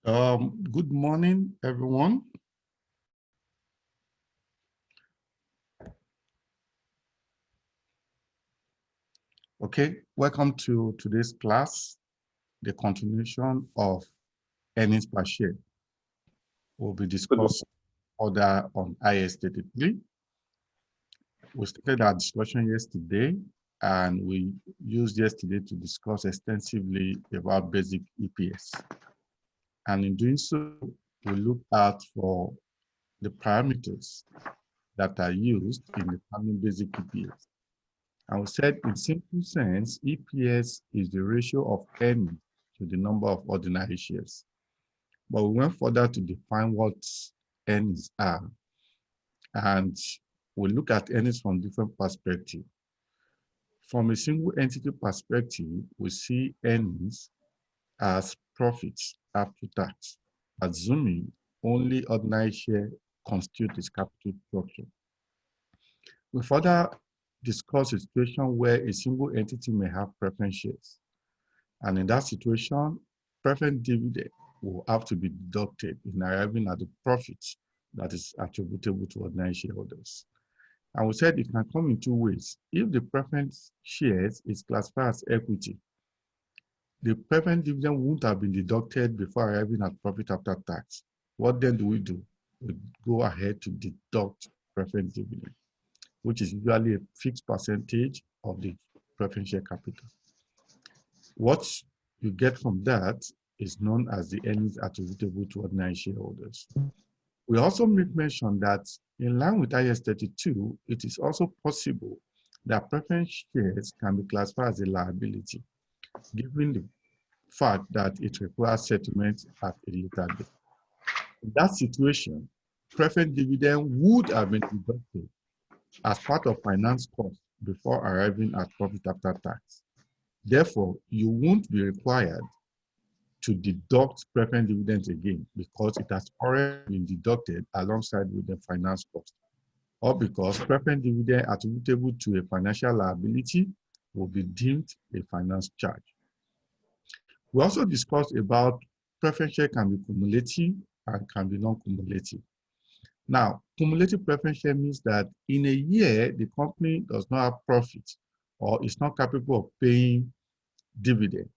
Good morning, everyone. Okay, welcome to today's class, the continuation of earnings per share. We'll be discussing further on IAS 33. We started our discussion yesterday, and we used yesterday to discuss extensively about basic EPS. And in doing so, we looked out for the parameters that are used in determining basic EPS. And we said, in simple sense, EPS is the ratio of earnings to the number of ordinary shares. But we went further to define what earnings are. And we look at earnings from different perspectives. From a single entity perspective, we see earnings as profits after tax, assuming only ordinary share constitute its capital structure. We further discuss a situation where a single entity may have preference shares. And in that situation, preference dividend will have to be deducted in arriving at the profits that is attributable to ordinary shareholders. And we said it can come in two ways. If the preference shares is classified as equity, the preference dividend won't have been deducted before arriving at profit after tax. What then do? We go ahead to deduct preference dividend, which is usually a fixed percentage of the preference share capital. What you get from that is known as the earnings attributable to ordinary shareholders. We also make mention that in line with IAS 32, it is also possible that preference shares can be classified as a liability, given the fact that it requires settlement at a later date. In that situation, preference dividend would have been deducted as part of finance cost before arriving at profit after tax. Therefore, you won't be required to deduct preference dividends again because it has already been deducted alongside with the finance cost, or because preference dividend attributable to a financial liability will be deemed a finance charge. We also discussed about preference share can be cumulative and can be non-cumulative. Now, cumulative preference share means that in a year, the company does not have profit or is not capable of paying dividend.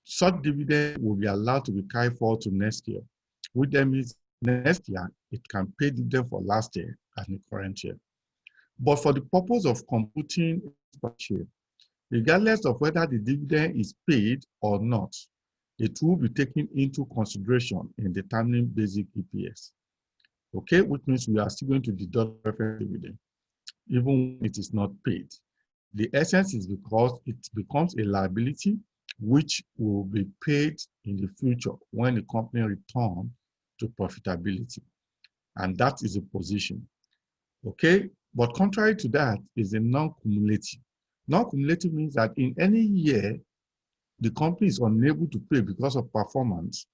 Such dividend will be allowed to be carried forward to next year, which then means next year it can pay dividend for last year and the current year. But for the purpose of computing per share, regardless of whether the dividend is paid or not, it will be taken into consideration in determining basic EPS. Okay, which means we are still going to deduct preference dividend, even when it is not paid. The essence is because it becomes a liability which will be paid in the future when the company returns to profitability. And that is a position. Okay, but contrary to that is a non-cumulative. Non-cumulative means that in any year, the company is unable to pay because of performance,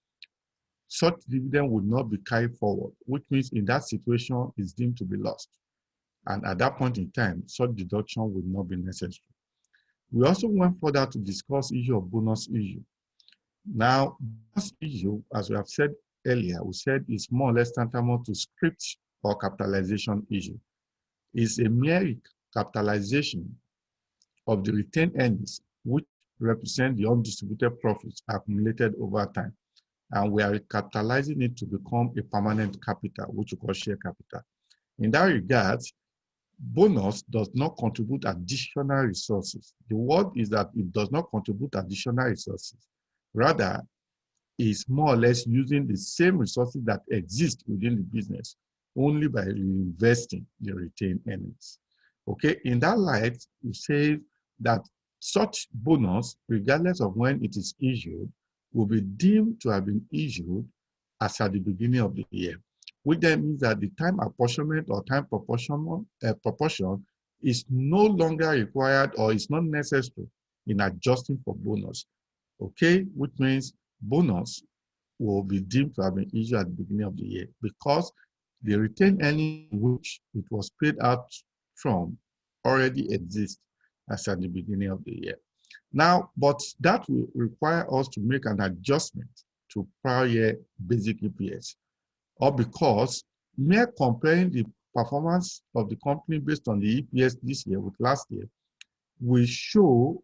such dividend would not be carried forward, which means in that situation it's deemed to be lost. And at that point in time, such deduction would not be necessary. We also went further to discuss issue of bonus issue. Now, bonus issue, as we have said earlier, we said is more or less tantamount to scrip or capitalization issue. It's a mere capitalization of the retained earnings, which represent the undistributed profits accumulated over time. And we are capitalizing it to become a permanent capital, which we call share capital. In that regard, bonus does not contribute additional resources. The word is that it does not contribute additional resources. Rather, it's more or less using the same resources that exist within the business, only by reinvesting the retained earnings. Okay, in that light, we say that such bonus, regardless of when it is issued, will be deemed to have been issued as at the beginning of the year, which then means that the time apportionment or time proportion is no longer required or is not necessary in adjusting for bonus. Okay, which means bonus will be deemed to have been issued at the beginning of the year because the retained earning which it was paid out from already exists as at the beginning of the year. Now, but that will require us to make an adjustment to prior year basic EPS, or because mere comparing the performance of the company based on the EPS this year with last year will show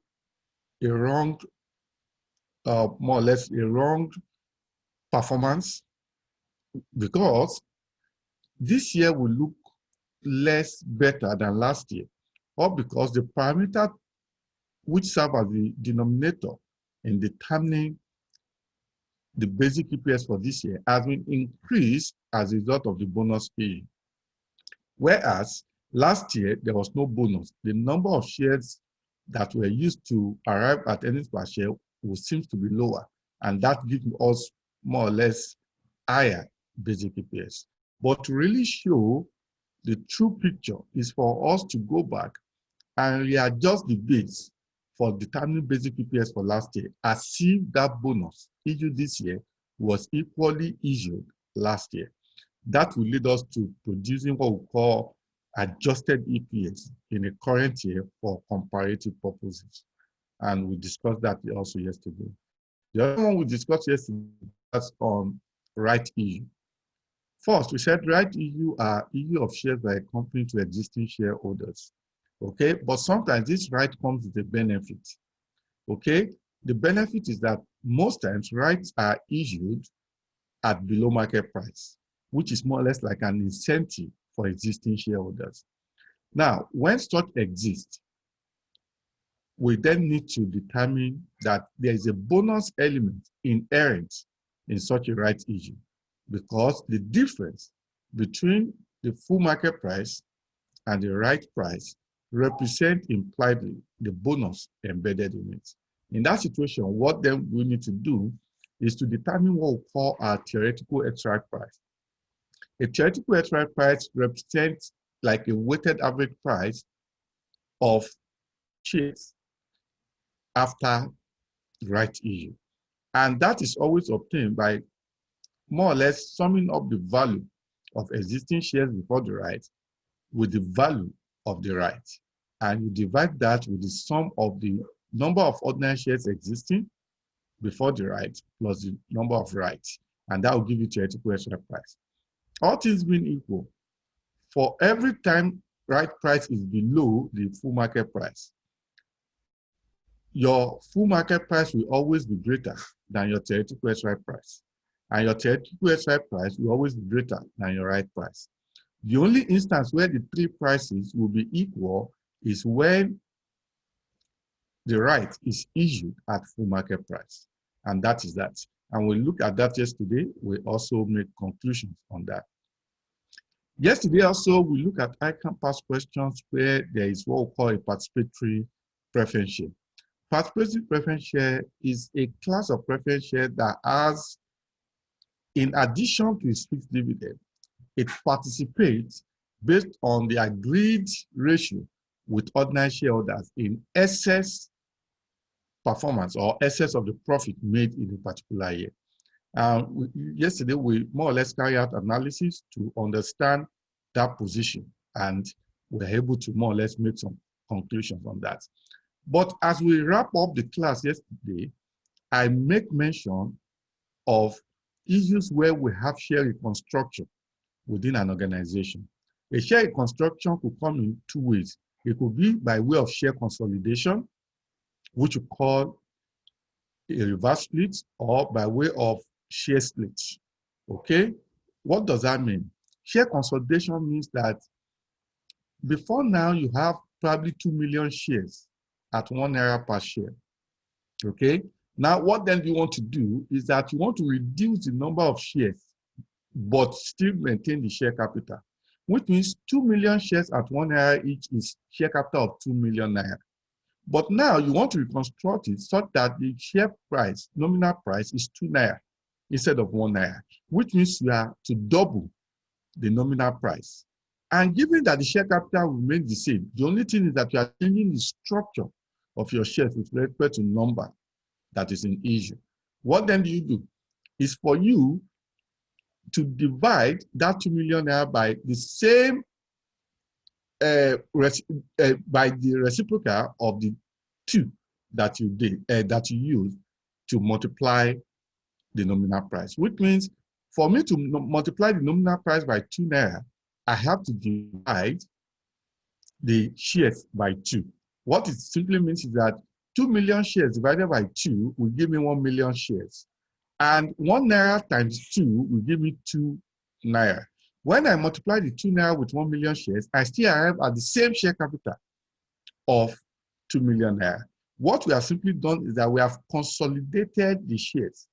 a wrong, more or less a wrong performance, because this year will look less better than last year, or because the parameter which serve as the denominator in determining the basic EPS for this year has been increased as a result of the bonus issue. Whereas last year, there was no bonus. The number of shares that were used to arrive at earnings per share seems to be lower, and that gives us more or less higher basic EPS. But to really show the true picture is for us to go back and readjust the base for determining basic EPS for last year, as if that bonus issued this year was equally issued last year. That will lead us to producing what we call adjusted EPS in the current year for comparative purposes. And we discussed that also yesterday. The other one we discussed yesterday was on right issue. First, we said right issue are issue of shares by a company to existing shareholders. Okay, but sometimes this right comes with a benefit. Okay, the benefit is that most times rights are issued at below market price, which is more or less like an incentive for existing shareholders. Now, when such exists, we then need to determine that there is a bonus element inherent in such a right issue, because the difference between the full market price and the right price represent impliedly the bonus embedded in it. In that situation, what then we need to do is to determine what we call our theoretical extract price. A theoretical extract price represents like a weighted average price of shares after the right issue. And that is always obtained by more or less summing up the value of existing shares before the right with the value of the right. And you divide that with the sum of the number of ordinary shares existing before the right plus the number of rights. And that will give you theoretical extract price. All things being equal, for every time right price is below the full market price, your full market price will always be greater than your theoretical extract price. And your theoretical extract price will always be greater than your right price. The only instance where the three prices will be equal is when the right is issued at full market price. And that is that. And we looked at that yesterday. We also made conclusions on that. Yesterday also, we looked at icon past questions where there is what we call a participatory preference share. Participatory preference share is a class of preference share that has, in addition to its fixed dividend, it participates based on the agreed ratio with ordinary shareholders in excess performance or excess of the profit made in a particular year. Yesterday, we more or less carry out analysis to understand that position, and we're able to more or less make some conclusions on that. But as we wrap up the class yesterday, I make mention of issues where we have share reconstruction within an organization. A share reconstruction could come in two ways. It could be by way of share consolidation, which we call a reverse split, or by way of share split. Okay? What does that mean? Share consolidation means that before now you have probably 2 million shares at ₦1 per share. Okay? Now, what then you want to do is that you want to reduce the number of shares, but still maintain the share capital, which means 2 million shares at ₦1 each is share capital of 2 million naira. But now you want to reconstruct it such that the share price, nominal price, is 2 naira instead of 1 naira, which means you are to double the nominal price. And given that the share capital will remain the same, the only thing is that you are changing the structure of your shares with respect to number that is in issue. What then do you do? Is for you to divide that 2 million naira by the same by the reciprocal of the 2 that you did that you use to multiply the nominal price, which means for me to multiply the nominal price by 2 naira, I have to divide the shares by 2. What it simply means is that 2 million shares divided by 2 will give me 1 million shares. And 1 naira times 2 will give me 2 naira. When I multiply the 2 naira with 1 million shares, I still arrive at the same share capital of 2 million naira. What we have simply done is that we have consolidated the shares,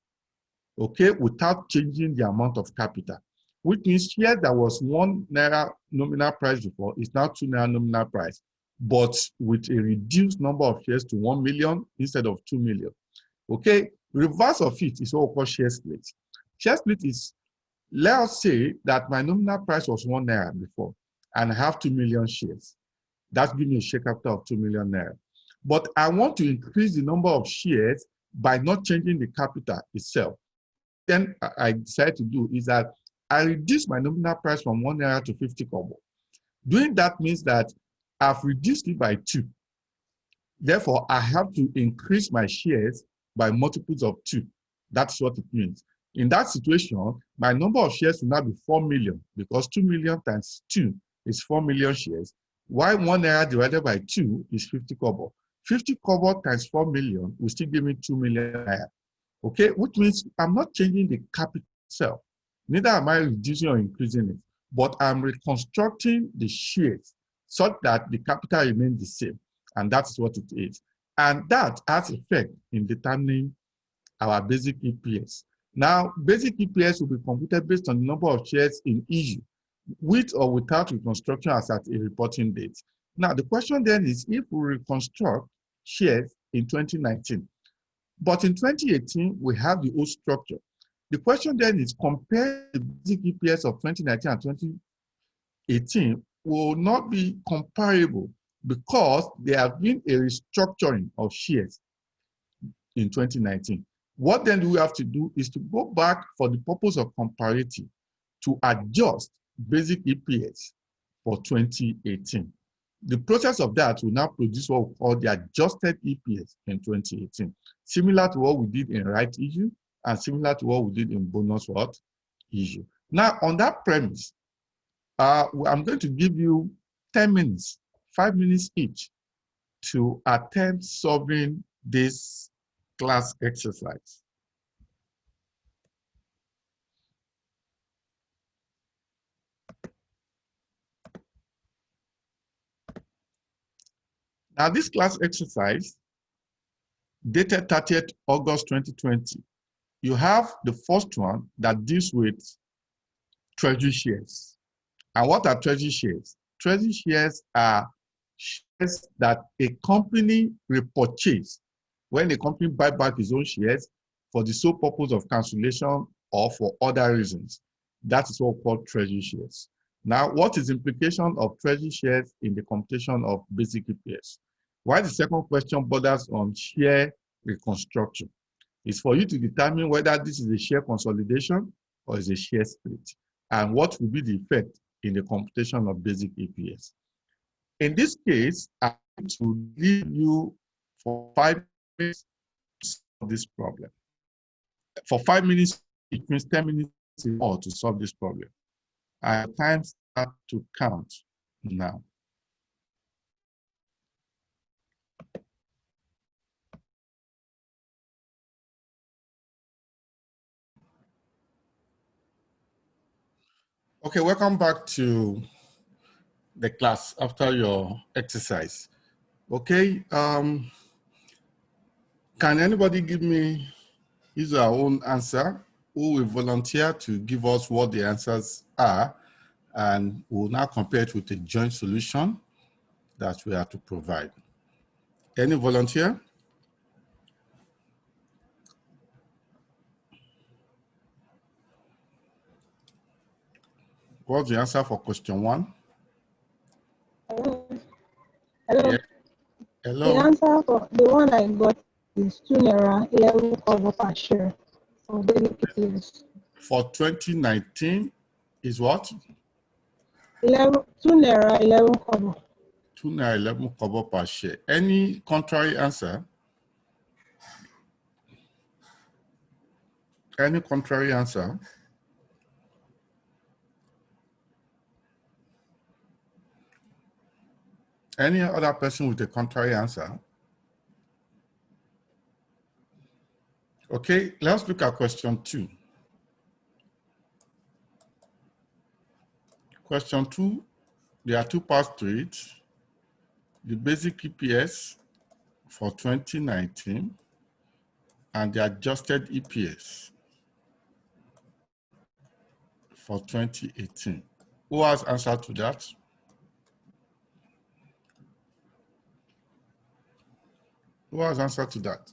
okay, without changing the amount of capital, which means shares that was 1 naira nominal price before is now 2 naira nominal price, but with a reduced number of shares to 1 million instead of 2 million. Okay, reverse of it is what we call share split. Share split is, let us say that my nominal price was 1 naira before, and I have 2 million shares. That gives me a share capital of 2 million naira. But I want to increase the number of shares by not changing the capital itself. Then I decided to do is that I reduce my nominal price from 1 naira to 50 kobo. Doing that means that I've reduced it by 2. Therefore, I have to increase my shares by multiples of 2. That's what it means. In that situation, my number of shares will now be 4 million, because 2 million times 2 is 4 million shares, while 1 naira divided by 2 is 50 kobo. 50 kobo times 4 million will still give me 2 million naira. Okay, which means I'm not changing the capital itself. Neither am I reducing or increasing it, but I'm reconstructing the shares such that the capital remains the same. And that's what it is. And that has effect in determining our basic EPS. Now, basic EPS will be computed based on the number of shares in issue, with or without reconstruction as at a reporting date. Now, the question then is, if we reconstruct shares in 2019, but in 2018, we have the old structure. The question then is, compare the basic EPS of 2019 and 2018 will not be comparable, because there have been a restructuring of shares in 2019. What then do we have to do is to go back for the purpose of comparative to adjust basic EPS for 2018. The process of that will now produce what we call the adjusted EPS in 2018, similar to what we did in right issue and similar to what we did in bonus what issue. Now, on that premise, I'm going to give you 10 minutes, 5 minutes each, to attempt solving this class exercise. Now, this class exercise, dated 30th August 2020, you have the first one that deals with treasury shares. And what are treasury shares? Treasury shares are shares that a company repurchase when a company buys back its own shares for the sole purpose of cancellation or for other reasons. That is what we call treasury shares. Now, what is the implication of treasury shares in the computation of basic EPS? Why the second question borders on share reconstruction is for you to determine whether this is a share consolidation or is a share split, and what will be the effect in the computation of basic EPS. In this case, I'm going to leave you for 5 minutes to solve this problem. For 5 minutes, it means 10 minutes more to solve this problem. And time starts to count now. Okay, welcome back to the class after your exercise. Okay, can anybody give me his or her own answer? Who will volunteer to give us what the answers are, and we'll now compare it with a joint solution that we have to provide. Any volunteer? What's the answer for question 1? Hello. Hello. Yeah. Hello. The answer for the one I got is 2 naira 11 kobo per share for basic EPS. For 2019 is what? 2 naira 11 kobo. 2 naira 11 kobo per share. Any contrary answer? Any contrary answer? Any other person with a contrary answer? Okay, let's look at question 2. Question 2, there are two parts to it. The basic EPS for 2019 and the adjusted EPS for 2018. Who has answered to that? Who has answered to that?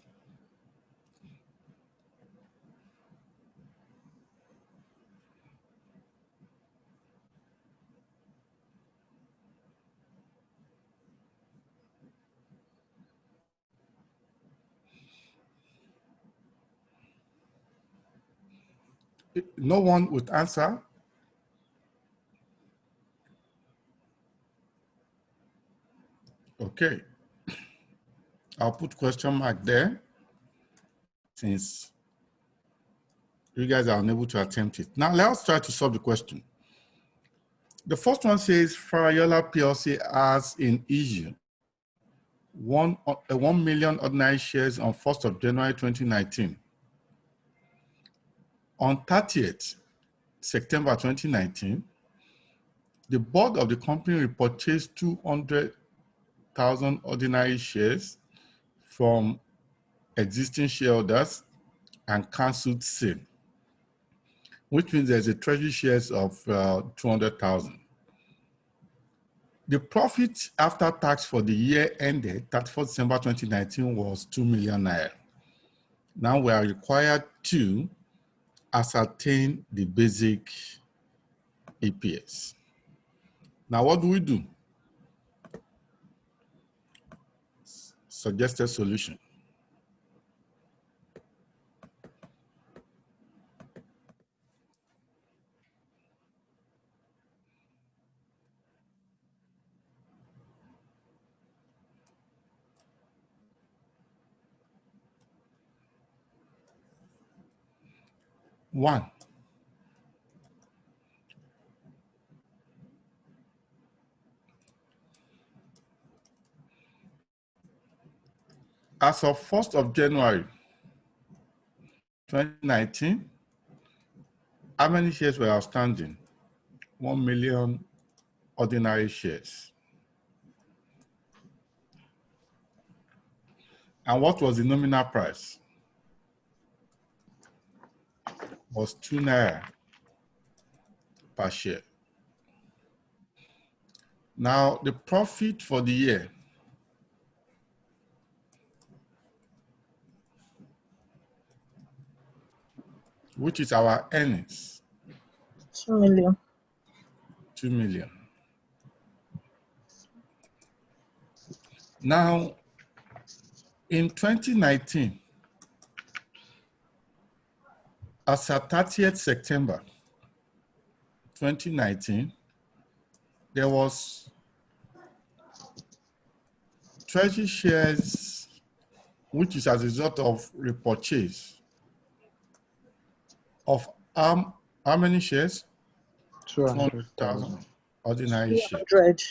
No one would answer? Okay. I'll put question mark there since you guys are unable to attempt it. Now let's try to solve the question. The first one says Farayola PLC has in issue 1 million ordinary shares on 1st of January 2019. On 30th September 2019, the board of the company repurchased 200,000 ordinary shares from existing shareholders and canceled sale, which means there's a treasury shares of 200,000. The profit after tax for the year ended 31st December 2019 was 2 million naira. Now we are required to ascertain the basic EPS. Now what do we do? Suggested solution. One, as of 1st of January 2019, how many shares were outstanding? 1 million ordinary shares. And what was the nominal price? Was 2 naira per share. Now the profit for the year, which is our earnings, 2 million. 2 million. Now, in 2019, as at 30th September 2019, there was treasury shares, which is as a result of repurchase of how many shares? 200,000 ordinary shares. 200.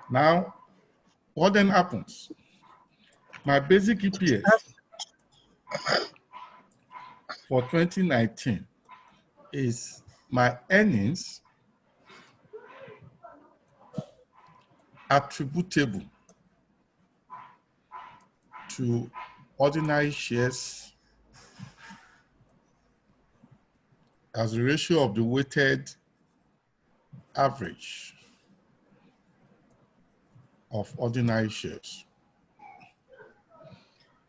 Now, what then happens? My basic EPS for 2019 is my earnings attributable to ordinary shares as a ratio of the weighted average of ordinary shares.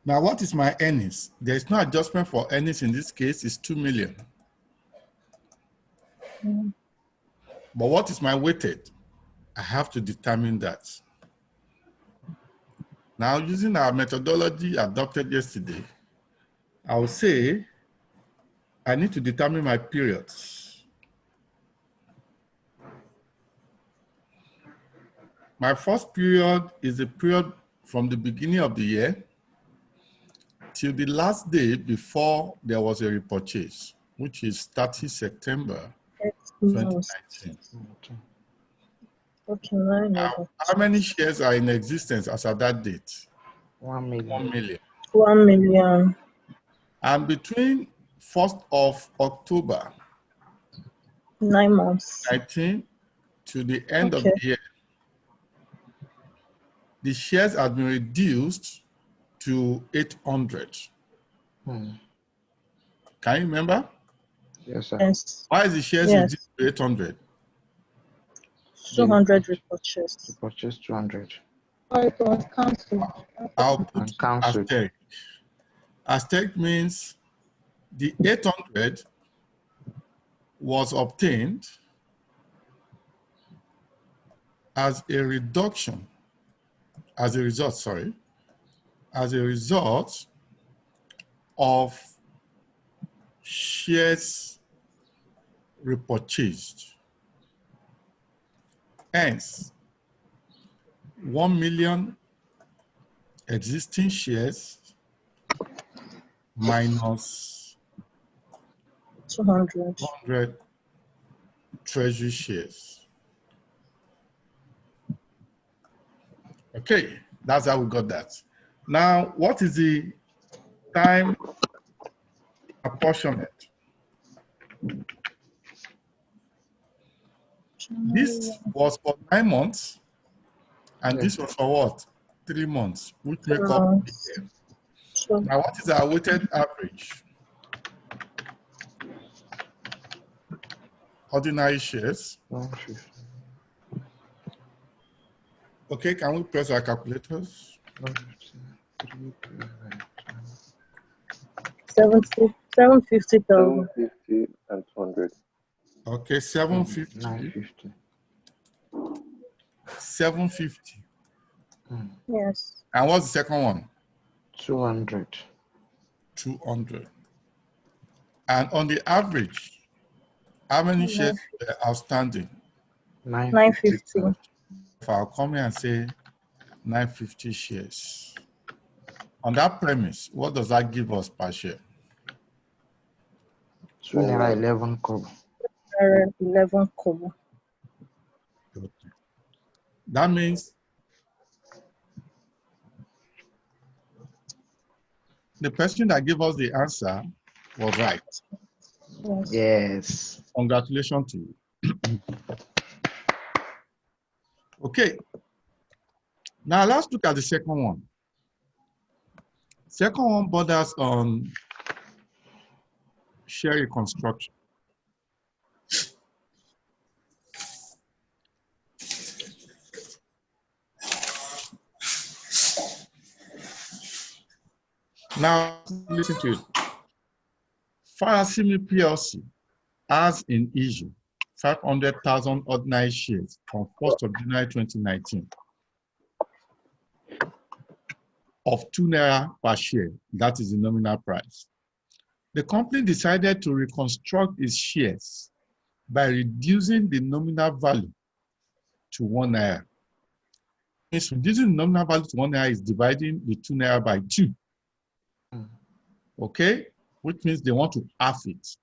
Now, what is my earnings? There is no adjustment for earnings in this case, it's 2 million. But what is my weighted? I have to determine that. Now, using our methodology adopted yesterday, I will say I need to determine my periods. My first period is the period from the beginning of the year till the last day before there was a repurchase, which is 30 September 2019. Okay, I know Now, that. how many shares are in existence as at that date? 1 million. 1 million. 1 million. And between 1st of October 9 months. 19 to the end of Okay. the year, the shares have been reduced to 800. Hmm. Can you remember? Yes, sir. Yes. Why is the shares Yes. reduced to 800? 200 repurchased. To purchase 200 Or it was cancelled. I'll put and cancelled. asterisk. Asterisk means the 800 was obtained as a reduction, as a result of shares repurchased. Hence, 1 million existing shares minus 200. 100 treasury shares. Okay, that's how we got that. Now, what is the time apportionment? This was for 9 months, and Yes. this was for what? 3 months, which make 3 up the months. year. So, Now, what is our weighted average? Ordinary shares. 150. Okay, can we press our calculators? 750,000. 750 and 200. Okay, 750. 950. 750. Yes. And what's the second one? 200. 200. And on the average, how many shares were outstanding? 950. If I'll come here and say 950 shares. On that premise, what does that give us per share? 2 naira 11 kobo. 11 kobo. That means the person that gave us the answer was right. Yes. Yes. Congratulations to you. Okay. Now let's look at the second one. Second one borders on share reconstruction. Now listen to it. Farasimi PLC has in issue 500,000 ordinary shares on 1st of January 2019 of 2 naira per share. That is the nominal price. The company decided to reconstruct its shares by reducing the nominal value to 1 naira. Means reducing the nominal value to 1 naira is dividing the 2 naira by 2. Okay, which means they want to half it.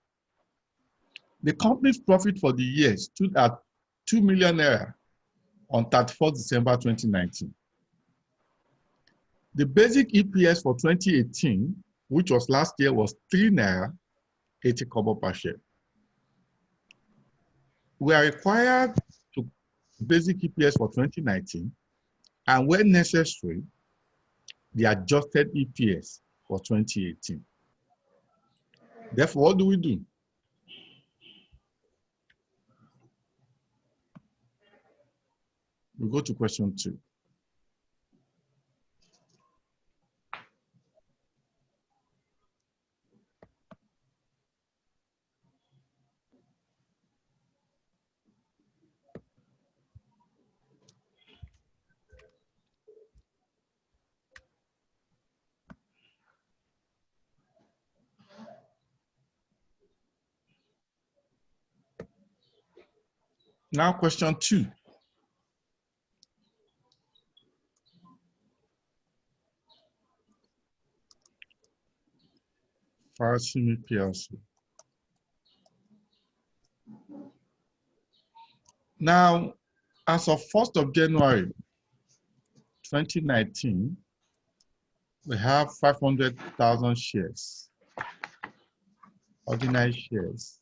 The company's profit for the year stood at 2 million naira on 31st December 2019. The basic EPS for 2018, which was last year, was 3 naira 80 kobo per share. We are required to basic EPS for 2019, and when necessary, the adjusted EPS for 2018. Therefore, what do we do? We go to question 2. Now, question 2. Farasimi PLC. Now, as of 1st of January 2019, we have 500,000 shares, ordinary shares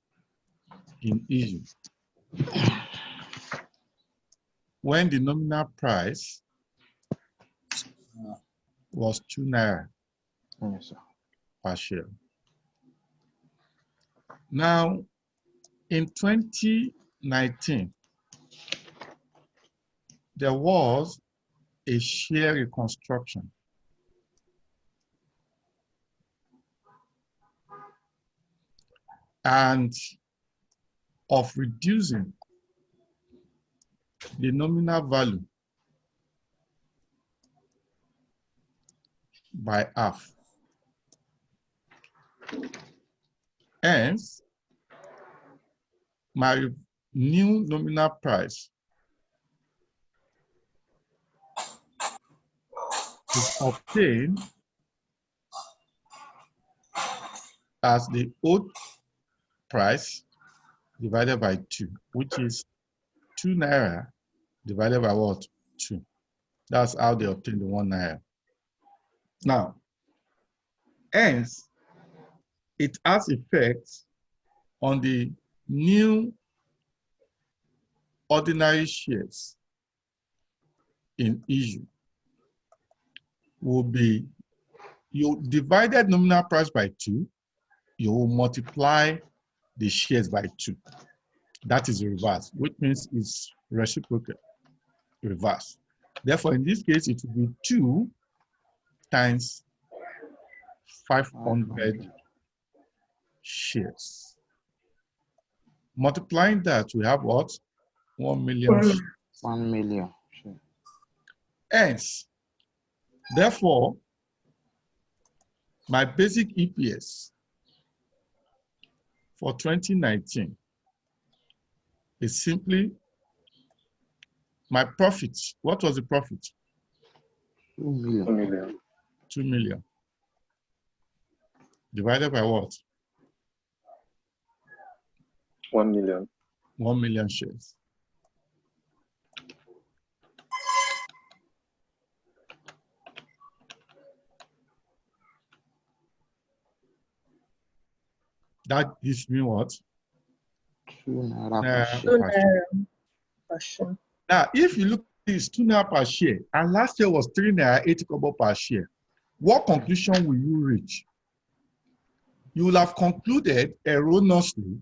in issue. When the nominal price was 2 naira Yes, sir. per share. Now, in 2019, there was a share reconstruction. And of reducing the nominal value by half. Hence, my new nominal price is obtained as the old price divided by 2, which is 2 naira divided by what? 2. That's how they obtain the 1 naira. Now, hence, it has effects on the new ordinary shares in issue. Will be, you divided nominal price by 2, you will multiply the shares by 2. That is reverse, which means it's reciprocal, reverse. Therefore, in this case, it will be 2 times 500 shares. Multiplying that, we have what? 1 million shares. 1 million. Sure. Hence, therefore, my basic EPS for 2019 is simply my profit. What was the profit? 2 million. 2 million. 2 million. Divided by what? 1 million. 1 million shares. That gives me what? 2 naira per Naira share. 2 per share. naira per share. Now, if you look at this 2 naira per share, and last year was 3 naira 80 kobo per share, what conclusion will you reach? You will have concluded erroneously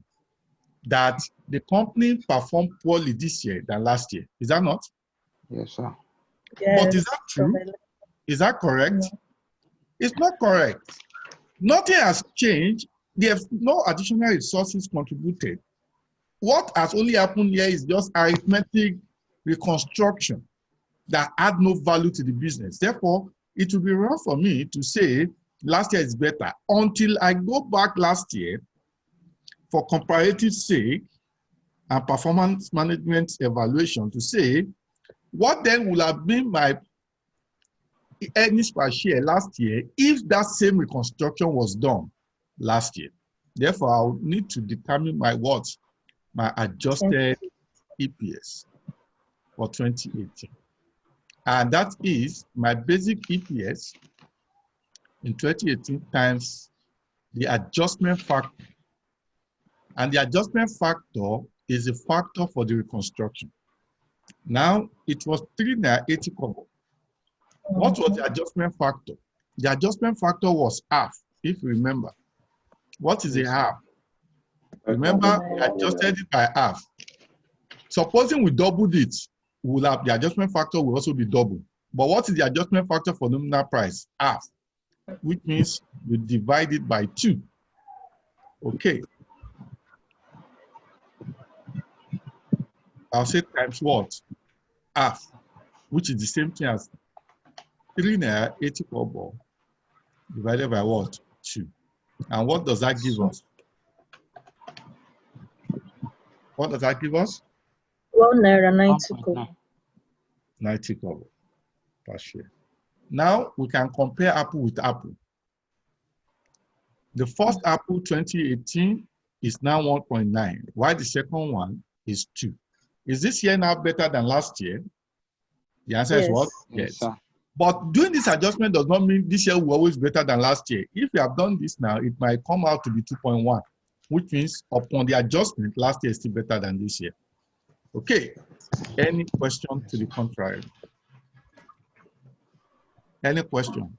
that the company performed poorly this year than last year. Is that not? Yes, sir. Yes. But is that true? Is that correct? No. It's not correct. Nothing has changed. There's no additional resources contributed. What has only happened here is just arithmetic reconstruction that add no value to the business. Therefore, it will be wrong for me to say last year is better until I go back last year for comparative sake and performance management evaluation to say what then will have been my earnings per share last year if that same reconstruction was done last year. Therefore, I'll need to determine my what? My adjusted EPS for 2018. And that is my basic EPS in 2018 times the adjustment factor. And the adjustment factor is a factor for the reconstruction. Now, it was 3.80 kobo. What was the adjustment factor? The adjustment factor was half, if you remember. What is a half? Remember, we adjusted it by half. Supposing we doubled it, we'll have the adjustment factor will also be double. But what is the adjustment factor for nominal price? Half, which means you divide it by 2. Okay. I'll say times what? Half, which is the same thing as 3.80 kobo divided by what? 2. And what does that give us? What does that give us? 1 naira 90 kobo. 90 kobo per share. Now we can compare apple with apple. The first Apple 2018 is now 1.9, while the second one is 2. Is this year now better than last year? The answer is what? Yes, sir. But doing this adjustment does not mean this year will always be better than last year. If you have done this now, it might come out to be 2.1, which means upon the adjustment, last year is still better than this year. Okay. Any question to the contrary? Any question?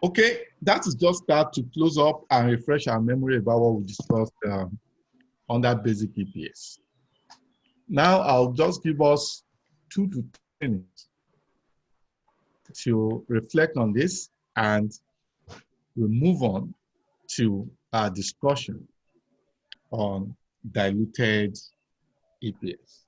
Okay, that is just that to close up and refresh our memory about what we discussed under basic EPS. Now I'll just give us 2 to 3 minutes to reflect on this, and we'll move on to our discussion on diluted EPS.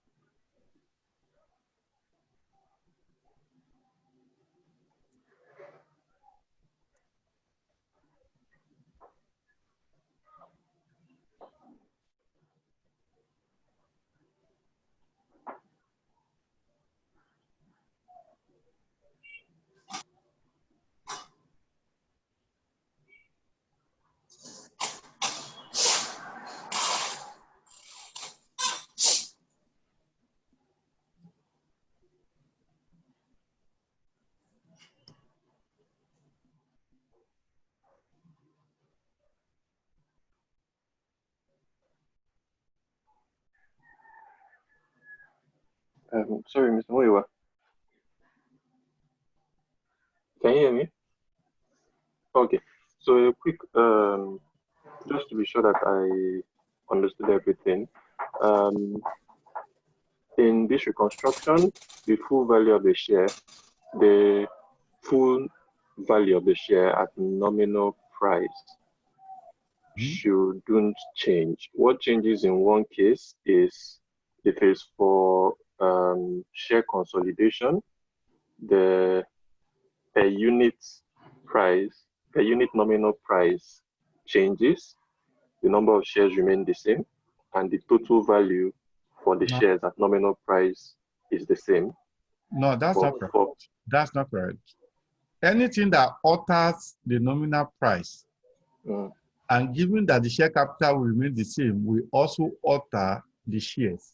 Sorry, Mr. Muiwa. Can you hear me? Okay. So a quick, just to be sure that I understood everything. In this reconstruction, the full value of the share at nominal price shouldn't change. What changes in one case is if it's for share consolidation, the per unit nominal price changes, the number of shares remain the same, and the total value for the shares at nominal price is the same. No, that's not correct. That's not correct. Anything that alters the nominal price, and given that the share capital will remain the same, will also alter the shares.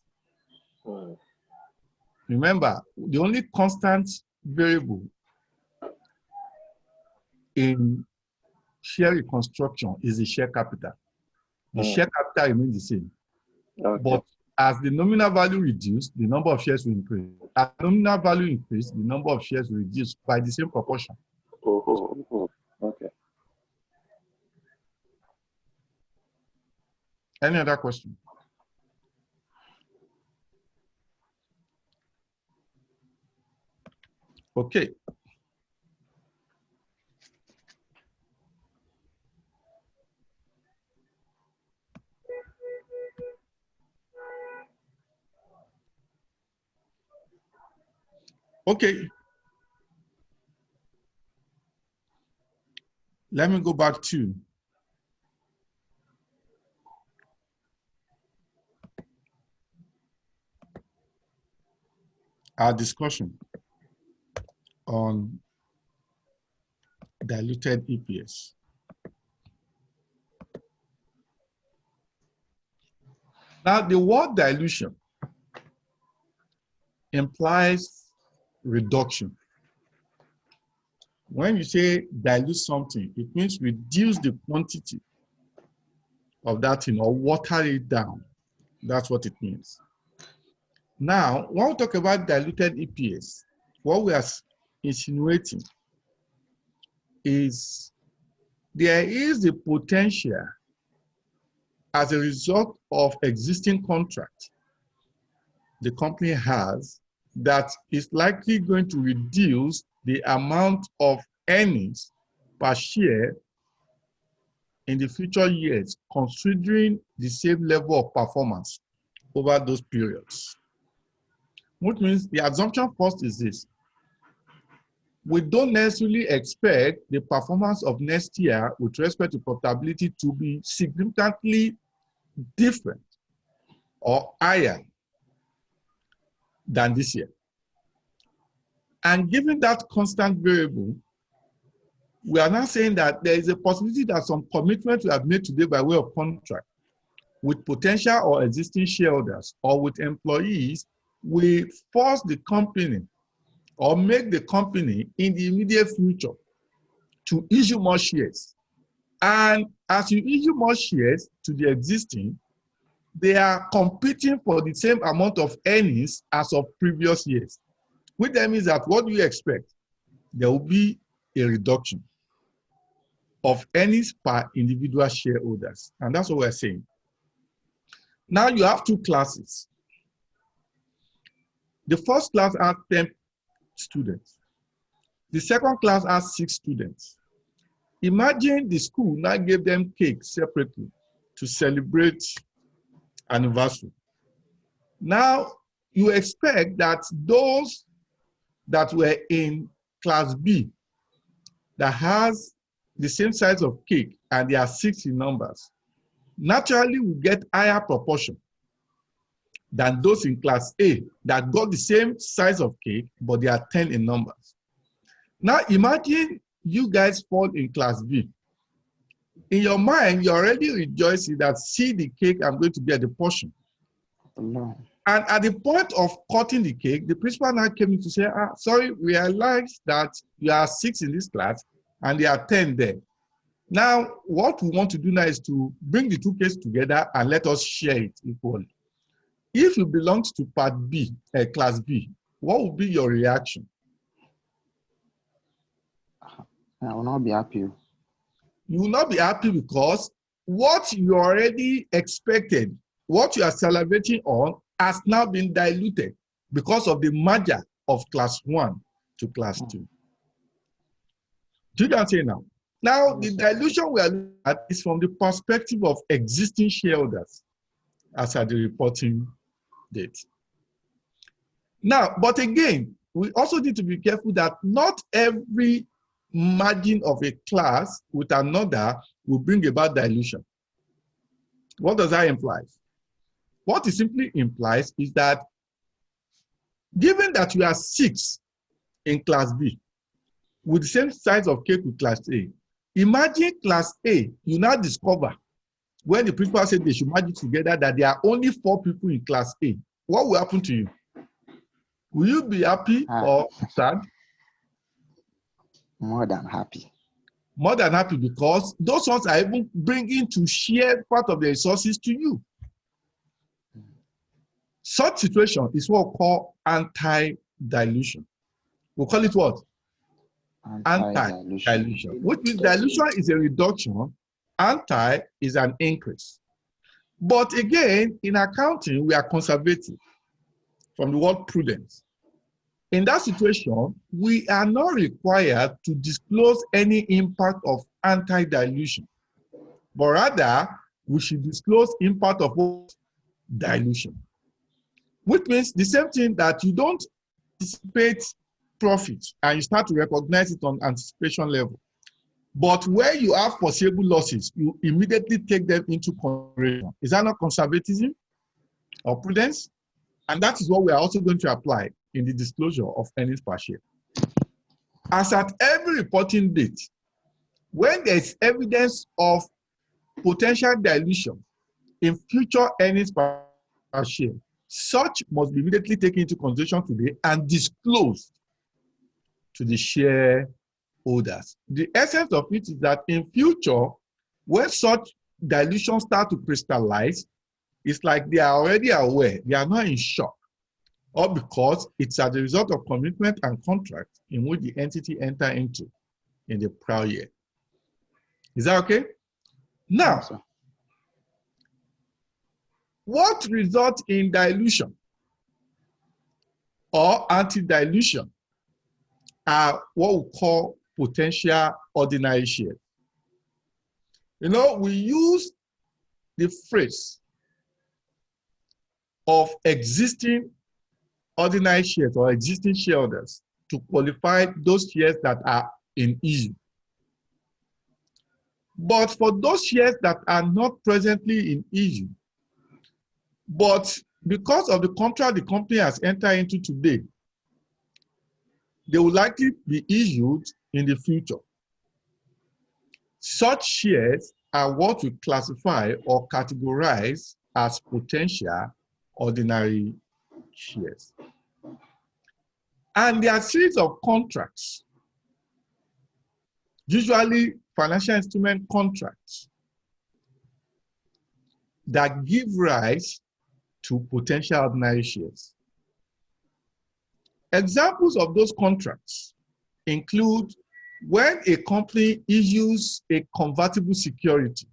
Remember, the only constant variable in share reconstruction is the share capital. The share capital remains the same. Okay. But as the nominal value reduces, the number of shares will increase. As the nominal value increases, the number of shares will reduce by the same proportion. Okay. Any other question? Okay. Okay. Let me go back to our discussion on diluted EPS. Now, the word dilution implies reduction. When you say dilute something, it means reduce the quantity of that thing or water it down. That's what it means. Now, when we talk about diluted EPS, what we are insinuating is there is a potential as a result of existing contract the company has that is likely going to reduce the amount of earnings per share in the future years, considering the same level of performance over those periods. Which means the assumption first is this: we don't necessarily expect the performance of next year with respect to profitability to be significantly different or higher than this year. And given that constant variable, we are now saying that there is a possibility that some commitments we have made today by way of contract with potential or existing shareholders or with employees will force the company or make the company in the immediate future to issue more shares. And as you issue more shares to the existing, they are competing for the same amount of earnings as of previous years. Which then means that what do you expect? There will be a reduction of earnings per individual shareholders. And that's what we're saying. Now you have two classes. The first class has 10 students. The second class has 6 students. Imagine the school now gave them cake separately to celebrate anniversary. Now you expect that those that were in class B that has the same size of cake and they are 6 in numbers, naturally we get higher proportion than those in class A that got the same size of cake, but they are 10 in numbers. Now imagine you guys fall in class B. In your mind, you're already rejoicing that see the cake I'm going to get the portion. No. And at the point of cutting the cake, the principal now came in to say, sorry, we realized that you are 6 in this class and there are 10 there. Now, what we want to do now is to bring the two cases together and let us share it equally. If you belong to part B, class B, what would be your reaction? I will not be happy. You will not be happy because what you already expected, what you are salivating on, has now been diluted because of the merger of class 1 to class 2. Do you understand now? Now, the dilution we are looking at is from the perspective of existing shareholders as at the reporting date. Now, but again, we also need to be careful that not every merging of a class with another will bring about dilution. What does that imply? What it simply implies is that given that you are 6 in class B with the same size of cake with class A, imagine class A, you now discover when the principal said they should merge it together that there are only 4 people in class A. What will happen to you? Will you be happy or sad? More than happy. More than happy because those ones are even bringing to share part of the resources to you. Such situation is what we call anti-dilution. We call it what? Anti-dilution. Which means dilution is a reduction, anti is an increase. But again, in accounting, we are conservative from the word prudence. In that situation, we are not required to disclose any impact of anti-dilution, but rather we should disclose impact of dilution. Which means the same thing that you don't anticipate profit and you start to recognize it on anticipation level. But where you have foreseeable losses, you immediately take them into consideration. Is that not conservatism or prudence? And that is what we are also going to apply in the disclosure of earnings per share. As at every reporting date, when there is evidence of potential dilution in future earnings per share, such must be immediately taken into consideration today and disclosed to the shareholders. The essence of it is that in future, when such dilution start to crystallize, it's like they are already aware, they are not in shock, or because it's as a result of commitment and contract in which the entity entered into in the prior year. Is that okay? Now, Yes, sir. what results in dilution or anti-dilution are what we call potential ordinary shares. You know, we use the phrase of existing ordinary shares or existing shareholders to qualify those shares that are in issue. But for those shares that are not presently in issue, but because of the contract the company has entered into today, they will likely be issued in the future. Such shares are what we classify or categorize as potential ordinary shares. And there are a series of contracts, usually financial instrument contracts, that give rise to potential ordinary shares. Examples of those contracts include when a company issues a convertible security.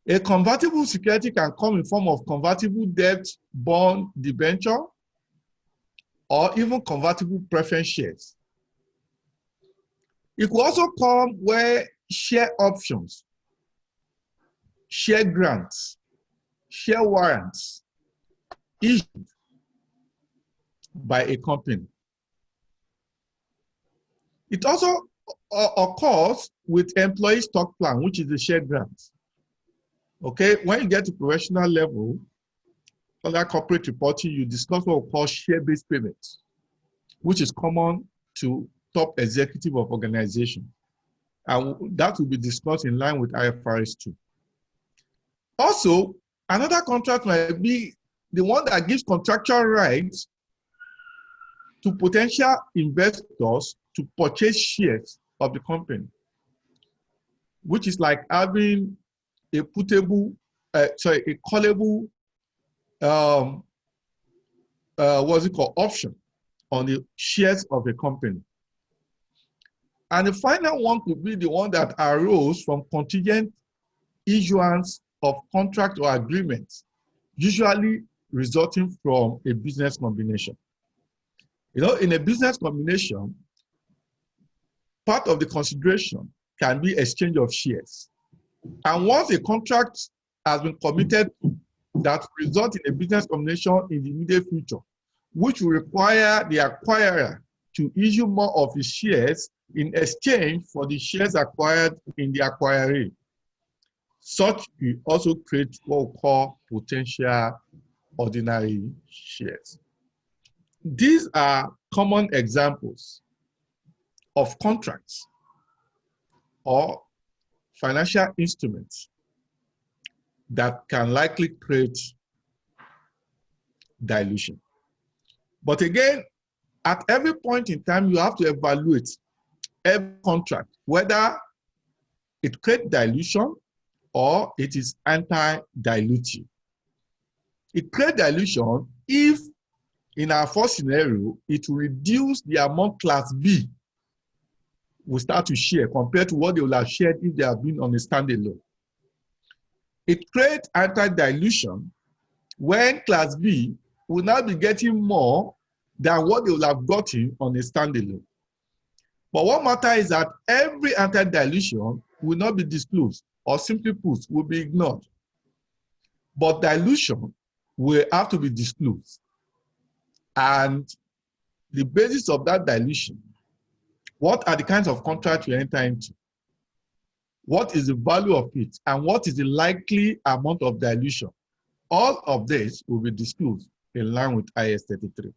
A convertible security can come in form of convertible debt, bond, debenture, or even convertible preference shares. It could also come where share options, share grants, share warrants issued by a company. It also occurs with employee stock plan, which is the share grant. Okay, when you get to professional level, under corporate reporting, you discuss what we call share-based payments, which is common to top executive of organization. And that will be discussed in line with IFRS 2. Also, another contract might be the one that gives contractual rights to potential investors to purchase shares of the company, which is like having a callable option on the shares of a company. And the final one could be the one that arose from contingent issuance of contract or agreements, usually resulting from a business combination. You know, in a business combination, part of the consideration can be exchange of shares. And once a contract has been committed that will result in a business combination in the immediate future, which will require the acquirer to issue more of his shares in exchange for the shares acquired in the acquiree. Such will also create what we call potential ordinary shares. These are common examples of contracts or financial instruments that can likely create dilution. But again, at every point in time, you have to evaluate every contract, whether it creates dilution or it is anti-dilutive. It creates dilution if, in our first scenario, it will reduce the amount Class B will start to share compared to what they will have shared if they have been on a standalone. It creates anti-dilution when Class B will now be getting more than what they will have gotten on a standalone. But what matters is that every anti-dilution will not be disclosed, or simply put, will be ignored. But dilution will have to be disclosed. And the basis of that dilution, what are the kinds of contracts you enter into? What is the value of it? And what is the likely amount of dilution? All of this will be disclosed in line with IAS 33.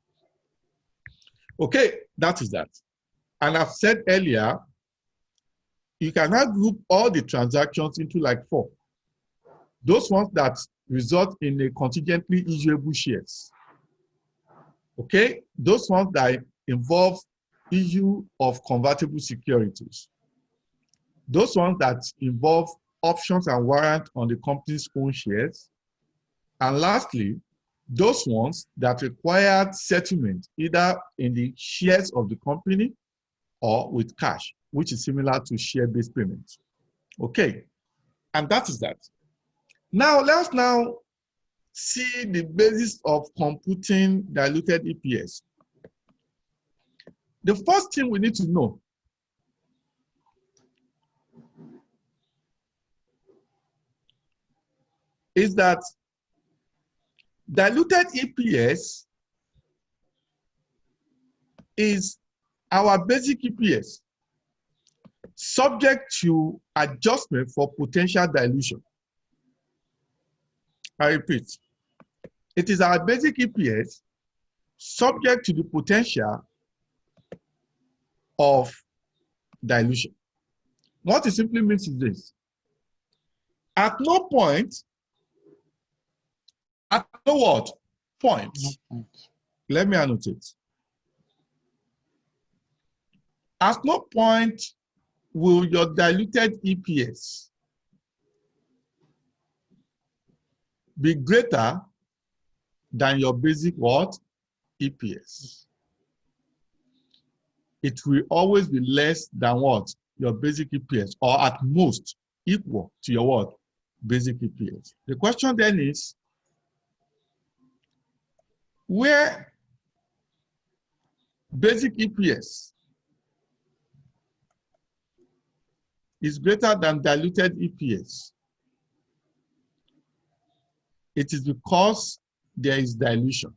Okay, that is that. And I've said earlier, you can now group all the transactions into like 4. Those ones that result in a contingently issuable shares. Okay, those ones that involve issue of convertible securities. Those ones that involve options and warrants on the company's own shares. And lastly, those ones that required settlement either in the shares of the company or with cash, which is similar to share-based payments. Okay, and that is that. Now, let's now see the basis of computing diluted EPS. The first thing we need to know is that diluted EPS is our basic EPS, subject to adjustment for potential dilution. I repeat, it is our basic EPS, subject to the potential of dilution. What it simply means is this. At no point, at no what? Point. Let me annotate. At no point will your diluted EPS be greater than your basic what? EPS. It will always be less than what? Your basic EPS, or at most equal to your what? Basic EPS. The question then is, where basic EPS is greater than diluted EPS, it is because there is dilution.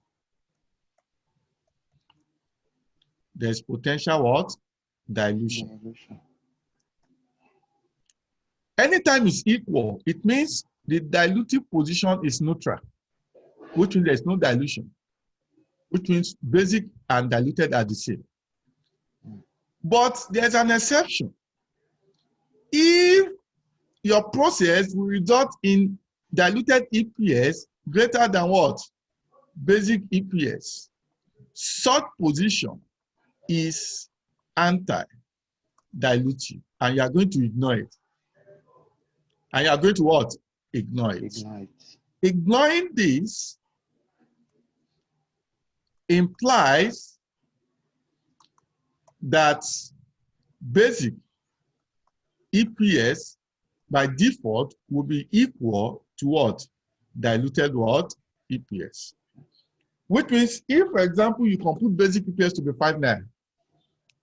There's potential what? Dilution. Anytime it's equal, it means the dilutive position is neutral, which means there's no dilution, which means basic and diluted are the same. But there's an exception. If your process will result in diluted EPS greater than what? Basic EPS, such position is anti-dilutive, and you are going to ignore it. And you are going to what? Ignore it. Ignoring this implies that basic EPS by default will be equal to what? Diluted what? EPS. Which means if, for example, you compute basic EPS to be 5 naira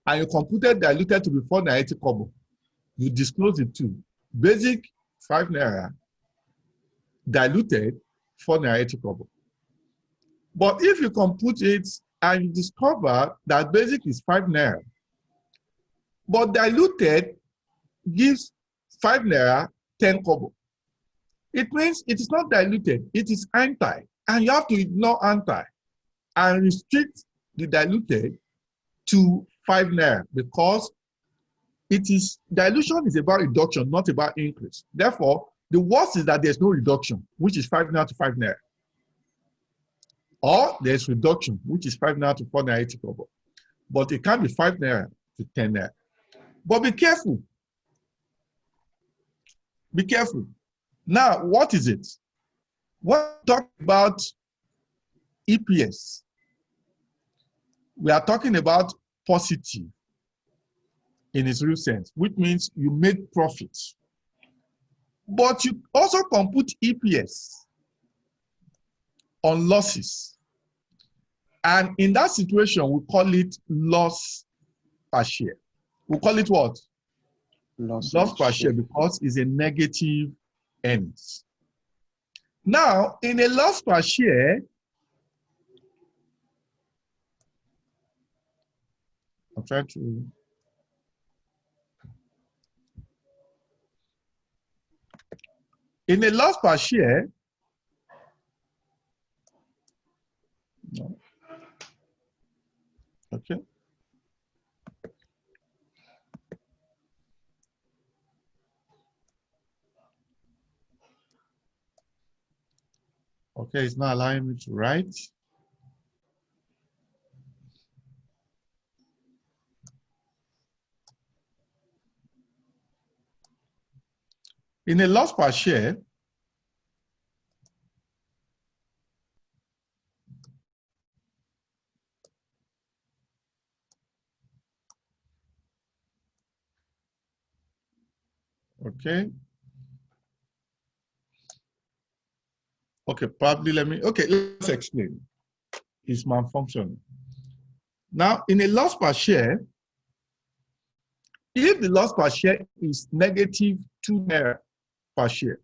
and you computed diluted to be 4.80 kobo, you disclose it too. Basic 5 naira, diluted 4.80 kobo. But if you compute it and you discover that basic is 5 naira, but diluted gives 5 naira 10 kobo, it means it is not diluted, it is anti, and you have to ignore anti and restrict the diluted to 5 naira, because it is dilution is about reduction, not about increase. Therefore, the worst is that there's no reduction, which is 5 naira to 5 naira. Or there's reduction, which is 5 naira to 4.80 kobo. But it can be 5 naira to 10 naira. But be careful. Be careful. Now, what is it? When we talk about EPS, we are talking about positive in its real sense, which means you made profits. But you also compute EPS on losses. And in that situation, we call it loss per share. We call it what? Loss per share, because it's a negative earnings. Now, in a loss per share, I'm trying to. In a loss per share, no. Okay. Okay, it's not allowing me to write. In a loss per share, okay. Okay, probably let's explain. It's malfunctioning. Now, in a loss per share, if the loss per share is negative 2 naira per share,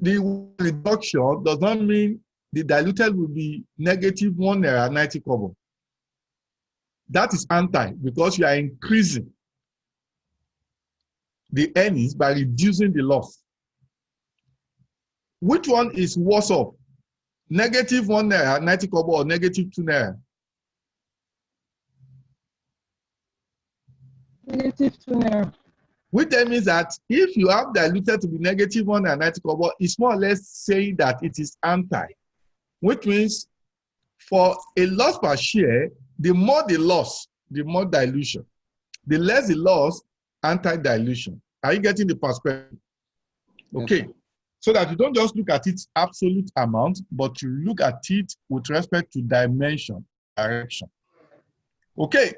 the reduction does not mean the diluted will be negative 1 naira 90 kobo. That is anti, because you are increasing the earnings by reducing the loss. Which one is worse off? Negative 1 naira 90 kobo or negative 2 naira? Negative 2 naira. Which then means that if you have diluted to be negative 190 kobo, it's more or less saying that it is anti. Which means for a loss per share, the more the loss, the more dilution. The less the loss, anti-dilution. Are you getting the perspective? Okay. Yes, So that you don't just look at its absolute amount, but you look at it with respect to dimension, direction. Okay.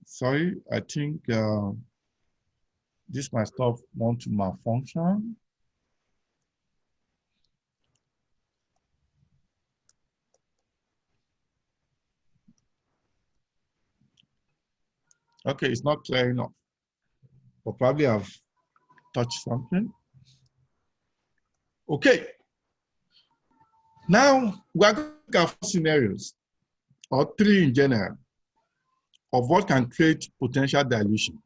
Sorry, I think this my stuff want to malfunction. Okay, it's not clear enough. But probably I've touched something. Okay. Now we're going to look at 4 scenarios, or 3 in general, of what can create potential dilution.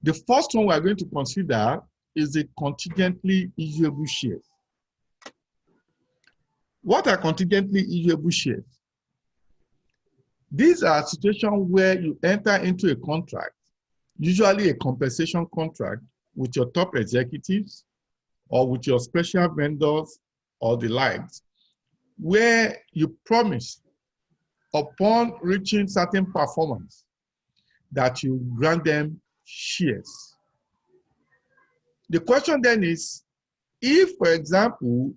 The first one we're going to consider is the contingently issuable shares. What are contingently issuable shares? These are situations where you enter into a contract, usually a compensation contract with your top executives or with your special vendors or the likes, where you promise upon reaching certain performance that you grant them shares. The question then is, if, for example,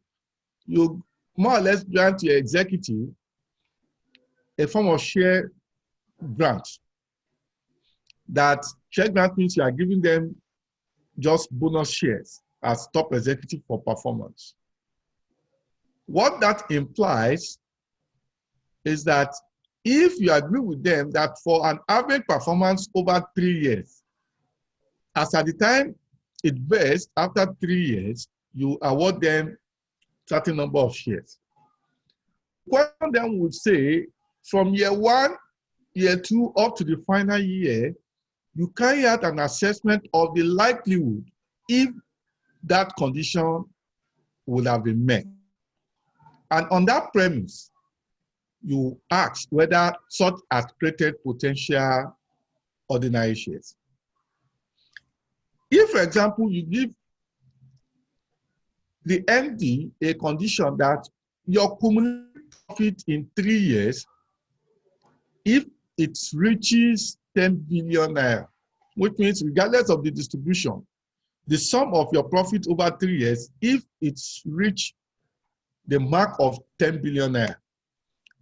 you more or less grant your executive a form of share grant, that share grant means you are giving them just bonus shares as top executive for performance. What that implies is that if you agree with them that for an average performance over 3 years, as at the time it vests after 3 years, you award them certain number of shares. The question then would say, from year 1, year 2, up to the final year, you carry out an assessment of the likelihood if that condition would have been met. And on that premise, you ask whether such has created potential ordinary shares. If, for example, you give the MD a condition that your cumulative profit in 3 years, if it reaches 10 billion naira, which means regardless of the distribution, the sum of your profit over 3 years, if it's reached the mark of 10 billion naira,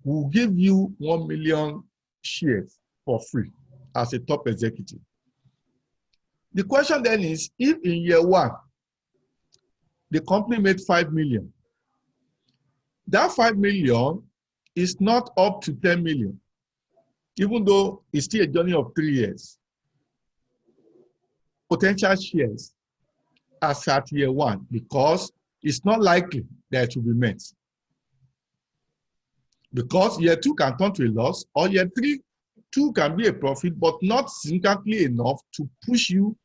will give you 1 million shares for free as a top executive. The question then is, if in year 1, the company made 5 million, that 5 million is not up to 10 million, even though it's still a journey of 3 years. Potential shares as at year 1, because it's not likely that it will be met. Because year 2 can turn to a loss, or year 3, 2 can be a profit, but not significantly enough to push you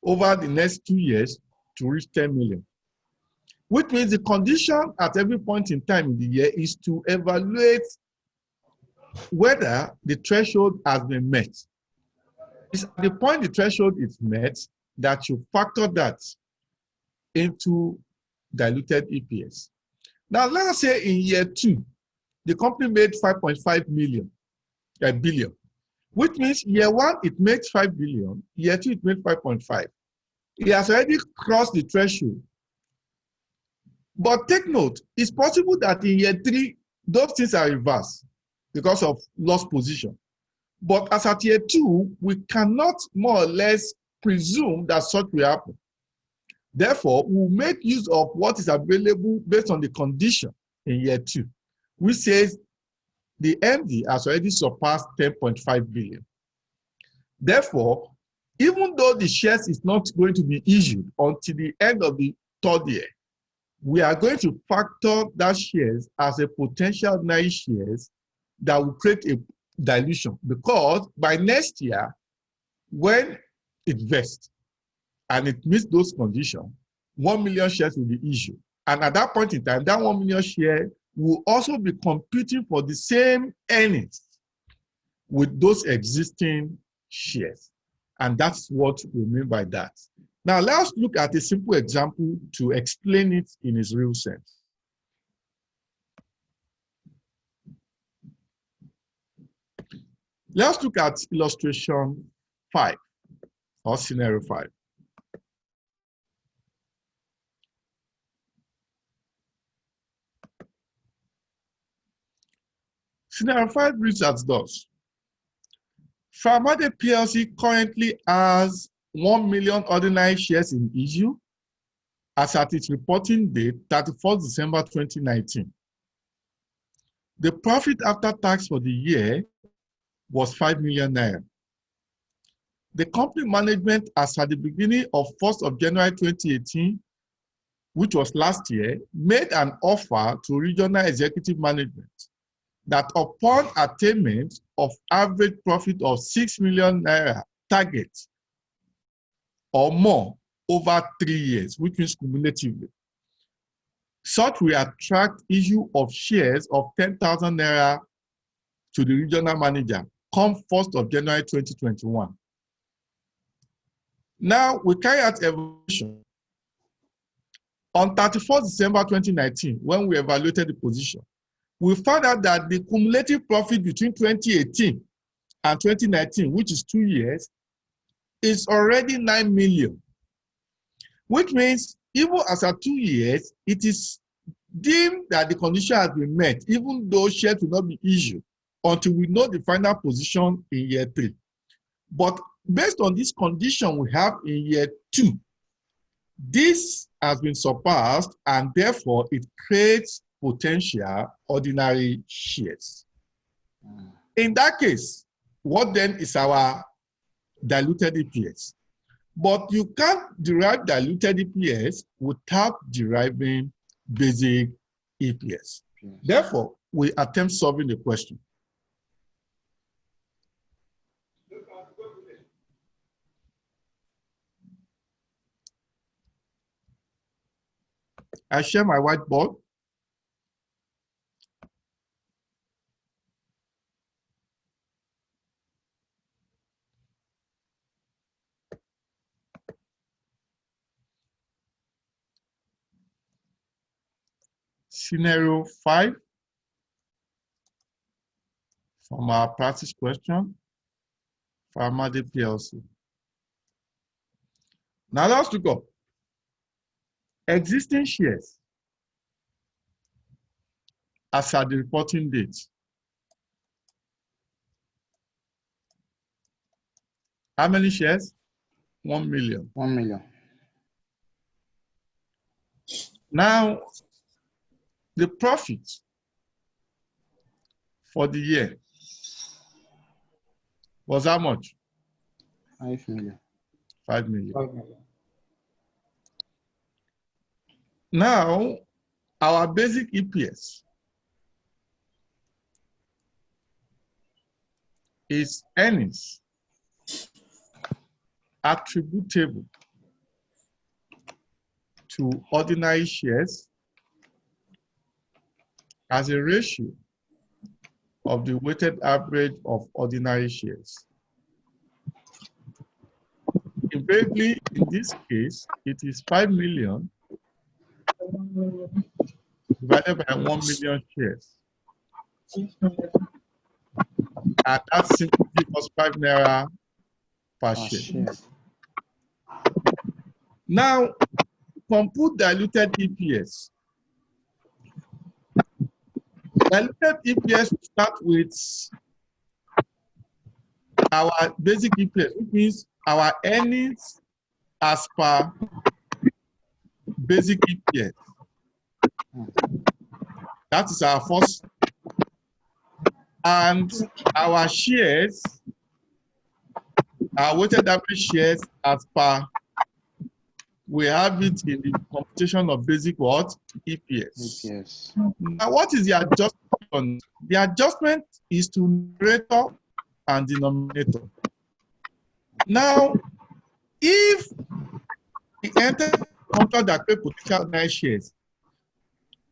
over the next 2 years to reach 10 million. Which means the condition at every point in time in the year is to evaluate whether the threshold has been met. It's at the point the threshold is met that you factor that into diluted EPS. Now, let us say in year 2, the company made 5.5 billion, which means year 1, it makes 5 billion, year 2, it made 5.5. It has already crossed the threshold. But take note, it's possible that in year 3, those things are reversed because of lost position. But as at year 2, we cannot more or less presume that such will happen. Therefore, we'll make use of what is available based on the condition in year 2, which says the MD has already surpassed 10.5 billion. Therefore, even though the shares is not going to be issued until the end of the 3rd year, we are going to factor that shares as a potential ordinary shares that will create a dilution, because by next year, when it vests and it meets those conditions, 1 million shares will be issued. And at that point in time, that 1 million share will also be computing for the same earnings with those existing shares. And that's what we mean by that. Now, let's look at a simple example to explain it in its real sense. Let's look at illustration 5 or scenario 5. Scenario 5 reads as thus. Farmade PLC currently has 1 million ordinary shares in issue as at its reporting date, 31st December 2019. The profit after tax for the year was 5 million naira. The company management, as at the beginning of 1st of January 2018, which was last year, made an offer to regional executive management that upon attainment of average profit of 6 million naira target or more over 3 years, which means cumulatively, such will attract issue of shares of 10,000 naira to the regional manager come 1st of January 2021. Now we carry out evaluation. On 31st December 2019, when we evaluated the position, we found out that the cumulative profit between 2018 and 2019, which is 2 years, is already 9 million, which means even as at 2 years, it is deemed that the condition has been met, even though shares will not be issued until we know the final position in year 3. But based on this condition we have in year 2, this has been surpassed, and therefore it creates potential ordinary shares. In that case, what then is our diluted EPS? But you can't derive diluted EPS without deriving basic EPS. Therefore, we attempt solving the question. I share my whiteboard. Scenario 5 from our practice question, Farmade PLC. Now let's look up existing shares as at the reporting date. How many shares? 1 million. 1 million. Now, the profit for the year was how much? 5 million. 5 million. Now, our basic EPS is earnings attributable to ordinary shares as a ratio of the weighted average of ordinary shares. Invariably, in this case, it is 5 million divided by 1 million shares. And that simply gives us 5 naira per share. Now, compute diluted EPS. Diluted EPS start with our basic EPS, which means our earnings as per basic EPS. That is our first. And our shares, our weighted average shares as per, we have it in the computation of basic what? EPS. Now, what is the adjustment? The adjustment is to numerator and denominator. Now, if we enter contract that pay potential ordinary shares,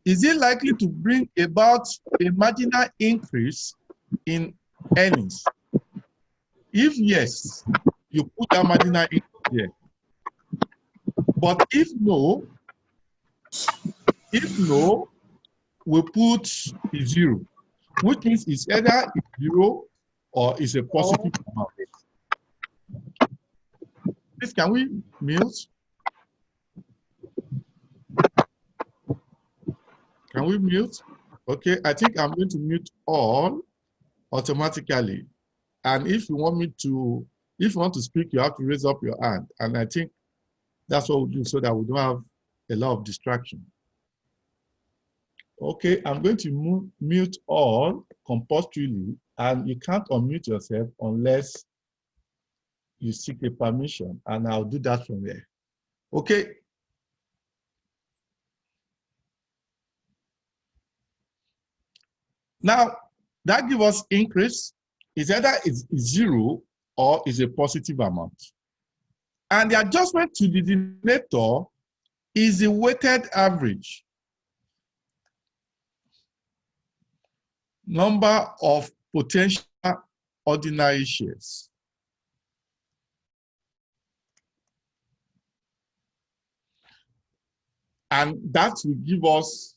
is it likely to bring about a marginal increase in earnings? If yes, you put that marginal increase there. But if no, we put a 0, which means it's either 0 or it's a positive amount. Please, can we mute? Can we mute? Okay, I think I'm going to mute all automatically. And if you want to speak, you have to raise up your hand. And I think that's what we'll do so that we don't have a lot of distraction. Okay, I'm going to mute all compulsorily, and you can't unmute yourself unless you seek a permission, and I'll do that from there. Okay. Now, that gives us increase. It's either it's 0 or is a positive amount. And the adjustment to the denominator is the weighted average number of potential ordinary shares. And that will give us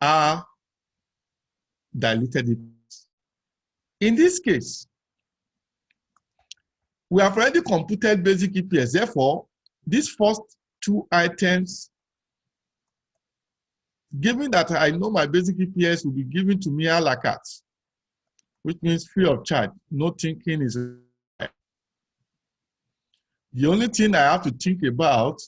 our diluted EPS. In this case, we have already computed basic EPS. Therefore, these first two items, given that I know my basic EPS will be given to me a la carte, which means free of charge, no thinking is required. The only thing I have to think about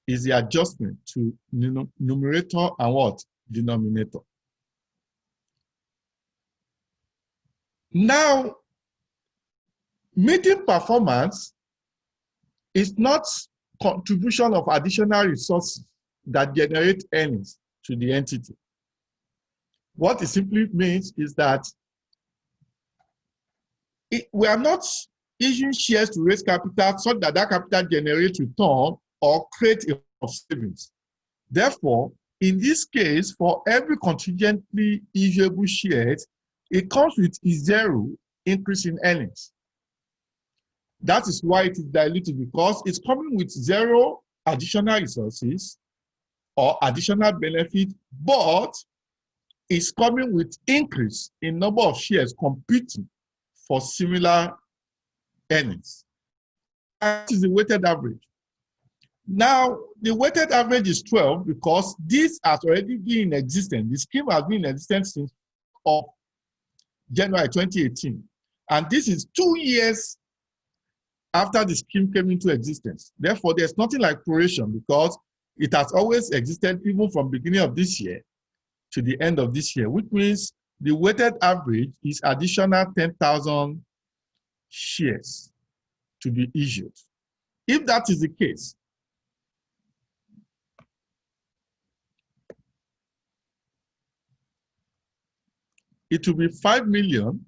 is the adjustment to numerator and what? Denominator. Now, meeting performance is not contribution of additional resources that generate earnings to the entity. What it simply means is that we are not issuing shares to raise capital so that that capital generates return or create a savings. Therefore, in this case, for every contingently issuable shares, it comes with a 0 increase in earnings. That is why it is diluted, because it's coming with 0 additional resources or additional benefit, but it's coming with increase in number of shares competing for similar earnings. That is the weighted average. Now, the weighted average is 12 because this has already been in existence. The scheme has been in existence since January 2018. And this is 2 years after the scheme came into existence. Therefore, there's nothing like proration because it has always existed even from beginning of this year to the end of this year, which means the weighted average is additional 10,000 shares to be issued. If that is the case, it will be 5 million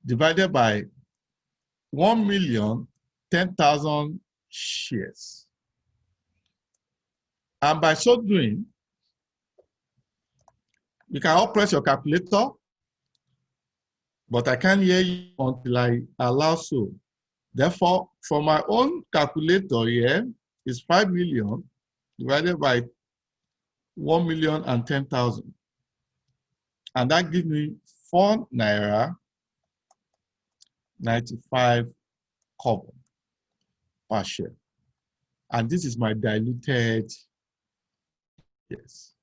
divided by 1,010,000 shares. And by so doing, you can all press your calculator, but I can't hear you until I allow so. Therefore, for my own calculator here is 5 million divided by 1,010,000. And that gives me 4 naira 95 kobo per share. And this is my diluted, yes.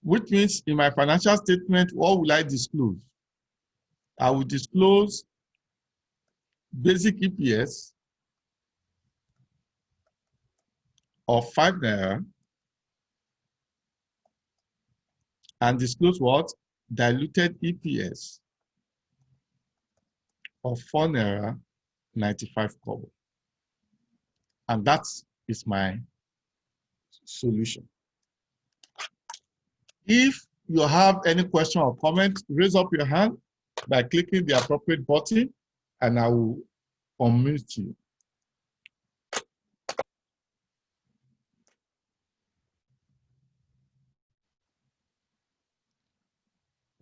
Which means in my financial statement, what will I disclose? I will disclose basic EPS of 5 naira and disclose what? Diluted EPS of 4 naira 95 kobo. And that is my solution. If you have any question or comment, raise up your hand by clicking the appropriate button, and I will unmute you.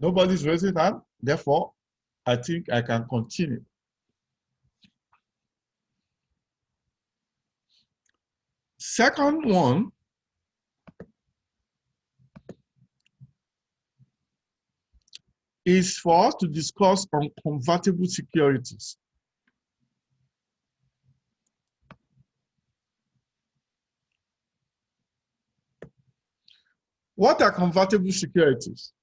Nobody's raising hand. Therefore, I think I can continue. Second one is for us to discuss on convertible securities. What are convertible securities?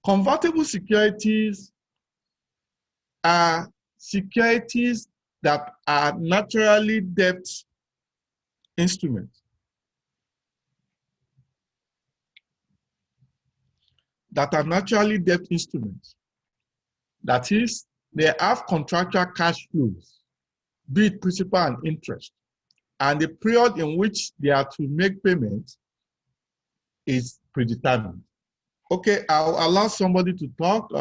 Convertible securities are securities that are naturally debt instruments. That are naturally debt instruments. That is, they have contractual cash flows, be it principal and interest, and the period in which they are to make payments is predetermined. Okay, I'll allow somebody to talk.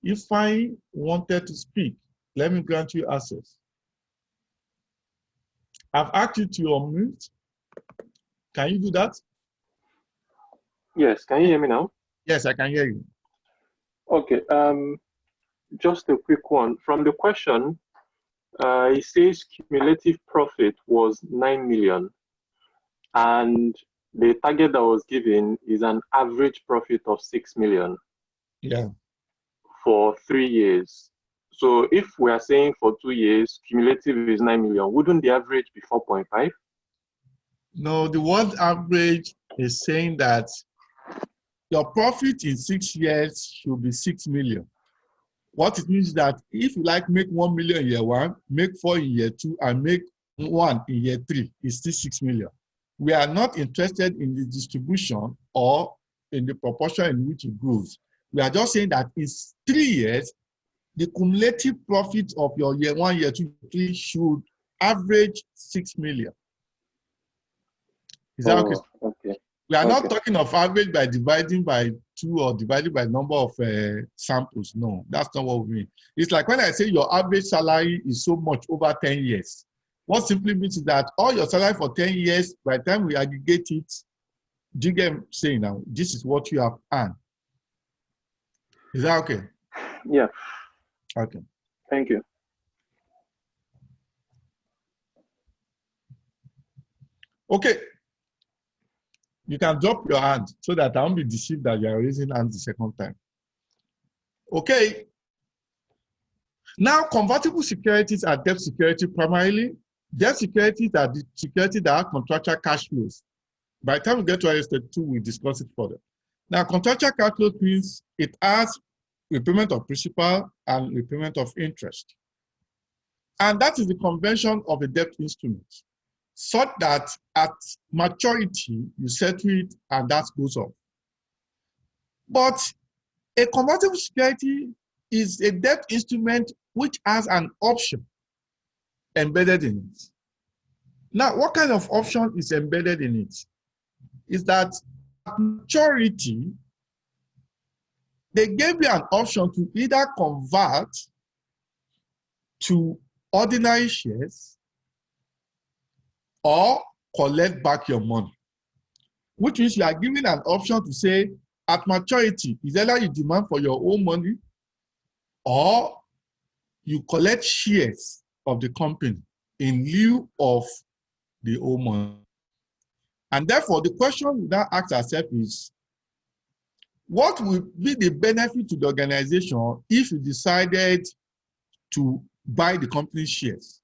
If I wanted to speak, let me grant you access. I've asked you to unmute. Can you do that? Yes, can you hear me now? Yes, I can hear you. Okay, just a quick one. From the question, it says cumulative profit was 9 million, and the target that was given is an average profit of 6 million. Yeah. For 3 years. So if we are saying for 2 years, cumulative is 9 million, wouldn't the average be 4.5? No, the word average is saying that your profit in 6 years should be 6 million. What it means is that if you like make 1 million in year 1, make 4 in year 2, and make 1 in year 3, it's still 6 million. We are not interested in the distribution or in the proportion in which it grows. We are just saying that in 3 years, the cumulative profit of your year 1, year 2, 3 should average 6 million. Is that okay? Okay. We are not talking of average by dividing by 2 or dividing by number of samples. No, that's not what we mean. It's like when I say your average salary is so much over 10 years. What simply means is that all your salary for 10 years, by the time we aggregate it, do you get what I'm saying now? This is what you have earned. Is that okay? Yeah. Okay. Thank you. Okay. You can drop your hand so that I won't be deceived that you are raising hands the second time. Okay. Now, convertible securities are debt security primarily. Debt securities are the securities that have contractual cash flows. By the time we get to IAS 32, we'll discuss it further. Now, contractual cash flows means it has repayment of principal and repayment of interest. And that is the convention of a debt instrument, such that at maturity, you settle it and that goes off. But a convertible security is a debt instrument which has an option embedded in it. Now, what kind of option is embedded in it? Is that at maturity, they gave you an option to either convert to ordinary shares or collect back your money, which means you are given an option to say at maturity, is either you demand for your own money or you collect shares of the company in lieu of the own money. And therefore, the question we now ask ourselves is, what will be the benefit to the organization if you decided to buy the company's shares?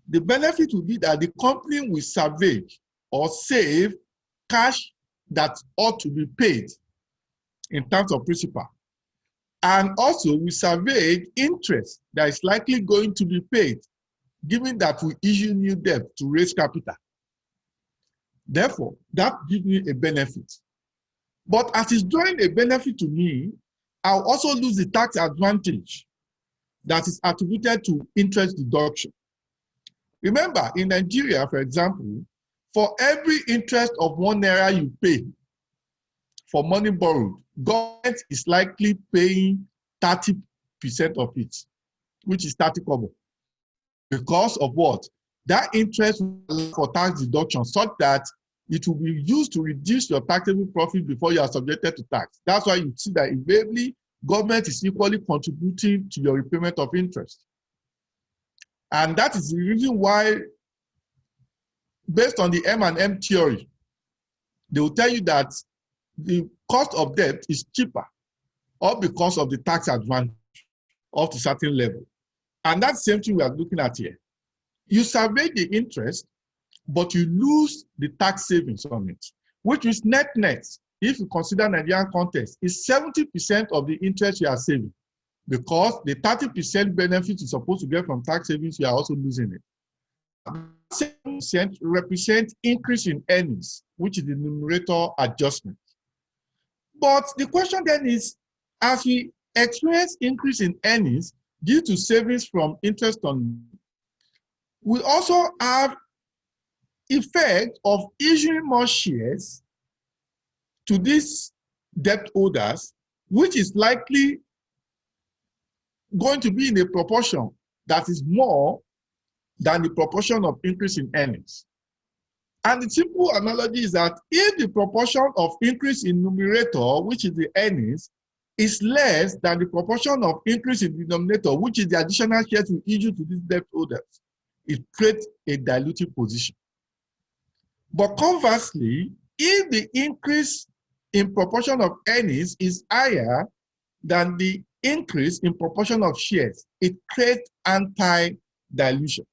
The benefit will be that the company will salvage or save cash that ought to be paid in terms of principal. And also we salvage interest that is likely going to be paid, given that we issue new debt to raise capital. Therefore, that gives me a benefit. But as it's drawing a benefit to me, I'll also lose the tax advantage that is attributed to interest deduction. Remember, in Nigeria, for example, for every interest of 1 naira you pay for money borrowed, government is likely paying 30% of it. which is 30 kobo. Because of what? That interest will allow for tax deduction such that it will be used to reduce your taxable profit before you are subjected to tax. That's why you see that invariably government is equally contributing to your repayment of interest. And that is the reason why, based on the M&M theory, they will tell you that the cost of debt is cheaper, all because of the tax advantage up to a certain level. And that's the same thing we are looking at here. You survey the interest, but you lose the tax savings on it, which is net, if you consider Nigerian context, is 70% of the interest you are saving, because the 30% benefit you're supposed to get from tax savings, you are also losing it. 7% represents increase in earnings, which is the numerator adjustment. But the question then is, as we experience increase in earnings due to savings from interest on, we also have effect of issuing more shares to these debt holders, which is likely going to be in a proportion that is more than the proportion of increase in earnings. And the simple analogy is that if the proportion of increase in numerator, which is the earnings, is less than the proportion of increase in denominator, which is the additional shares we issue to these debt holders, it creates a dilutive position. But conversely, if the increase in proportion of earnings is higher than the increase in proportion of shares, it creates anti-dilution,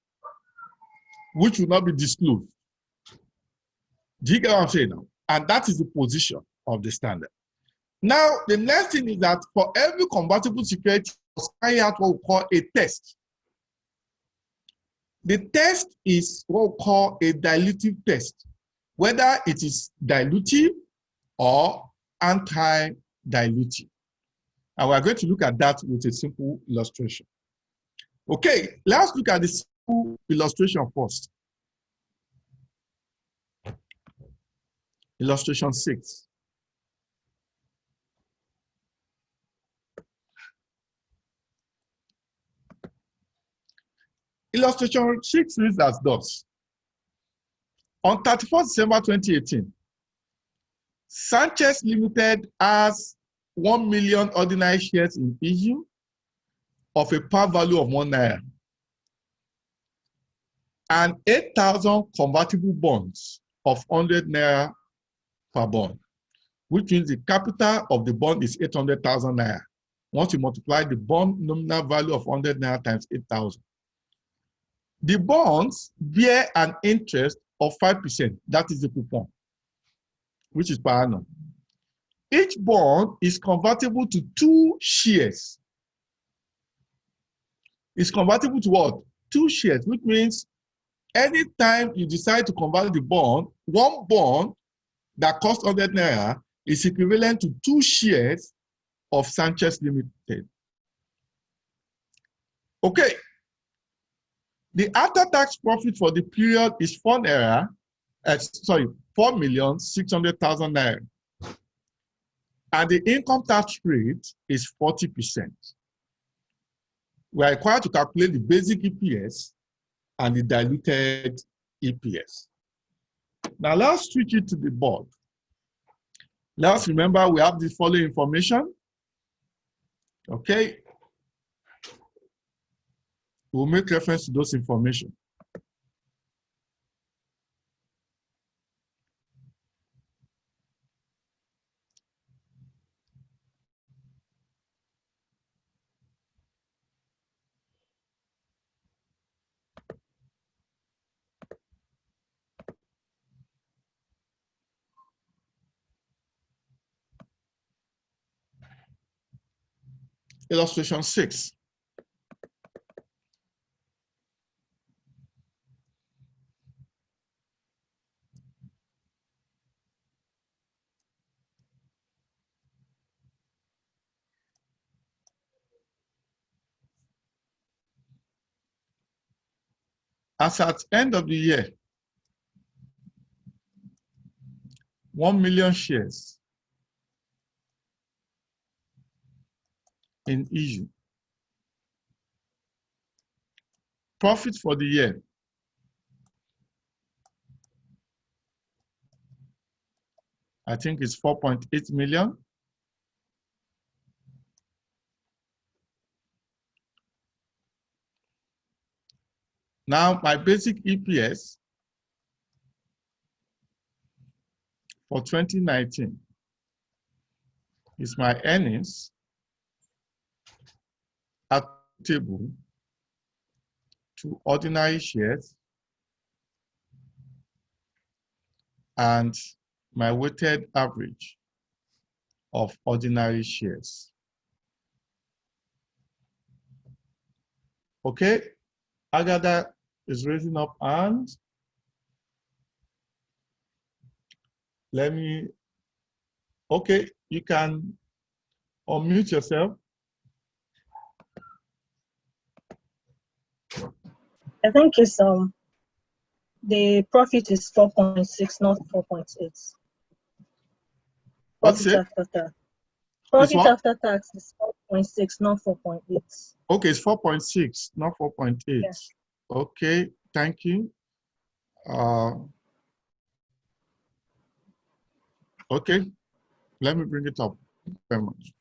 which will not be disclosed. Do you get what I'm saying now? And that is the position of the standard. Now, the next thing is that for every convertible security, we carry out what we call a test. The test is what we call a dilutive test, whether it is dilutive or anti-dilutive. And we're going to look at that with a simple illustration. Okay, let's look at the simple illustration first. Illustration 6. Illustration 6 reads as thus. On 31st December 2018, Sanchez Limited has 1 million ordinary shares in issue of a par value of 1 naira and 8,000 convertible bonds of 100 naira per bond, which means the capital of the bond is 800,000 naira. Once you multiply the bond nominal value of 100 naira times 8,000. The bonds bear an interest of 5%, that is the coupon, which is per annum. Each bond is convertible to 2 shares. It's convertible to what? 2 shares, which means anytime you decide to convert the bond, one bond that costs 100 naira is equivalent to 2 shares of Sanchez Limited. Okay. The after-tax profit for the period is 4,600,000 naira. And the income tax rate is 40%. We are required to calculate the basic EPS and the diluted EPS. Now let's switch it to the board. Let's remember we have the following information. Okay. We'll make reference to those information. Illustration 6. As at end of the year, 1 million shares in issue. profit for the year. I think it's 4.8 million. Now, my basic EPS for 2019 is my earnings attributable to ordinary shares and my weighted average of ordinary shares. Okay, Agatha is raising up hand. Let me, okay, you can unmute yourself. I think it's the profit is 4.6, not 4.8. What's Profit it? after tax. It's Profit what? after tax is 4.6, not 4.8. Okay, it's 4.6, not 4.8. Yes. Okay, thank you. Okay, let me bring it up. Thank you very much.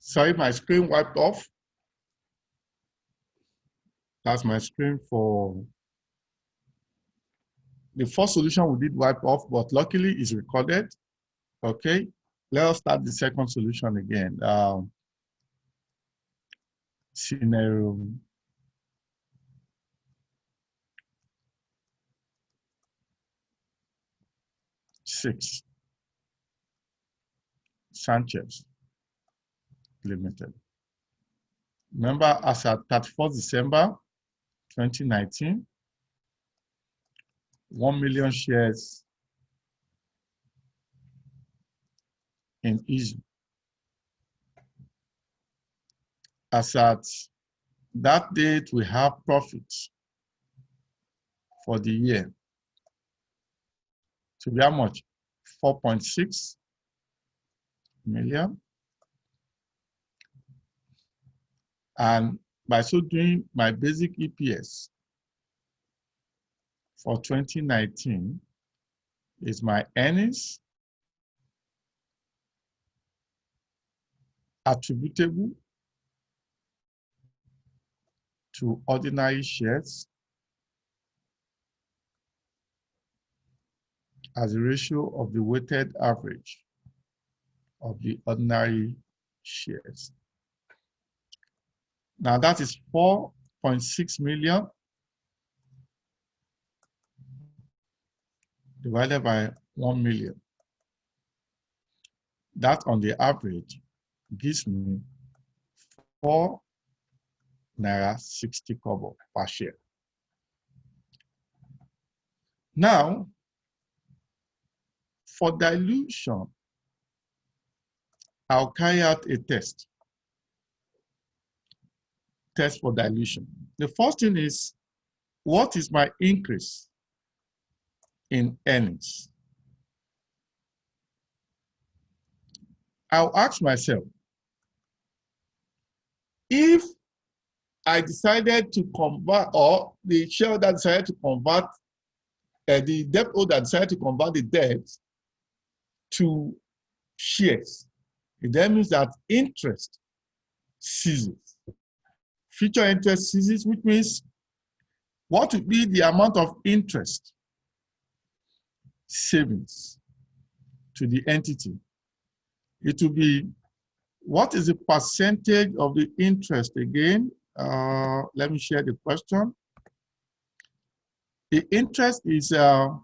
Sorry, my screen wiped off. That's my screen for the first solution we did wipe off, but luckily it's recorded. Okay, let us start the second solution again. Scenario 6, Sanchez Limited. Remember, as at 31st December 2019, 1 million shares in issue. As at that date, we have profits for the year to be how much? 4.6 million. And by so doing, my basic EPS for 2019 is my earnings attributable to ordinary shares as a ratio of the weighted average of the ordinary shares. Now that is 4.6 million divided by 1 million. That on the average gives me 4 naira 60 kobo per share. Now, for dilution, I'll carry out a test for dilution. The first thing is, what is my increase in earnings? I'll ask myself, if I decided to convert, or the shareholder decided to convert, the debt holder decided to convert the debt to shares, it then means that interest ceases. Future interest ceases, which means what would be the amount of interest savings to the entity? It will be, what is the percentage of the interest again? Let me share the question. The interest is 5%.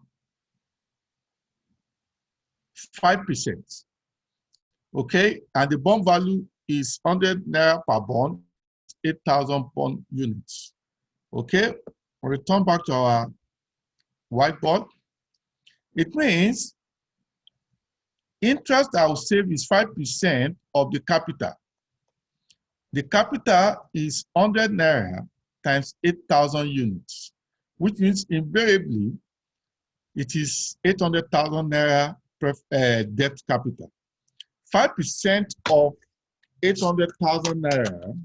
Okay, and the bond value is 100 naira per bond, 8,000 bond units. Okay, we'll return back to our whiteboard. It means interest I will save is 5% of the capital. The capital is 100 naira times 8,000 units, which means invariably it is 800,000 naira debt capital. 5% of 800,000 naira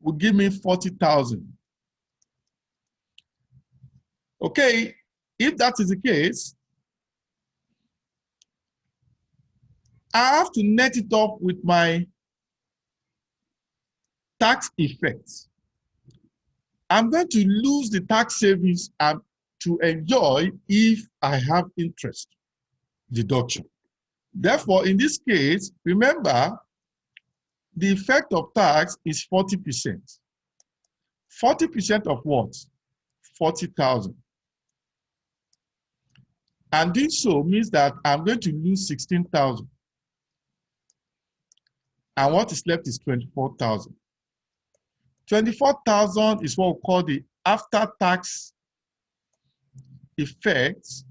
will give me 40,000. Okay, if that is the case, I have to net it off with my tax effects. I'm going to lose the tax savings to enjoy if I have interest deduction. Therefore, in this case, remember, the effect of tax is 40%. 40% of what? 40,000. And doing so means that I'm going to lose 16,000. And what is left is 24,000. 24,000 is what we call the after-tax effect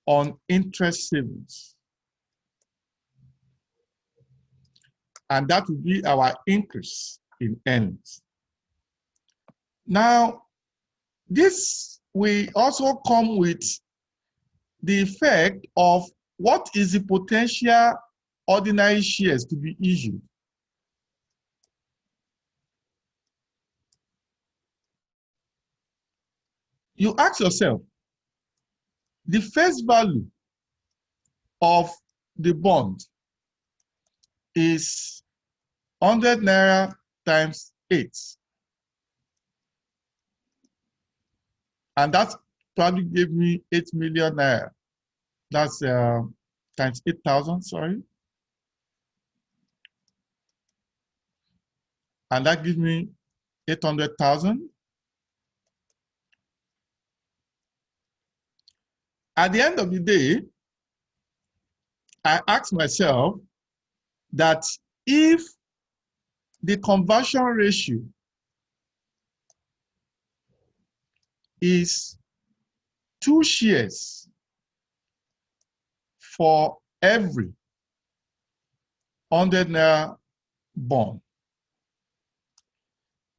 on interest savings. And that will be our increase in earnings. Now, this will also come with the effect of what is the potential ordinary shares to be issued. You ask yourself, the face value of the bond is 100 naira times 8. And that probably gave me 8 million naira. That's times 8,000, sorry. And that gives me 800,000. At the end of the day, I ask myself that if the conversion ratio is 2 shares for every 100 naira bond,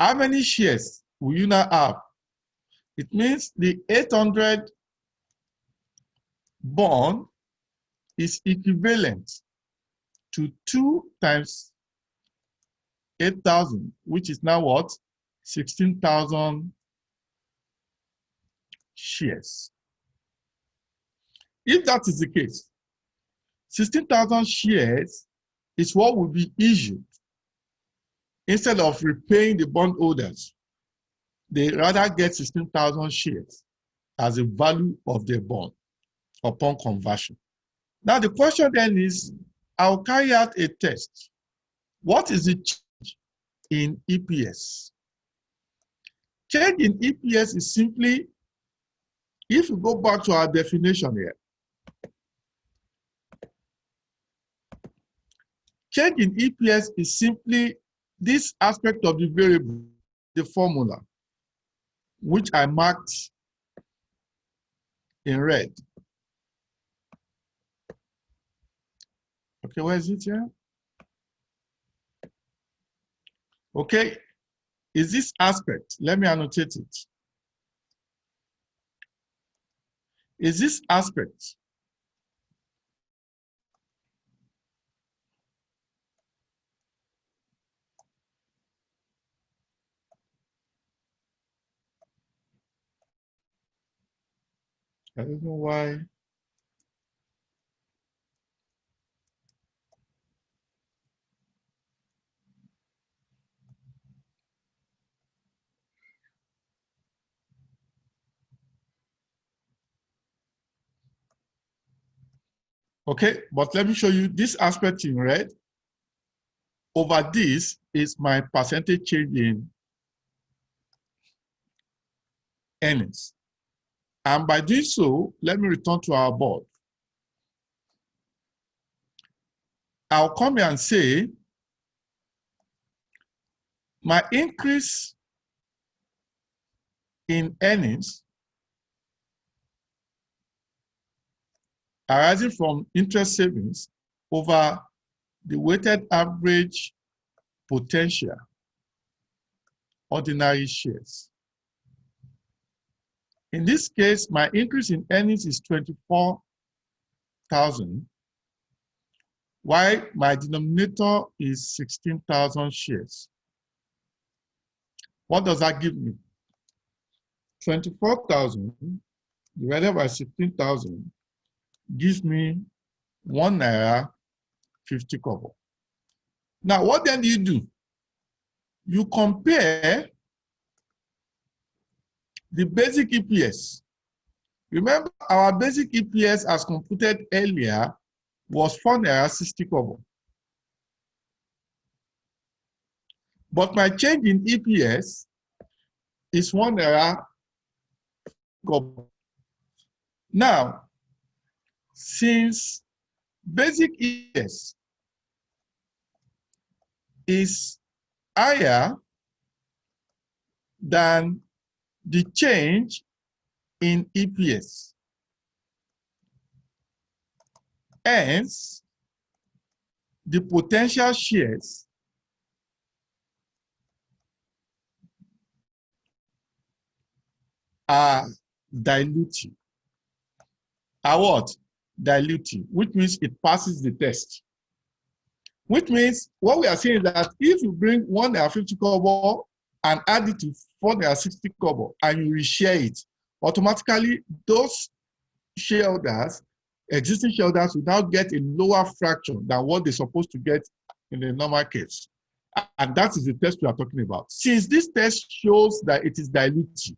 how many shares will you now have? It means the 800 bond is equivalent to 2 times 8,000, which is now what? 16,000 shares. If that is the case, 16,000 shares is what will be issued instead of repaying the bondholders. They rather get 16,000 shares as the value of their bond upon conversion. Now the question then is, I'll carry out a test. What is the change in EPS? Change in EPS is simply, if you go back to our definition here, change in EPS is simply this aspect of the variable, the formula, which I marked in red. Okay, where is it here? Okay, is this aspect, let me annotate it. Is this aspect I don't know why. Okay, but let me show you this aspect in red. Over this is my percentage change in earnings. And by doing so, let me return to our board. I'll come here and say, my increase in earnings arising from interest savings over the weighted average potential ordinary shares. In this case, my increase in earnings is 24,000, while my denominator is 16,000 shares. What does that give me? 24,000 divided by 16,000 gives me 1 naira 50 kobo. Now, what then do you do? You compare the basic EPS. Remember, our basic EPS as computed earlier was 4 naira 60 kobo. But my change in EPS is 1 naira kobo. Now, since basic EPS is higher than the change in EPS, hence the potential shares are dilutive. Are what? Dilutive, which means it passes the test. Which means what we are saying is that if you bring 1 naira 50 kobo and add it to 4 naira 60 kobo and you reshare it, automatically those shareholders, existing shareholders, will now get a lower fraction than what they're supposed to get in the normal case. And that is the test we are talking about. Since this test shows that it is dilutive,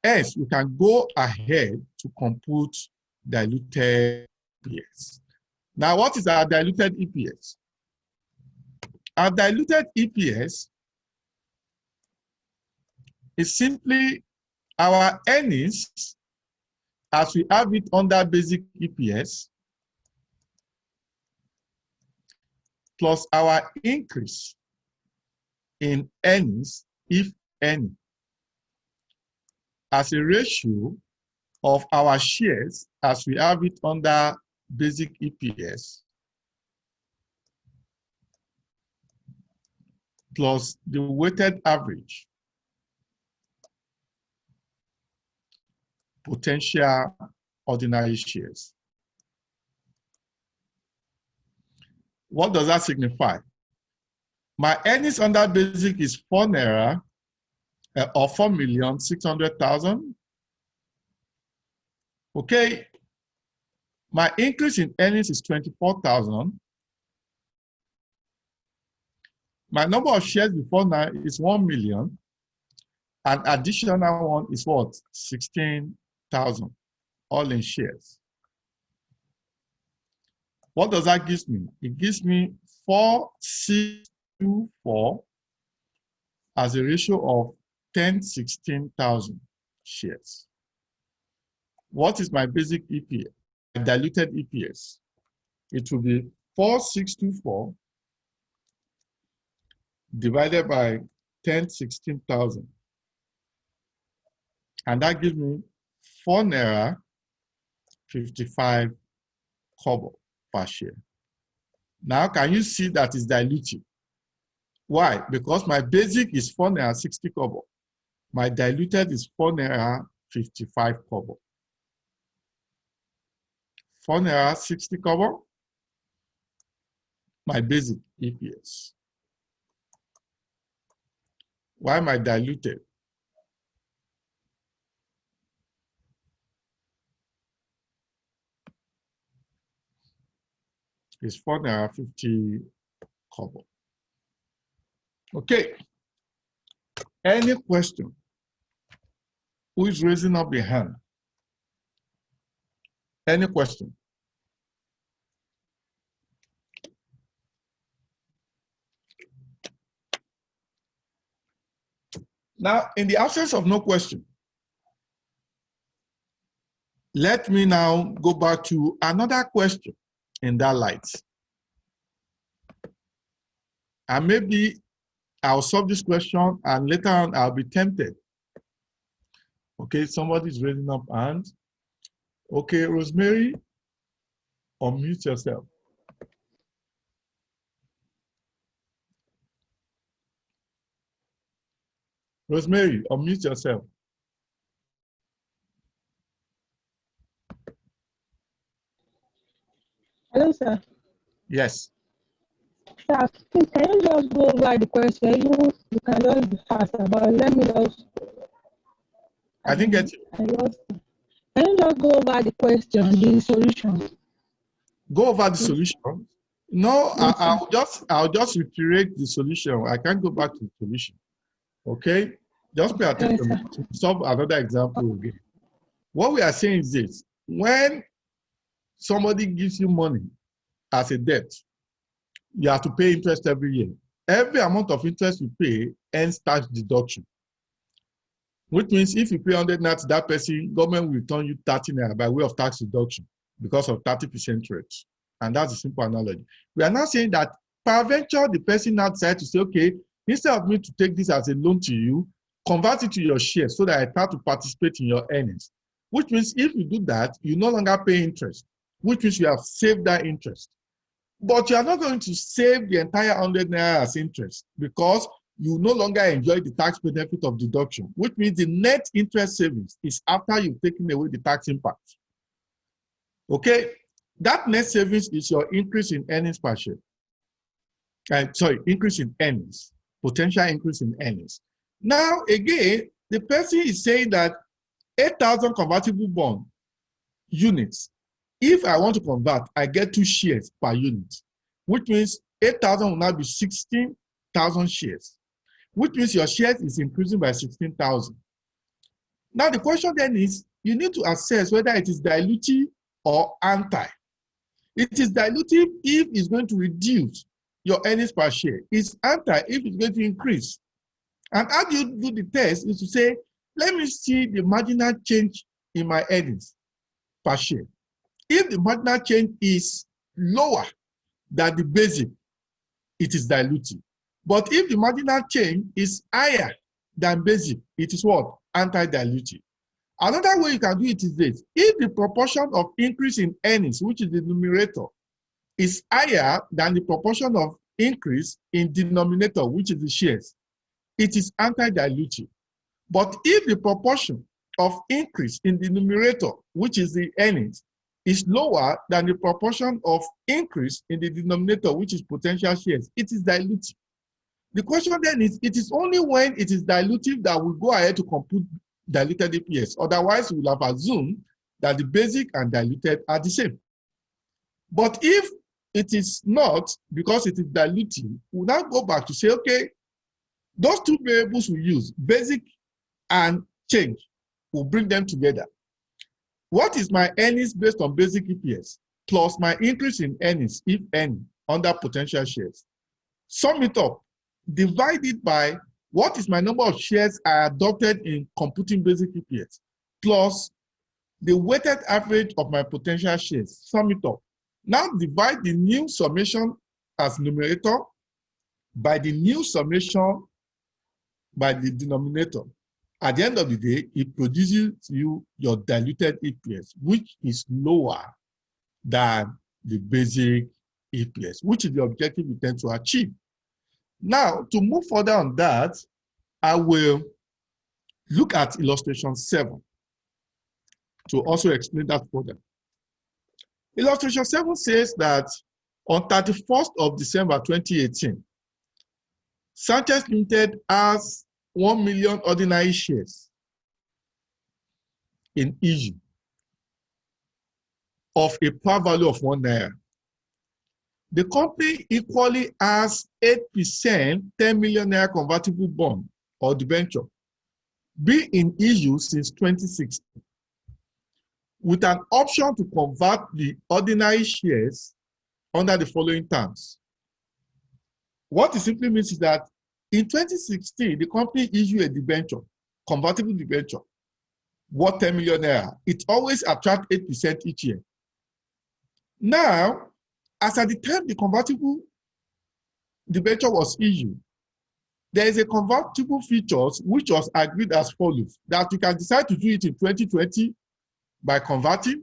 hence we can go ahead to compute diluted EPS. Now, what is our diluted EPS? Our diluted EPS is simply our earnings as we have it under basic EPS plus our increase in earnings, if any, as a ratio of our shares as we have it under basic EPS plus the weighted average potential ordinary shares. What does that signify? My earnings under basic is 4 naira or 4,600,000. Okay. My increase in earnings is 24,000. My number of shares before now is 1 million. And additional one is what? 16,000, all in shares. What does that give me? It gives me 4,624 as a ratio of 1016,000 shares. What is my basic EPS? My diluted EPS. It will be 4,624 divided by 1016,000. And that gives me 4 naira 55 kobo per share. Now, can you see that is dilutive? Why? Because my basic is 4 naira 60 kobo. My diluted is 4 naira 55 kobo. 4 naira 60 kobo, my basic EPS. Why my diluted? is 4.50 Naira. Okay. Any question? Who is raising up the hand? Any question? Now, in the absence of no question, let me now go back to another question in that light. And maybe I'll solve this question and later on I'll be tempted. Okay, somebody's raising up hand. Okay, Rosemary, unmute yourself. Rosemary, unmute yourself. Hello, sir. Yes. Sir, please, can you just go over the question? You can just be fast about. Let me just. I didn't get you. Can you just go over the question, the solution? Go over the solution. No, I'll just reiterate the solution. I can't go back to the solution. Okay? Just pay attention to solve another example again. What we are saying is this: when somebody gives you money as a debt, you have to pay interest every year. Every amount of interest you pay ends tax deduction. Which means if you pay 100 Naira to that person, government will return you 30 Naira by way of tax deduction because of 30% rate. And that's a simple analogy. We are now saying that peradventure the person now decided to say, okay, instead of me to take this as a loan to you, convert it to your shares so that I start to participate in your earnings. Which means if you do that, you no longer pay interest, which means you have saved that interest. But you are not going to save the entire 100 Naira as interest because you no longer enjoy the tax benefit of deduction, which means the net interest savings is after you've taken away the tax impact. Okay, that net savings is your increase in earnings per share. Increase in earnings, potential increase in earnings. Now, again, the person is saying that 8,000 convertible bond units. If I want to convert, I get 2 shares per unit, which means 8,000 will now be 16,000 shares, which means your shares is increasing by 16,000. Now, the question then is, you need to assess whether it is dilutive or anti. It is dilutive if it's going to reduce your earnings per share. It's anti if it's going to increase. And how do you do the test is to say, let me see the marginal change in my earnings per share. If the marginal change is lower than the basic, it is dilutive. But if the marginal change is higher than basic, it is what? Anti-dilutive. Another way you can do it is this: if the proportion of increase in earnings, which is the numerator, is higher than the proportion of increase in denominator, which is the shares, it is anti-dilutive. But if the proportion of increase in the numerator, which is the earnings, is lower than the proportion of increase in the denominator, which is potential shares, it is dilutive. The question then is, it is only when it is dilutive that we go ahead to compute diluted EPS. Otherwise, we will have assumed that the basic and diluted are the same. But if it is not, because it is dilutive, we'll now go back to say, okay, those 2 variables we use, basic and change, we'll bring them together. What is my earnings based on basic EPS plus my increase in earnings, if any, under potential shares? Sum it up, divide it by what is my number of shares I adopted in computing basic EPS plus the weighted average of my potential shares. Sum it up. Now divide the new summation as numerator by the new summation by the denominator. At the end of the day, it produces you your diluted EPS, which is lower than the basic EPS, which is the objective we tend to achieve. Now, to move further on that, I will look at illustration 7 to also explain that further. Illustration 7 says that on 31st of December 2018, Sanchez Limited has 1 million ordinary shares in issue of a par value of 1 Naira. The company equally has 8% 10 million naira convertible bond or debenture, be in issue since 2016, with an option to convert the ordinary shares under the following terms. What it simply means is that in 2016, the company issued a debenture, convertible debenture, worth 10 million naira. It always attracts 8% each year. Now, as at the time the convertible debenture was issued, there is a convertible features which was agreed as follows: that you can decide to do it in 2020 by converting,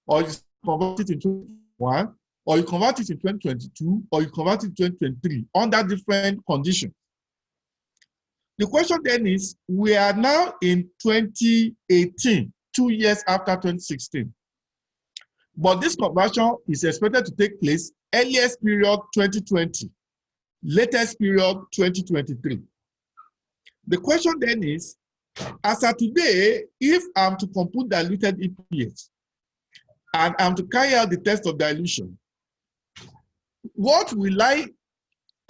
or you convert it in 2021, or you convert it in 2022, or you convert it in 2023 under different conditions. The question then is, we are now in 2018, 2 years after 2016. But this conversion is expected to take place earliest period 2020, latest period 2023. The question then is, as of today, if I'm to compute diluted EPS and I'm to carry out the test of dilution, what will I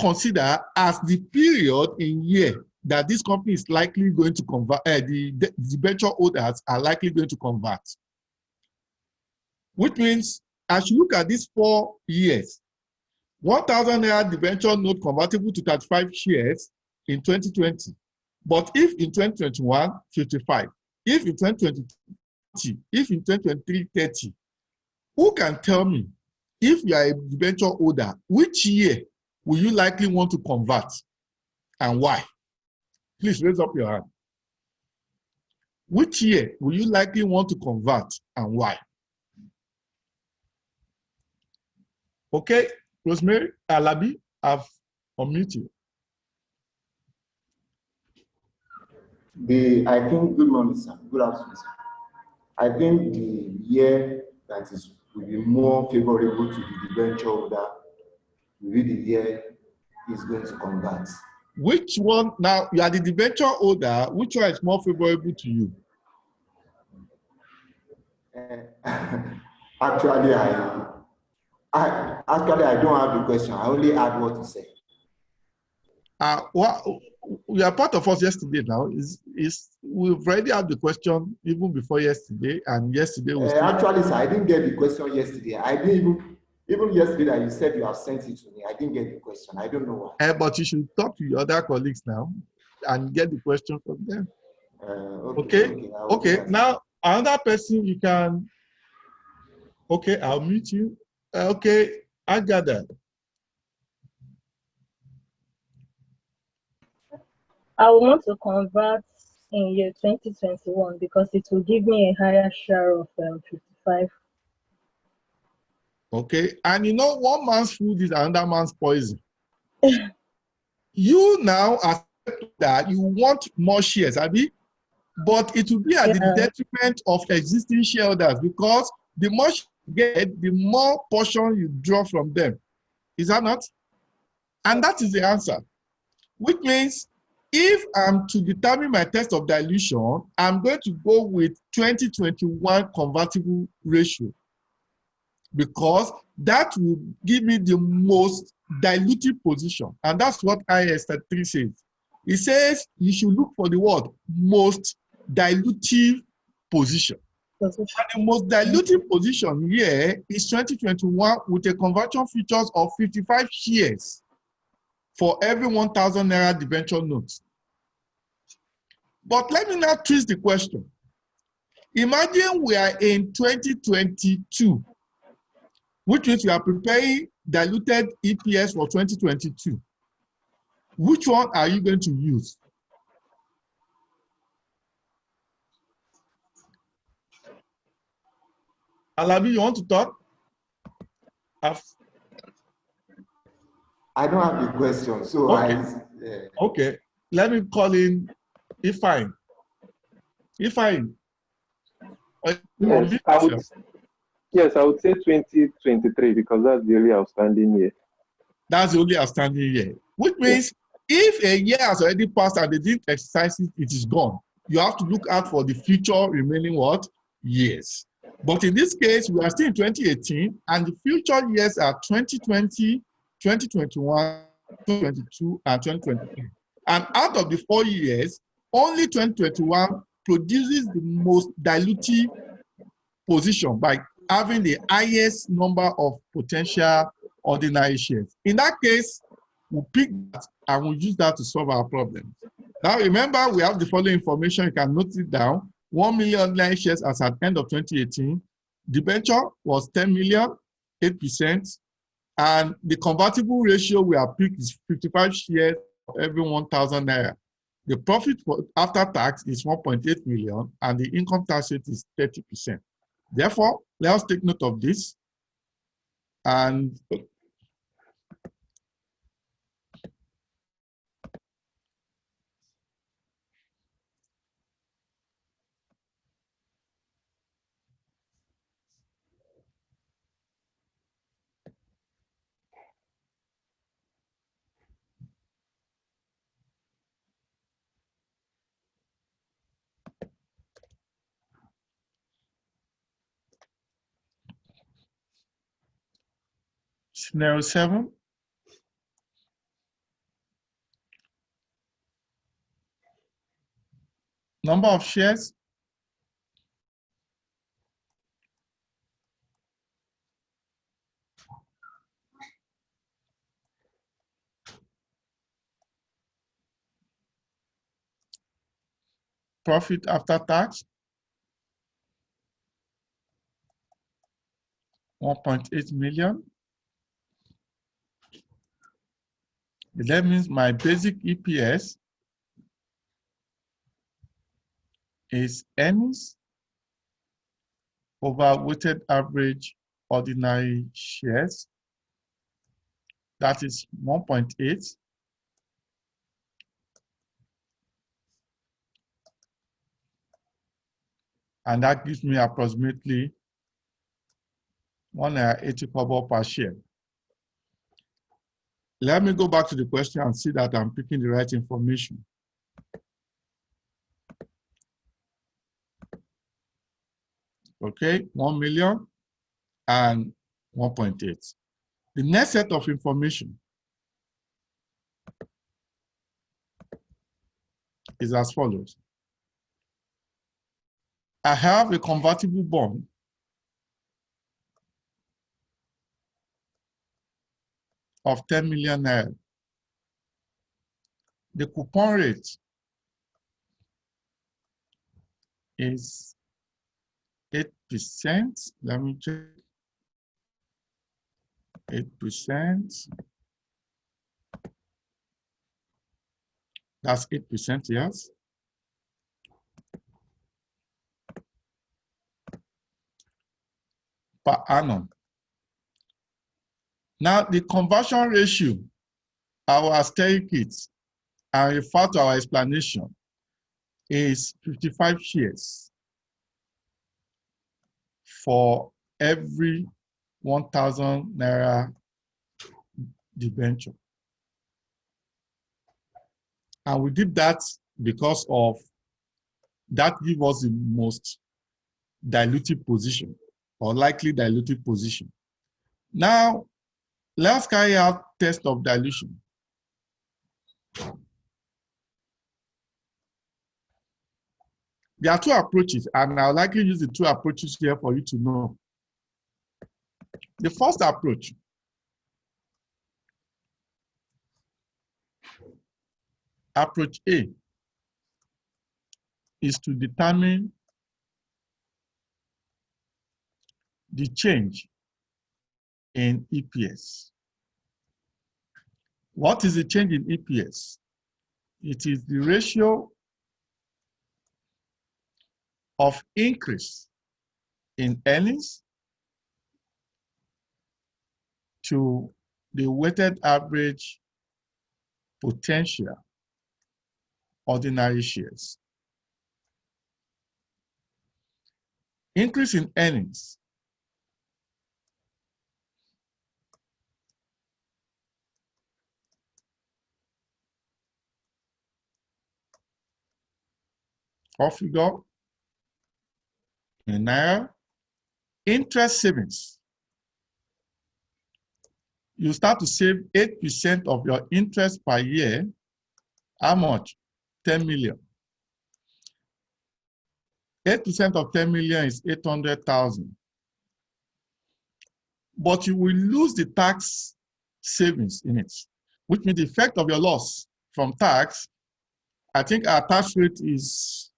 consider as the period in year that this company is likely going to convert, the debenture holders are likely going to convert? Which means I should look at these 4 years. 1,000 naira debenture note convertible to 35 shares in 2020. But if in 2021, 55. If in 2020, if in 2023, 30. Who can tell me, if you are a debenture holder, which year will you likely want to convert and why? Please raise up your hand. Which year will you likely want to convert and why? Okay, Rosemary, Alabi, I've unmuted you. I think, good morning, sir. Good afternoon, sir. I think the year that will be more favorable to the debenture holder will be the year is going to convert. Which one, now you are the debenture holder, which one is more favorable to you? Actually, I don't have the question. I only add what to say. You are part of us yesterday now. We've already had the question even before yesterday, and yesterday was actually, sir, I didn't get the question yesterday. I didn't even yesterday that you said you have sent it to me. I didn't get the question. I don't know why. But you should talk to your other colleagues now and get the question from them. Okay. Now another person you can. Okay, I'll mute you. Okay, I got that. I want to convert in year 2021 because it will give me a higher share of 55. Okay, and you know, one man's food is another man's poison. You now accept that you want more shares, Abby, but it will be at the detriment of existing shareholders, because the more you get, the more portion you draw from them. Is that not? And that is the answer. Which means, if I'm to determine my test of dilution, I'm going to go with 2021 convertible ratio, because that will give me the most dilutive position. And that's what IAS 33 says. It says you should look for the word most dilutive position. And the most dilutive position here is 2021 with a conversion features of 55 shares for every 1,000 naira debenture notes. But let me now twist the question. Imagine we are in 2022, which means we are preparing diluted EPS for 2022. Which one are you going to use? Alabi, you want to talk? I don't have the question, so okay. Okay, let me call in Ifeanyi. Ifeanyi. Yes, I would say 2023 because that's the only outstanding year. That's the only outstanding year. Which means if a year has already passed and they didn't exercise it, it is gone. You have to look out for the future remaining what? Years. But in this case, we are still in 2018, and the future years are 2020, 2021, 2022, and 2023. And out of the 4 years, only 2021 produces the most dilutive position by having the highest number of potential ordinary shares. In that case, we'll pick that and we'll use that to solve our problems. Now, remember, we have the following information. You can note it down. 1 million ordinary shares as at end of 2018. Debenture was 10 million, 8%. And the convertible ratio we have picked is 55 shares for every 1,000 naira. The profit after tax is 1.8 million, and the income tax rate is 30%. Therefore, let us take note of this. And scenario 7. Number of shares. Profit after tax, 1.8 million. That means my basic EPS is earnings over weighted average ordinary shares. That is 1.8. And that gives me approximately 1.80 kobo per share. Let me go back to the question and see that I'm picking the right information. Okay, 1 million and 1.8. The next set of information is as follows. I have a convertible bond of 10 million naira. The coupon rate is 8%. Let me check. 8%. That's 8%, yes. Per annum. Now, the conversion ratio, our asterisk it, and refer to our explanation, is 55 shares for every 1,000 naira debenture. And we did that because of that gives us the most dilutive position or likely dilutive position. Now, let's carry out test of dilution. There are two approaches, and I'll likely use the two approaches here for you to know. The first approach A, is to determine the change in EPS. What is the change in EPS? It is the ratio of increase in earnings to the weighted average potential ordinary shares. Increase in earnings or figure in naira interest savings. You start to save 8% of your interest per year. How much? 10 million. 8% of 10 million is 800,000. But you will lose the tax savings in it, which means the effect of your loss from tax. I think our tax rate is,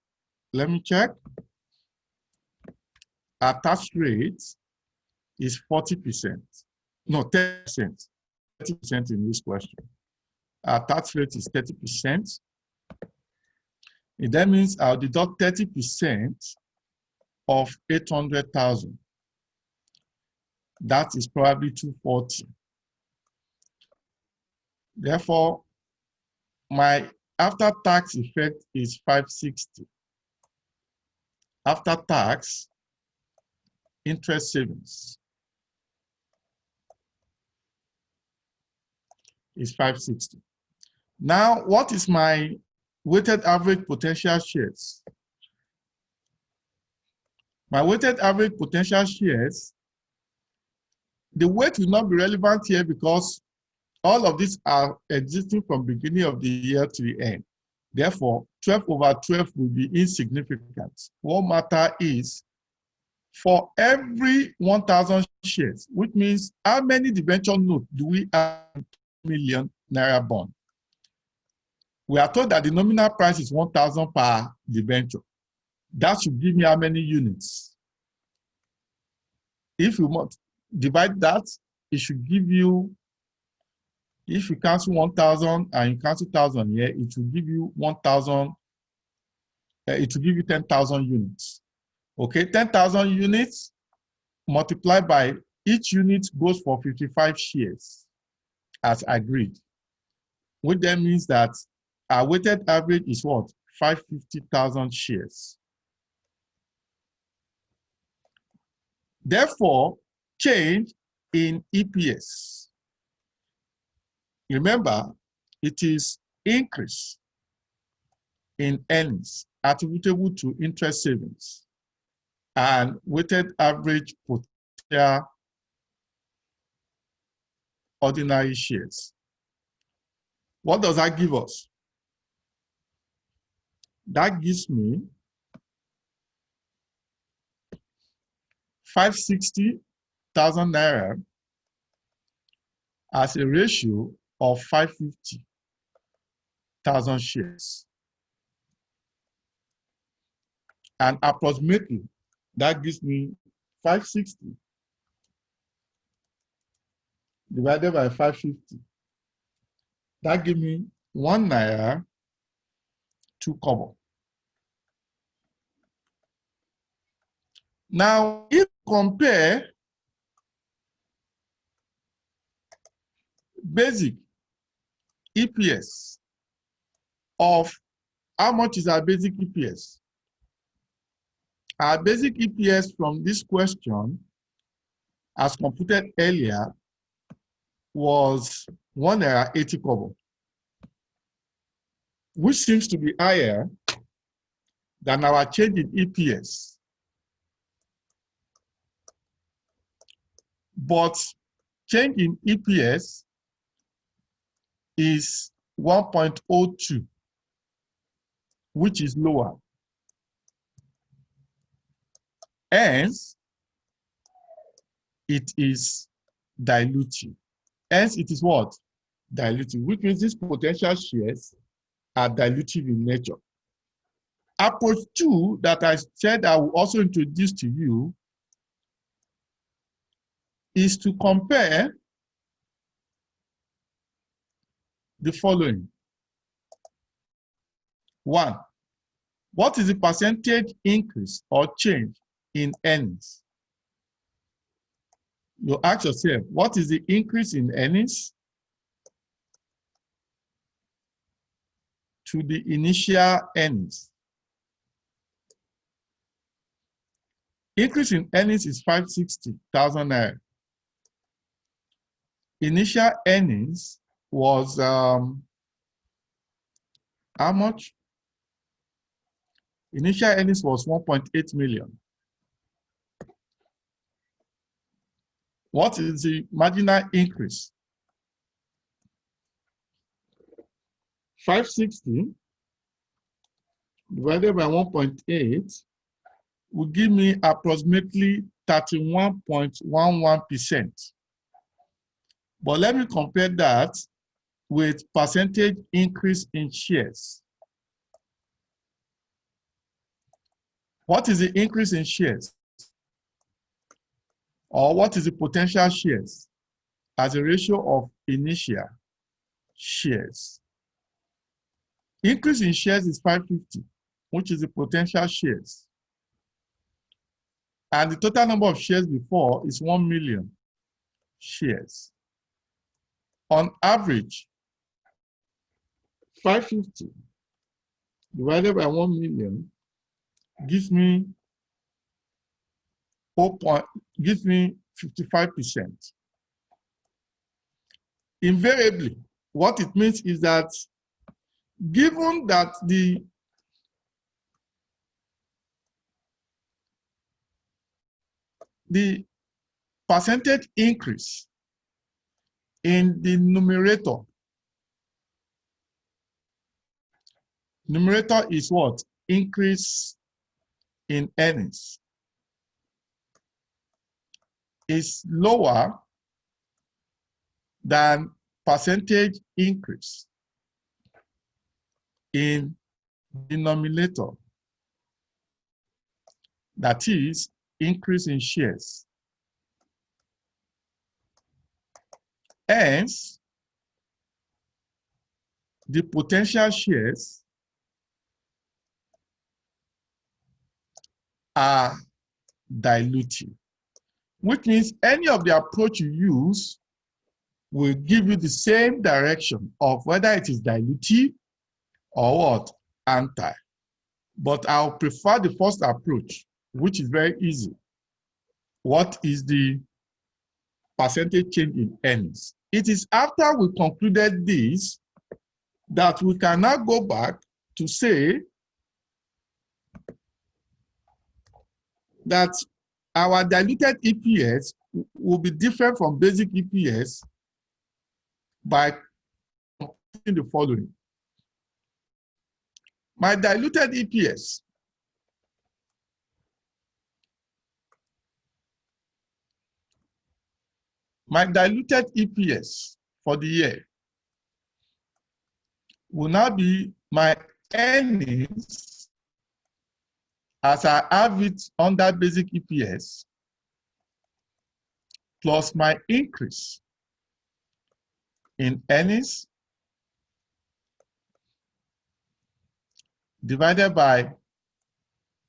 let me check. Our tax rate is 40%. No, 30%. 30% in this question. Our tax rate is 30%. That means I'll deduct 30% of 800,000. That is probably 240. Therefore, my after-tax effect is 560. After tax, interest savings is 560. Now, what is my weighted average potential shares? My weighted average potential shares, the weight will not be relevant here because all of these are existing from beginning of the year to the end. Therefore, 12 over 12 will be insignificant. What matter is for every 1,000 shares, which means how many debenture notes do we have in 2 million naira bond? We are told that the nominal price is 1,000 per debenture. That should give me how many units? If you divide that, it should give you, if you cancel 1,000 and you cancel 1,000 here, it will give you 1,000, it will give you 10,000 units. Okay, 10,000 units multiplied by each unit goes for 55 shares as agreed, which then means that our weighted average is what? 550,000 shares. Therefore, change in EPS. Remember, it is increase in earnings attributable to interest savings and weighted average potential ordinary shares. What does that give us? That gives me 560,000 naira as a ratio of 550,000 shares. And approximately, that gives me 560 divided by 550. That gives me 1 naira 2 kobo. Now, if you compare basic EPS of how much is our basic EPS? Our basic EPS from this question, as computed earlier, was 1 naira 80 kobo, which seems to be higher than our change in EPS. But change in EPS is 1.02, which is lower. Hence, it is dilutive. Hence, it is what? Dilutive, which means these potential shares are dilutive in nature. Approach 2 that I said I will also introduce to you is to compare the following. 1, what is the percentage increase or change in earnings? You ask yourself, what is the increase in earnings to the initial earnings? Increase in earnings is 560,000 naira. Initial earnings was how much? Initial earnings was 1.8 million. What is the marginal increase? 560 divided by 1.8 will give me approximately 31.11%. But let me compare that with percentage increase in shares. What is the increase in shares? Or what is the potential shares as a ratio of initial shares? Increase in shares is 550, which is the potential shares. And the total number of shares before is 1 million shares. On average, 550 divided by 1 million gives me 55%. Invariably, what it means is that given that the percentage increase in the numerator is what? Increase in earnings is lower than percentage increase in denominator, that is, increase in shares. Hence, the potential shares are dilutive, which means any of the approach you use will give you the same direction of whether it is dilutive or what? Anti. But I'll prefer the first approach, which is very easy. What is the percentage change in earnings? It is after we concluded this that we can now go back to say that our diluted EPS will be different from basic EPS by computing the following. My diluted EPS for the year will now be my earnings as I have it under basic EPS plus my increase in earnings divided by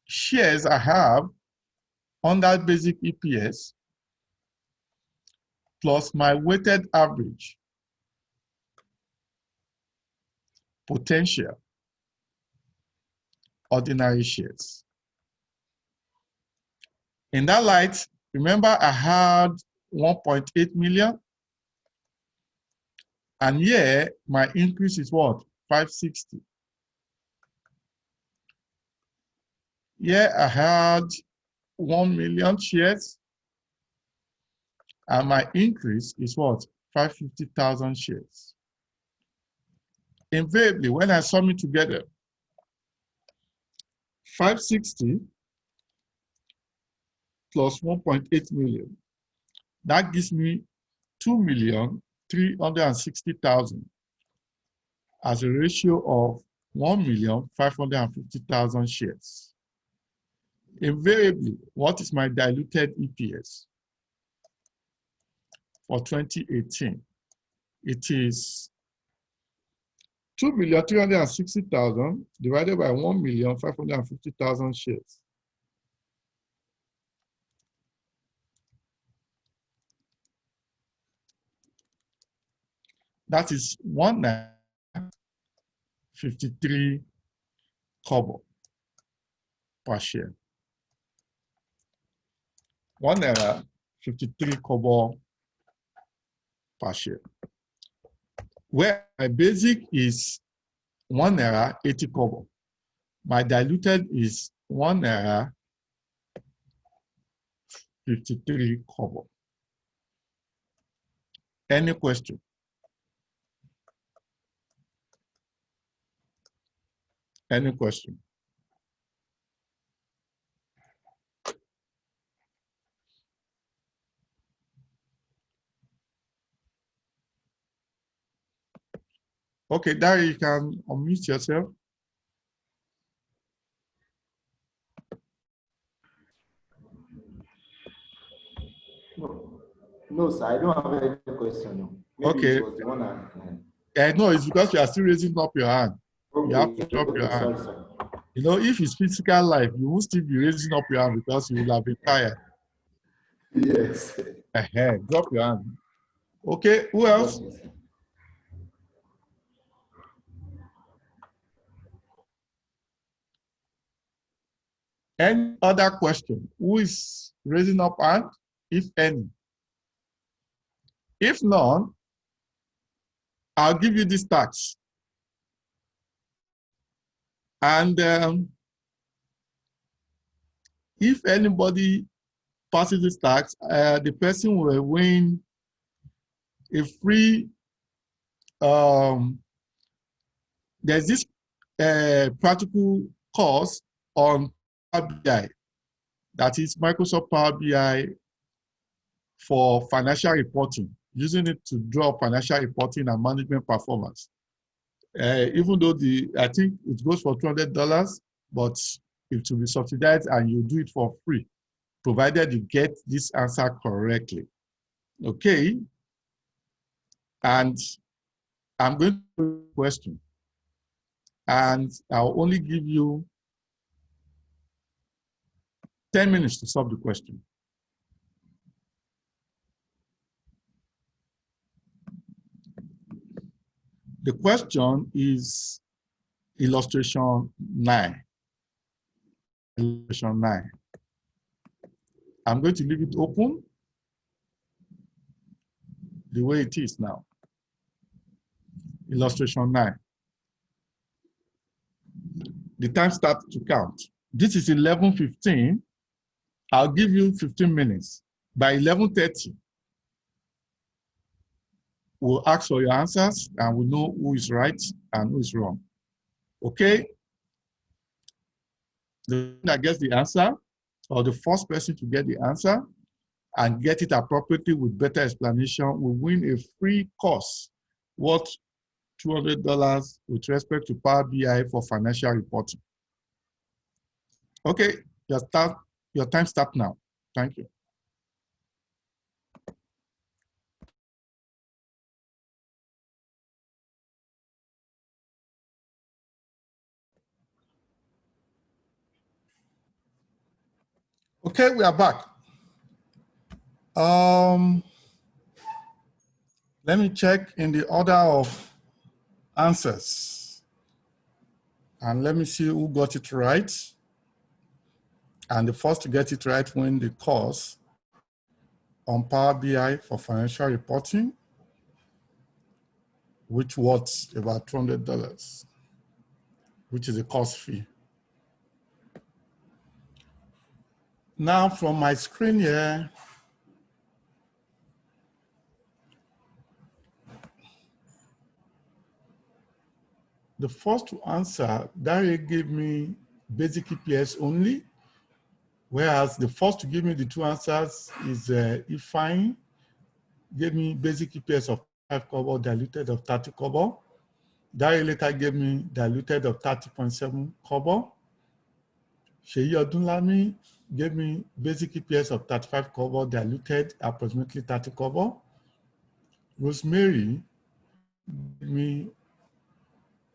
shares I have under basic EPS plus my weighted average potential ordinary shares. In that light, remember I had 1.8 million, and here my increase is what? 560. Here I had 1 million shares, and my increase is what? 550,000 shares. Invariably, when I sum it together, 560 plus 1.8 million, that gives me 2,360,000 as a ratio of 1,550,000 shares. Invariably, what is my diluted EPS for 2018? It is 2,360,000 divided by 1,550,000 shares. That is 1.53 kobo per share. 1.53 kobo per share. Where my basic is 1.80 kobo. My diluted is 1.53 kobo. Any question? Any question? Okay, Dari, you can unmute yourself. No, sir, I don't have any question. No. Maybe Okay. it was the one No, it's because you are still raising up your hand. You have to okay, drop your okay, hand. sorry, sir. You know, if it's physical life, you will still be raising up your hand because you will have been tired. Yes. Drop your hand. Okay, who else? Okay, sir. Any other question? Who is raising up hand, if any? If none, I'll give you this tax. And if anybody passes this tax, the person will win a free, there's this practical course on Power BI, that is Microsoft Power BI for financial reporting, using it to draw financial reporting and management performance. Even though I think it goes for $200, but it will be subsidized and you do it for free, provided you get this answer correctly. Okay. And I'm going to ask a question. And I'll only give you 10 minutes to solve the question. The question is illustration 9. Illustration 9. I'm going to leave it open the way it is now. Illustration 9. The time starts to count. This is 11:15. I'll give you 15 minutes. By 11:30, we'll ask for your answers and we'll know who is right and who is wrong. Okay? The person that gets the answer, or the first person to get the answer and get it appropriately with better explanation, will win a free course worth $200 with respect to Power BI for financial reporting. Okay, your time starts now. Thank you. Okay, we are back. Let me check in the order of answers. And let me see who got it right. And the first to get it right win the course on Power BI for financial reporting, which was about $200, which is a course fee. Now from my screen here, the first to answer, Daria gave me basic EPS only, whereas the first to give me the two answers is Ifeanyi, gave me basic EPS of 5 kobo, diluted of 30 kobo. Daria later gave me diluted of 30.7 kobo. Sheyi Odunlami gave me basic EPS of 35 kobo, diluted approximately 30 kobo. Rosemary gave me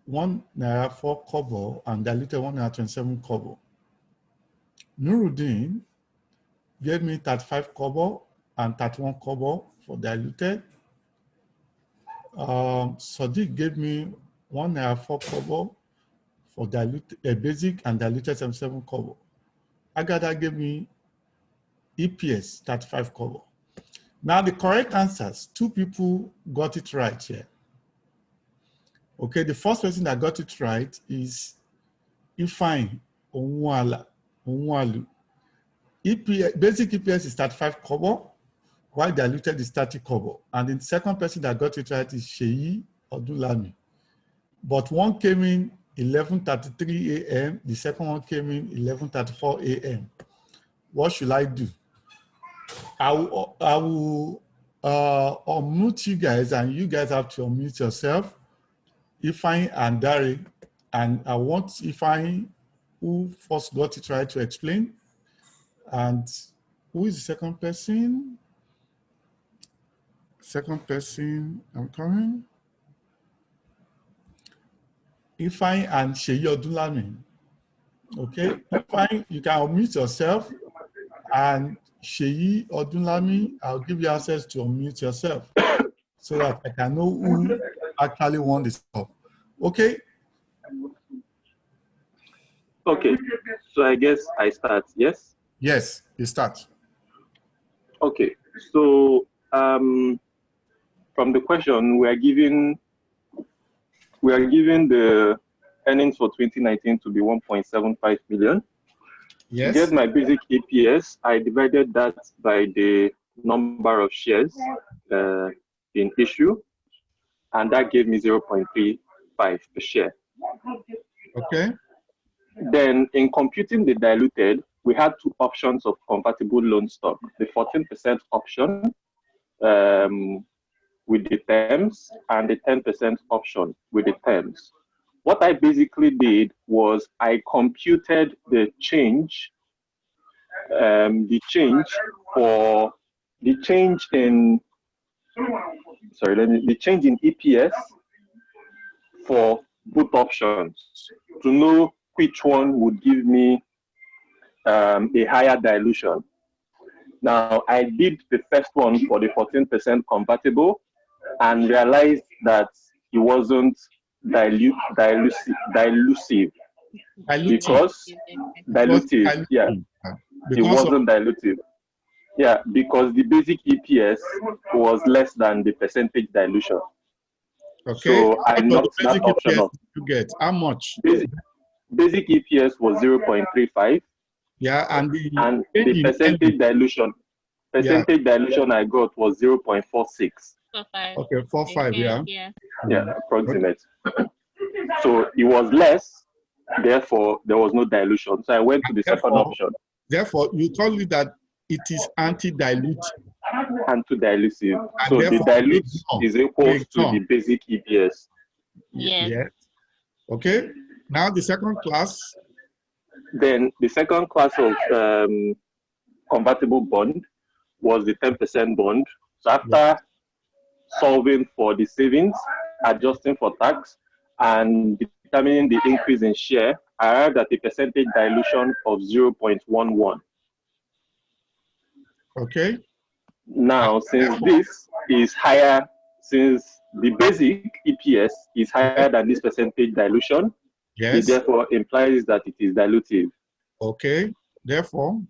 1 naira 4 kobo and diluted 1 naira 27 kobo. Nuruddin gave me 35 kobo and 31 kobo for diluted. Sadiq gave me 1 naira 4 kobo for diluted, basic and diluted 77 kobo. Agada gave me EPS 35 kobo. Now the correct answers, 2 people got it right here. Okay, the first person that got it right is Ifeanyi Onwalu. Basic EPS is 35 kobo, why diluted is 30 kobo. And the second person that got it right is Sheyi Odulami. But one came in 11:33 a.m. The second one came in 11:34 a.m. What should I do? I will unmute you guys, and you guys have to unmute yourself. Ifeanyi and Dari, and I want Ifeanyi, who first got it right, to explain. And who is the second person? Second person, I'm coming. Ifeanyi and Sheyi Odulami. Okay, Ifeanyi, you can unmute yourself, and Sheyi Odulami, I'll give you access to unmute yourself so that I can know who actually won this stuff. Okay? Okay, so I guess I start, yes? Yes, you start. Okay, so from the question, we are given the earnings for 2019 to be 1.75 million. Yes. To get my basic EPS, I divided that by the number of shares in issue, and that gave me 0.35 per share. Okay. Then in computing the diluted, we had two options of convertible loan stock. The 14% option with the terms and the 10% option with the terms. What I basically did was I computed the change in EPS for both options to know which one would give me a higher dilution. Now, I did the first one for the 14% convertible and realized that it wasn't dilutive. It wasn't dilutive. Yeah, because the basic EPS was less than the percentage dilution. Okay. So I knocked that option off. To get how much? Basic EPS was 0.35. Yeah, and the percentage dilution. Dilution I got was 0.46. 4.5. Okay, 4.5. Yeah. Yeah, approximate. So it was less, therefore there was no dilution. So I went to the second option. Therefore, you told me that it is anti-dilutive. Anti-dilutive. So the dilute is equal to the basic EPS. Yes. Okay. Now the second class. Then the second class of convertible bond was the 10% bond. So after solving for the savings, adjusting for tax, and determining the increase in share, I arrived at a percentage dilution of 0.11. Okay. Now, since this is higher, since the basic EPS is higher than this percentage dilution, it therefore implies that it is dilutive. Okay. Therefore,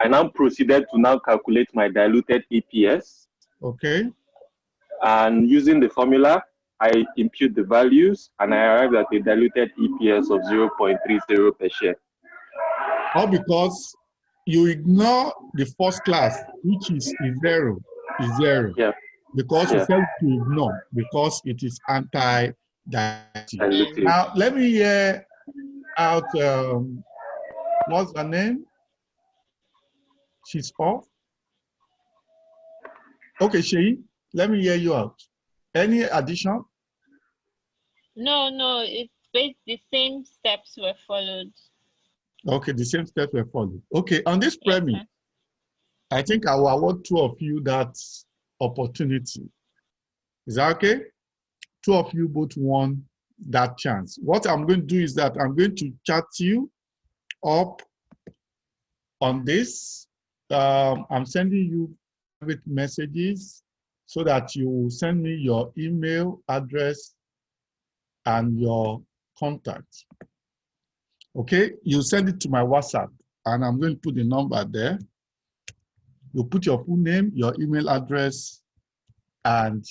I now proceeded to now calculate my diluted EPS. Okay. And using the formula, I impute the values and I arrived at a diluted EPS of 0.30 per share. All because you ignore the first class, which is zero. Yeah. Because you said to ignore, because it is anti-dilutive. Now, let me hear out, what's her name? She's off. Okay, Sheyi, let me hear you out. Any addition? No, it's the same steps were followed. Okay, the same steps were followed. Okay, on this premise, I think I will award two of you that opportunity. Is that okay? Two of you both won that chance. What I'm going to do is that I'm going to chat you up on this. I'm sending you private messages so that you send me your email address and your contact. Okay, you send it to my WhatsApp and I'm going to put the number there. You put your full name, your email address, and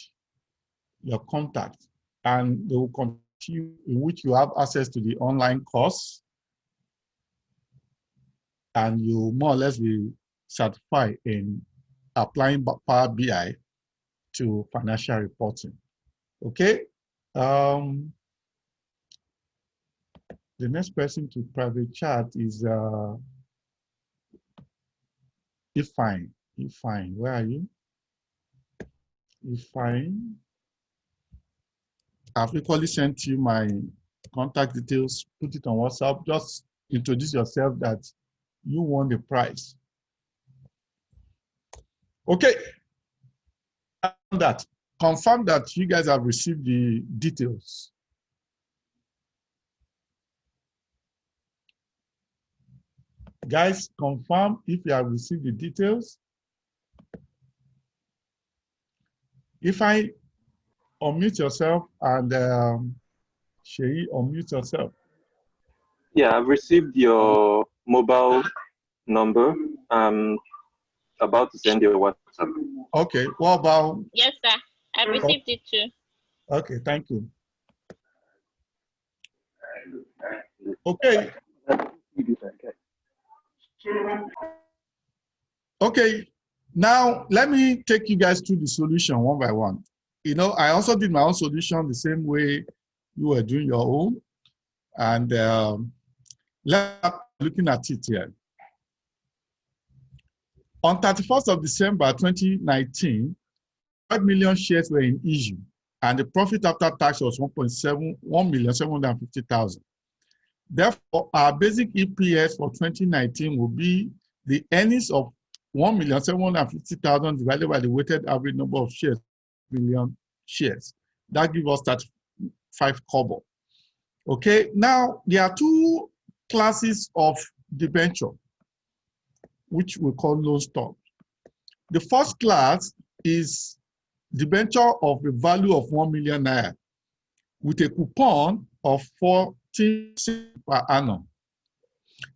your contact, and they will contact you, in which you have access to the online course, and you more or less be certified in applying Power BI to financial reporting. Okay. The next person to private chat is Ifine. Ifine, where are you? Ifine. I've equally sent you my contact details. Put it on WhatsApp. Just introduce yourself that you won the prize. Okay. That confirm that you guys have received the details. Guys, confirm if you have received the details. If I unmute yourself and Shei, unmute yourself. Yeah, I've received your mobile number. I'm about to send you a WhatsApp. Okay, what about? Yes, sir. I received it too. Okay, thank you. Okay. Okay, now let me take you guys through the solution one by one. You know, I also did my own solution the same way you were doing your own. And let's looking at it here. On 31st of December 2019, 5 million shares were in issue, and the profit after tax was 1,750,000. Therefore, our basic EPS for 2019 will be the earnings of 1,750,000 divided by the weighted average number of shares, million shares. That gives us 35 kobo. Okay, now there are two classes of debenture, which we call loan stock. The first class is debenture of the value of 1 million naira with a coupon of 14 per annum.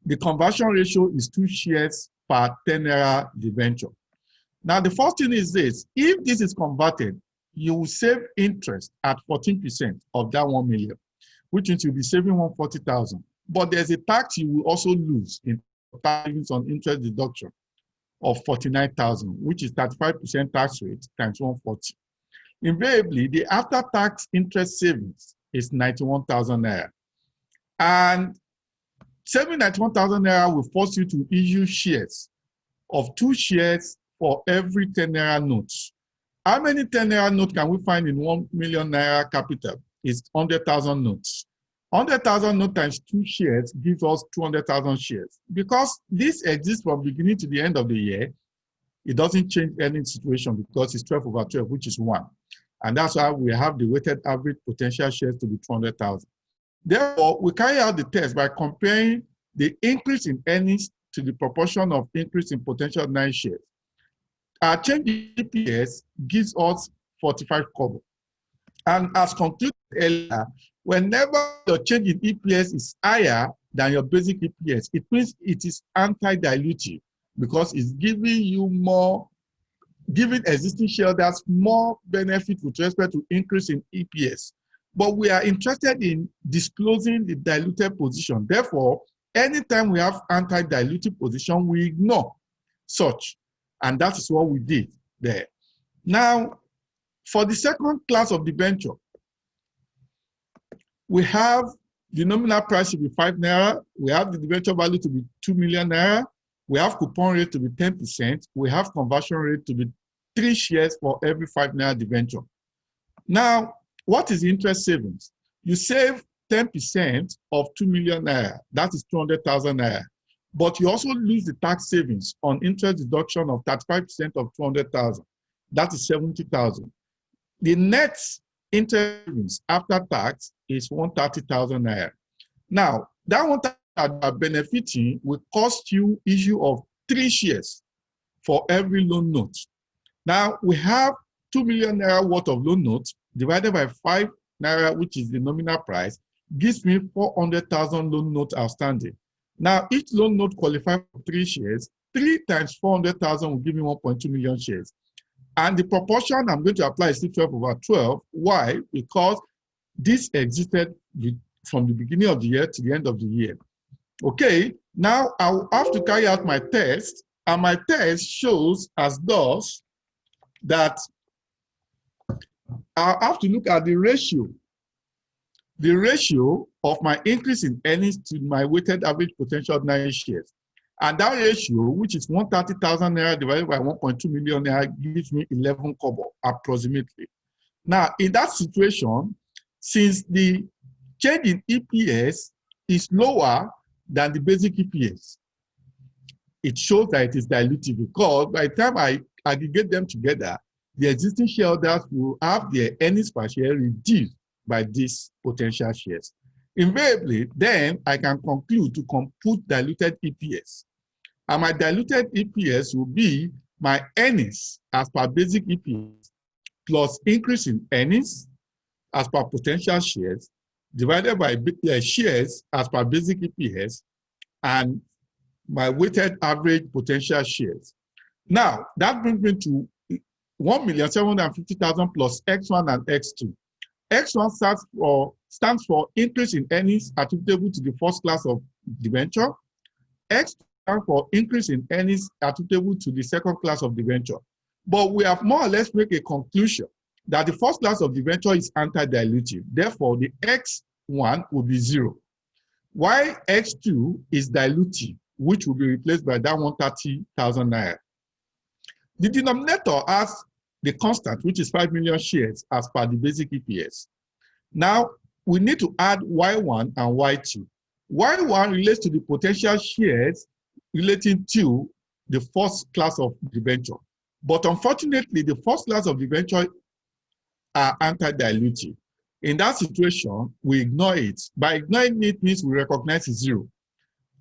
The conversion ratio is 2 shares per 10 naira debenture. Now, the first thing is this: if this is converted, you will save interest at 14% of that 1 million, which means you'll be saving 140,000. But there's a tax you will also lose in tax on interest deduction of 49,000, which is 35% tax rate times 140. Invariably, the after-tax interest savings is 91,000 naira. And saving 91,000 naira will force you to issue shares of 2 shares for every 10 naira notes. How many 10 naira notes can we find in 1 million naira capital? It's 100,000 notes. 100,000 notes times 2 shares gives us 200,000 shares. Because this exists from beginning to the end of the year, it doesn't change any situation because it's 12 over 12, which is 1. And that's why we have the weighted average potential shares to be 200,000. Therefore, we carry out the test by comparing the increase in earnings to the proportion of increase in potential 9 shares. Our change in EPS gives us 45 kobo. And as concluded earlier, whenever your change in EPS is higher than your basic EPS, it means it is anti-dilutive because it's giving you more, giving existing shareholders more benefit with respect to increase in EPS. But we are interested in disclosing the diluted position. Therefore, anytime we have anti-dilutive position, we ignore such. And that is what we did there. Now, for the second class of debenture, we have the nominal price to be 5 naira. We have the debenture value to be 2 million naira. We have coupon rate to be 10%. We have conversion rate to be 3 shares for every 5 naira debenture. Now, what is interest savings? You save 10% of 2 million naira. That is 200,000 naira. But you also lose the tax savings on interest deduction of 35% of 200,000. That is 70,000. The net interest savings after tax is 130,000 naira. Now, that 130,000 benefiting will cost you issue of 3 shares for every loan note. Now, we have 2 million naira worth of loan notes divided by 5 naira, which is the nominal price, gives me 400,000 loan notes outstanding. Now, each loan note qualifies for 3 shares. 3 times 400,000 will give me 1.2 million shares. And the proportion I'm going to apply is 12 over 12. Why? Because this existed from the beginning of the year to the end of the year. Okay, now I will have to carry out my test And my test shows as thus that I have to look at the ratio of my increase in earnings to my weighted average potential ordinary shares. And that ratio, which is 130,000 naira divided by 1.2 million naira, gives me 11 kobo approximately. Now, in that situation, since the change in EPS is lower than the basic EPS, it shows that it is dilutive, because by the time I aggregate them together, the existing shareholders will have their earnings per share reduced by these potential shares. Invariably, then I can conclude to compute diluted EPS. And my diluted EPS will be my earnings as per basic EPS plus increase in earnings as per potential shares divided by shares as per basic EPS and my weighted average potential shares. Now, that brings me to 1,750,000 plus X1 and X2. X1 stands for increase in earnings attributable to the first class of debenture. X2 stands for increase in earnings attributable to the second class of debenture. But we have more or less made a conclusion that the first class of debenture is anti-dilutive. Therefore, the X1 will be 0. While X2 is dilutive, which will be replaced by that 130,000 naira. The denominator has the constant, which is 5 million shares as per the basic EPS. Now, we need to add Y1 and Y2. Y1 relates to the potential shares relating to the first class of debenture. But unfortunately, the first class of debenture are anti-dilutive. In that situation, we ignore it. By ignoring it means we recognize it's 0.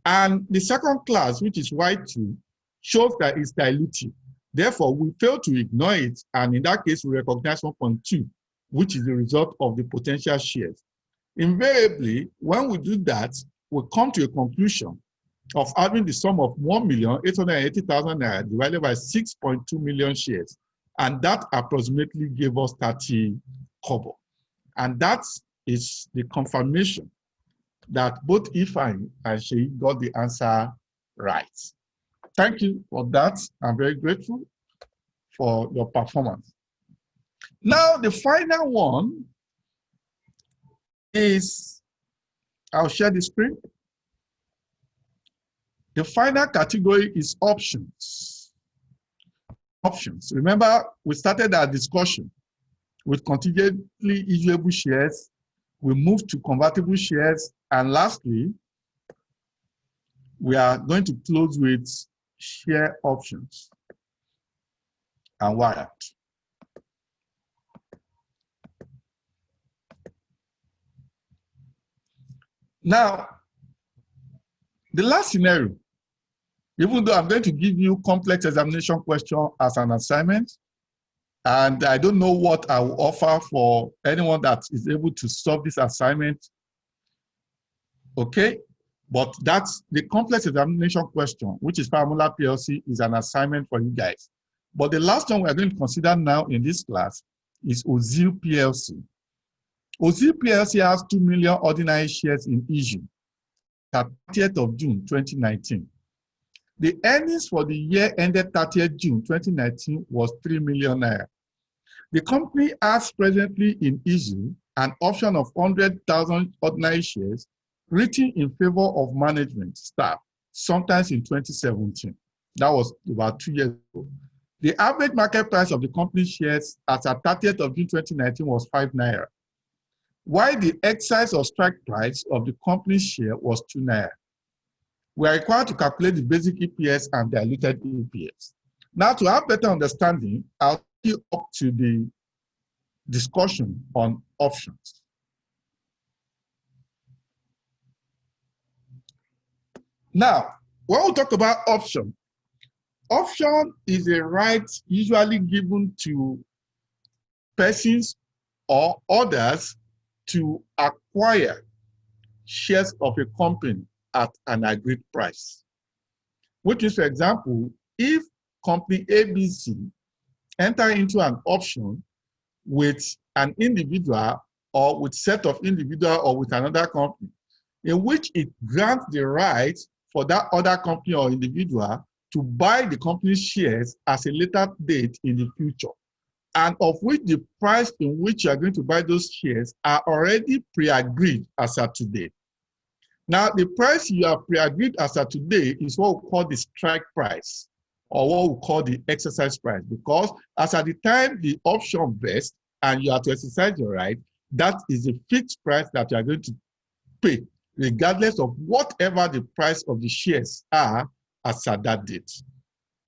And the second class, which is Y2, shows that it's dilutive. Therefore, we fail to ignore it, and in that case, we recognize 1.2, which is the result of the potential shares. Invariably, when we do that, we come to a conclusion of having the sum of 1,880,000 naira divided by 6.2 million shares, and that approximately gave us 30 kobo. And that is the confirmation that both Ifeanyi and Sheyi got the answer right. Thank you for that. I'm very grateful for your performance. Now, the final one is, I'll share the screen. The final category is options. Options. Remember, we started our discussion with contingently issuable shares. We moved to convertible shares. And lastly, we are going to close with share options and warrant. Now, the last scenario, even though I'm going to give you complex examination question as an assignment, and I don't know what I will offer for anyone that is able to solve this assignment, okay? But that's the complex examination question, which is Formula PLC, is an assignment for you guys. But the last one we're going to consider now in this class is OZIL PLC. OZIL PLC has 2 million ordinary shares in issue at 30th of June 2019. The earnings for the year ended 30th June 2019 was 3 million naira. The company has presently in issue an option of 100,000 ordinary shares written in favor of management staff, sometimes in 2017. That was about 2 years ago. The average market price of the company shares as at 30th of June 2019 was 5 naira, while the exercise or strike price of the company's share was 2 naira. We are required to calculate the basic EPS and diluted EPS. Now, to have better understanding, I'll take you up to the discussion on options. Now, when we talk about option is a right usually given to persons or others to acquire shares of a company at an agreed price. Which is, for example, if company ABC enter into an option with an individual or with set of individual or with another company, in which it grants the right for that other company or individual to buy the company's shares at a later date in the future, and of which the price in which you are going to buy those shares are already pre-agreed as at today. Now, the price you have pre-agreed as at today is what we call the strike price, or what we call the exercise price, because as at the time the option vests and you have to exercise your right, that is the fixed price that you are going to pay, regardless of whatever the price of the shares are as at that date.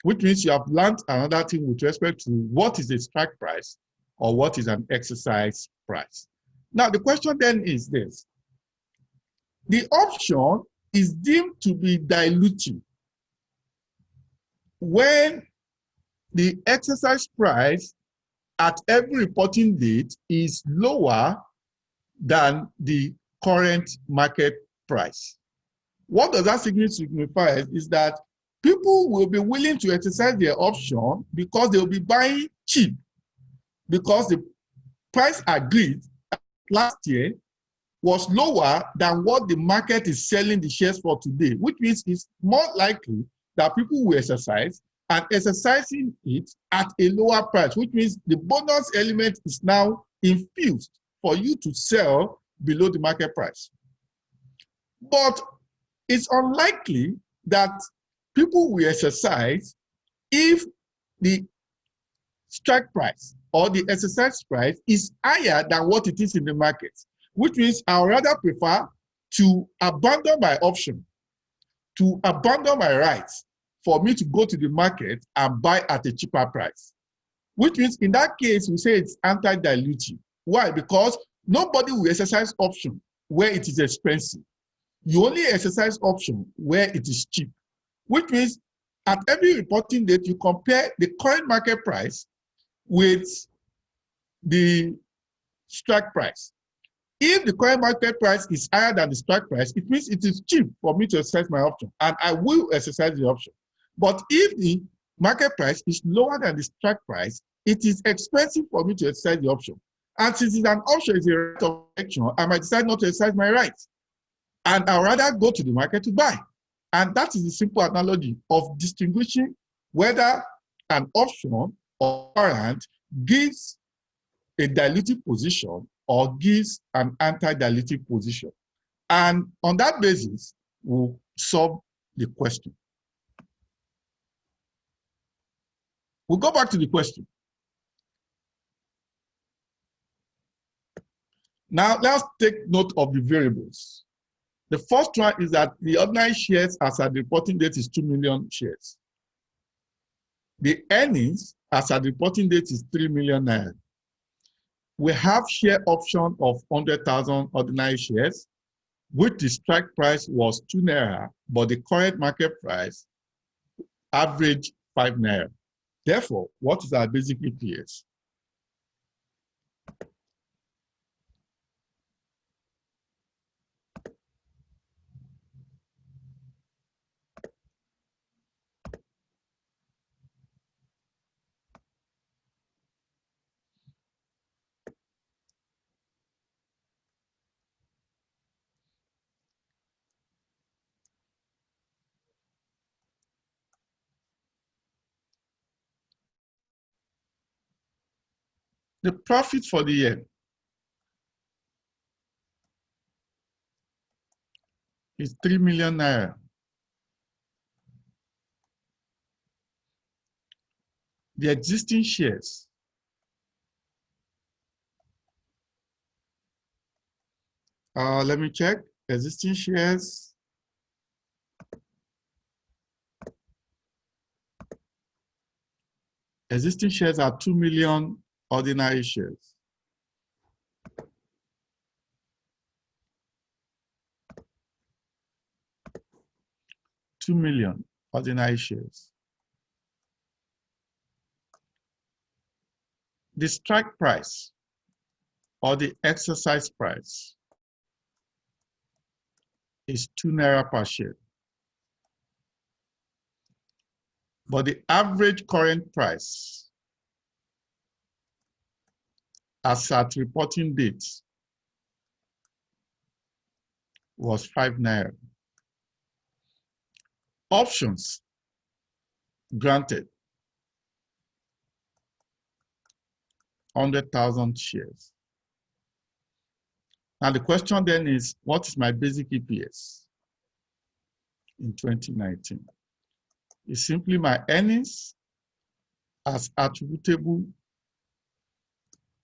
Which means you have learned another thing with respect to what is a strike price or what is an exercise price. Now, the question then is this. The option is deemed to be dilutive when the exercise price at every reporting date is lower than the current market price. What does that signify is that people will be willing to exercise their option because they will be buying cheap, because the price agreed last year was lower than what the market is selling the shares for today, which means it's more likely that people will exercise, and exercising it at a lower price, which means the bonus element is now infused for you to sell below the market price. But it's unlikely that people will exercise if the strike price or the exercise price is higher than what it is in the market, which means I would rather prefer to abandon my option, to abandon my rights for me to go to the market and buy at a cheaper price. Which means in that case, we say it's anti-dilution. Why? Because nobody will exercise option where it is expensive. You only exercise option where it is cheap. Which means at every reporting date, you compare the current market price with the strike price. If the current market price is higher than the strike price, it means it is cheap for me to exercise my option, and I will exercise the option. But if the market price is lower than the strike price, it is expensive for me to exercise the option. And since it's an option, it's a right of action, I might decide not to exercise my rights. And I'd rather go to the market to buy. And that is the simple analogy of distinguishing whether an option or warrant gives a dilutive position or gives an anti-dilutive position. And on that basis, we'll solve the question. We'll go back to the question. Now, let's take note of the variables. The first one is that the ordinary shares as at the reporting date is 2 million shares. The earnings as at the reporting date is 3 million naira. We have share option of 100,000 ordinary shares, which the strike price was 2 naira, but the current market price average 5 naira. Therefore, what is our basic EPS? The profit for the year is 3 million naira. The existing shares let me check. Existing shares. Existing shares are 2 million ordinary shares. $2 million ordinary shares. The strike price or the exercise price is 2 naira per share. But the average current price as at reporting date was 5 naira. Options granted 100,000 shares. Now the question then is, what is my basic EPS in 2019? It's simply my earnings as attributable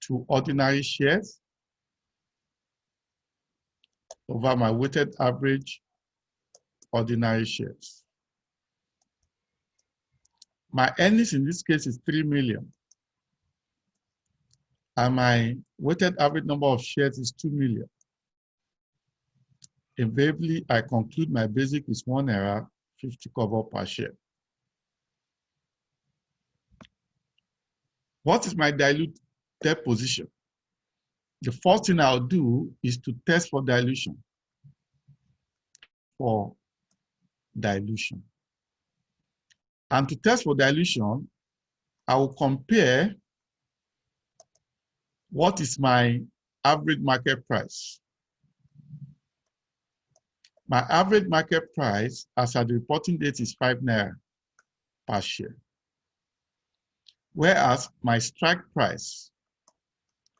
to ordinary shares over my weighted average ordinary shares. My earnings in this case is 3 million. And my weighted average number of shares is 2 million. Invariably, I conclude my basic is £1.50 per share. What is my diluted position? The first thing I'll do is to test for dilution. And to test for dilution, I will compare what is my average market price. My average market price as at the reporting date is ₦5 per share. Whereas my strike price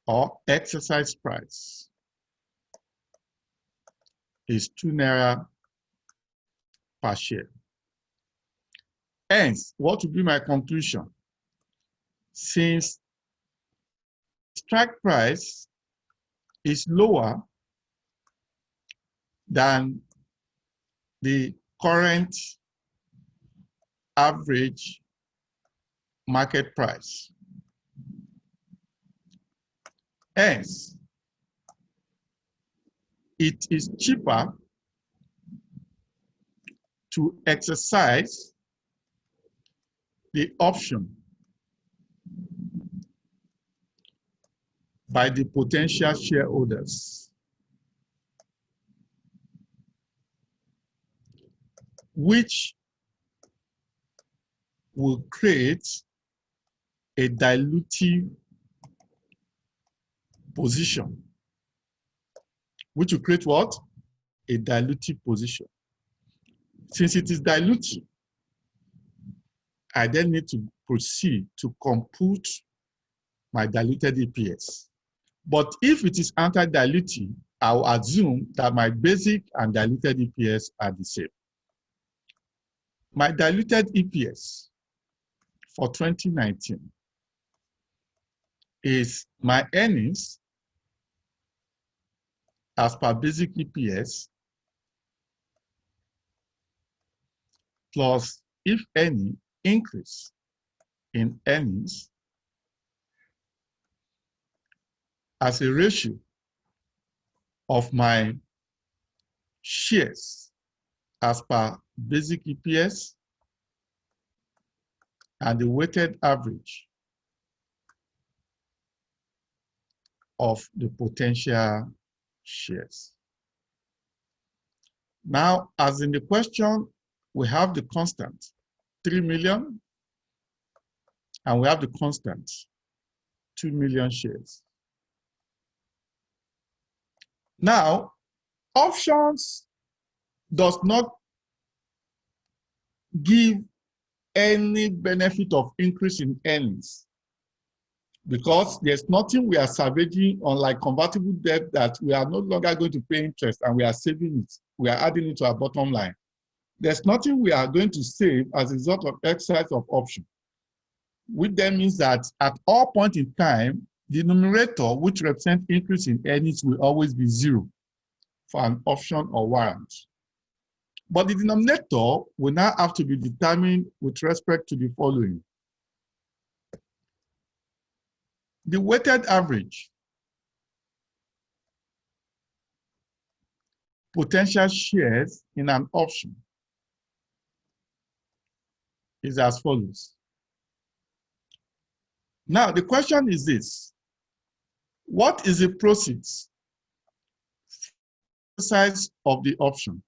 or exercise price is ₦2 per share. Hence, what will be my conclusion? Since strike price is lower than the current average market price, hence, it is cheaper to exercise the option by the potential shareholders, which will create a dilutive position. Which will create what? A dilutive position. Since it is dilutive, I then need to proceed to compute my diluted EPS. But if it is anti-dilutive, I will assume that my basic and diluted EPS are the same. My diluted EPS for 2019 is my earnings as per basic EPS plus, if any, increase in earnings as a ratio of my shares as per basic EPS and the weighted average of the potential shares. Now, as in the question, we have the constant 3 million and we have the constant 2 million shares. Now, options does not give any benefit of increase in earnings because there's nothing we are salvaging, unlike convertible debt that we are no longer going to pay interest and we are saving it. We are adding it to our bottom line. There's nothing we are going to save as a result of exercise of option, which then means that at all points in time, the numerator, which represents increase in earnings, will always be 0 for an option or warrant. But the denominator will now have to be determined with respect to the following. The weighted average potential shares in an option is as follows. Now, the question is this: what is the proceeds exercise of the option?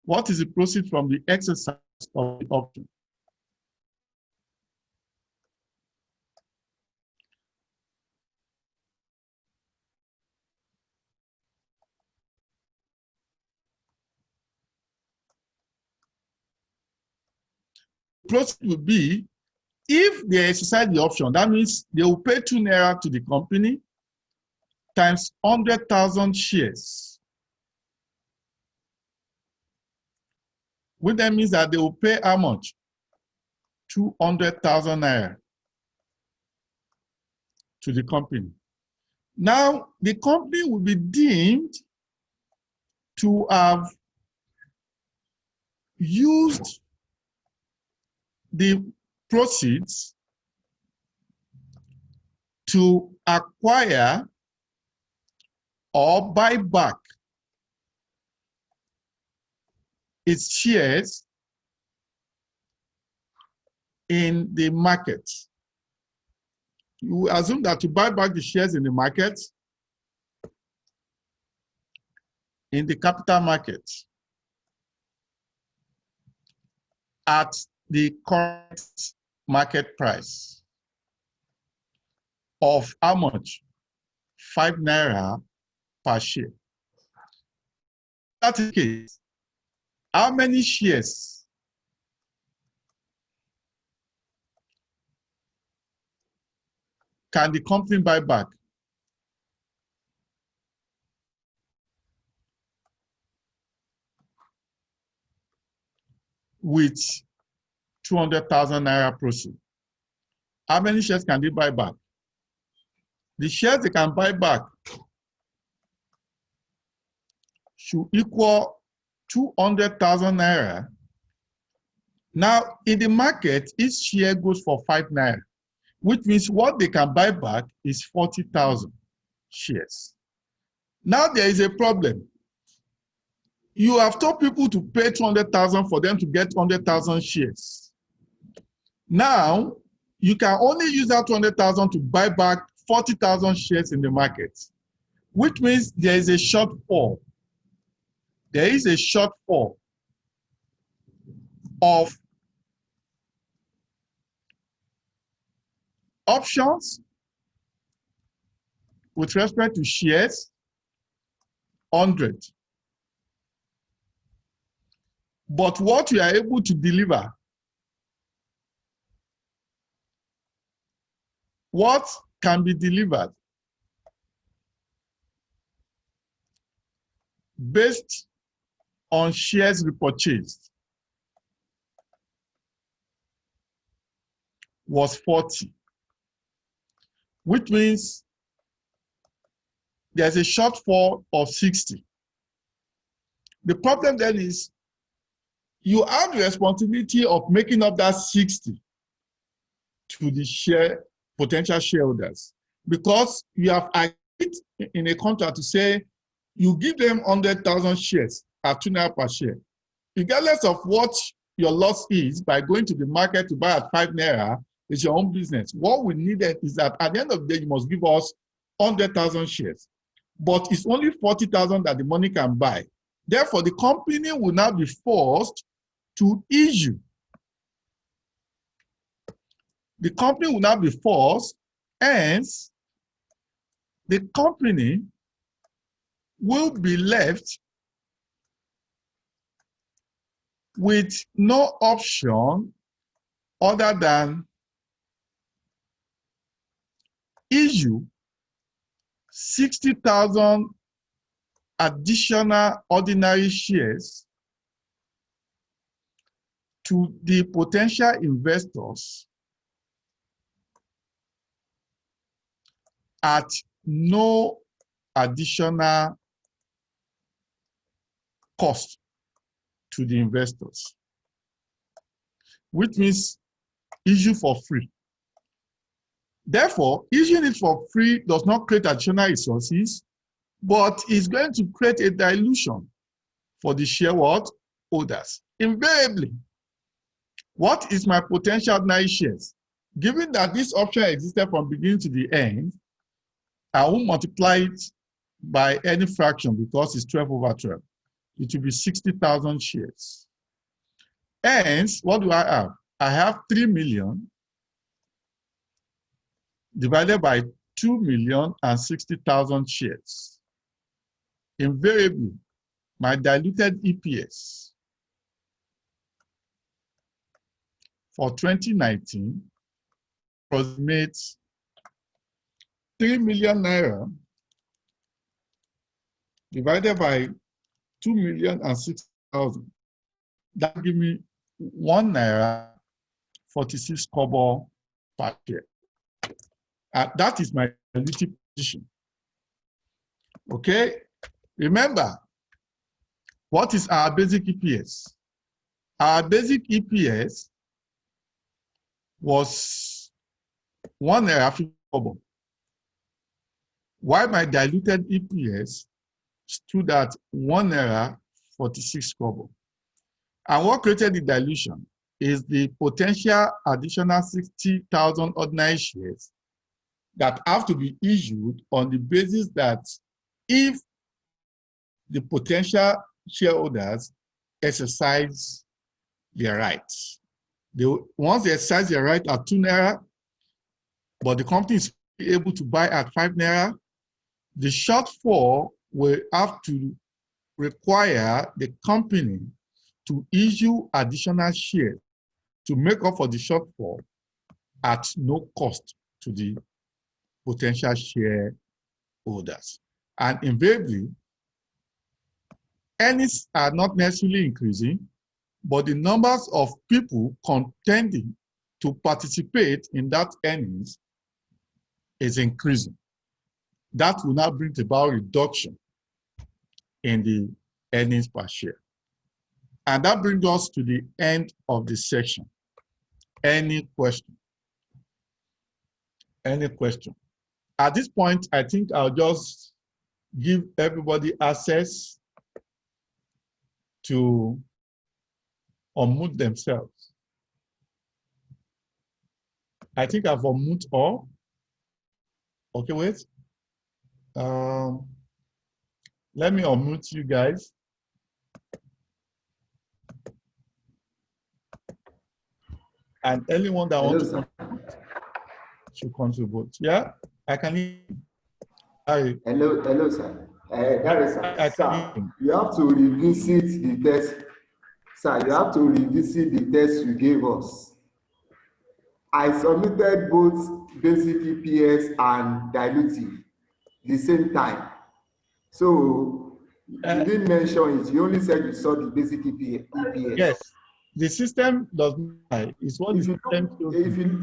What is the proceed from the exercise of the option? process will be, if they exercise the option, that means they will pay 2 naira to the company times 100,000 shares, which then means that they will pay how much? 200,000 naira to the company. Now, the company will be deemed to have used the proceeds to acquire or buy back its shares in the market. You assume that to buy back the shares in the market, in the capital market, at the current market price of how much? 5 naira per share. That is the case. How many shares can the company buy back? With 200,000 naira proceeds. How many shares can they buy back? The shares they can buy back should equal 200,000 naira. Now, in the market, each share goes for 5 naira, which means what they can buy back is 40,000 shares. Now, there is a problem. You have told people to pay 200,000 for them to get 100,000 shares. Now, you can only use that 200,000 to buy back 40,000 shares in the market, which means there is a shortfall. There is a shortfall of options with respect to shares, 100. But what we are able to deliver, what can be delivered based on shares repurchased was 40, which means there's a shortfall of 60. The problem then is you have the responsibility of making up that 60 to the potential shareholders, because you have agreed in a contract to say you give them 100,000 shares at 2 naira per share. Regardless of what your loss is by going to the market to buy at 5 naira, it's your own business. What we needed is that at the end of the day, you must give us 100,000 shares. But it's only 40,000 that the money can buy. Therefore, the company will now be forced to issue. The company will now be forced, hence, the company will be left with no option other than issue 60,000 additional ordinary shares to the potential investors at no additional cost to the investors, which means issue for free. Therefore, issuing it for free does not create additional resources, but is going to create a dilution for the shareholders. Invariably, what is my potential ordinary shares? Given that this option existed from beginning to the end, I will multiply it by any fraction because it's 12 over 12. It will be 60,000 shares. Hence, what do I have? I have 3 million divided by 2,060,000 shares. Invariably, my diluted EPS for 2019 approximates 3 million naira divided by 2,006,000. That give me 1 naira 46 kobo per share. That is my diluted position. Okay, remember, what is our basic EPS? Our basic EPS was 1 naira 50 kobo, while my diluted EPS stood at 1 naira 46 kobo. And what created the dilution is the potential additional 60,000 ordinary shares that have to be issued on the basis that if the potential shareholders exercise their rights. Once they exercise their right at 2 naira, but the company is able to buy at 5 naira, the shortfall will have to require the company to issue additional shares to make up for the shortfall at no cost to the potential shareholders. And invariably, earnings are not necessarily increasing, but the numbers of people contending to participate in that earnings is increasing. That will now bring about reduction in the earnings per share. And that brings us to the end of the section. Any question? Any question? At this point, I think I'll just give everybody access to unmute themselves. I think I've unmuted all. Okay, wait. Let me unmute you guys. And anyone that wants to contribute. Yeah, I can hear you. Hi. Hello, sir. Sir, you have to revisit the test. Sir, you have to revisit the test you gave us. I submitted both basic EPS and dilutive the same time. So you didn't mention it. You only said you saw the basic EPS. Yes, the system does not lie. It's what the system shows me.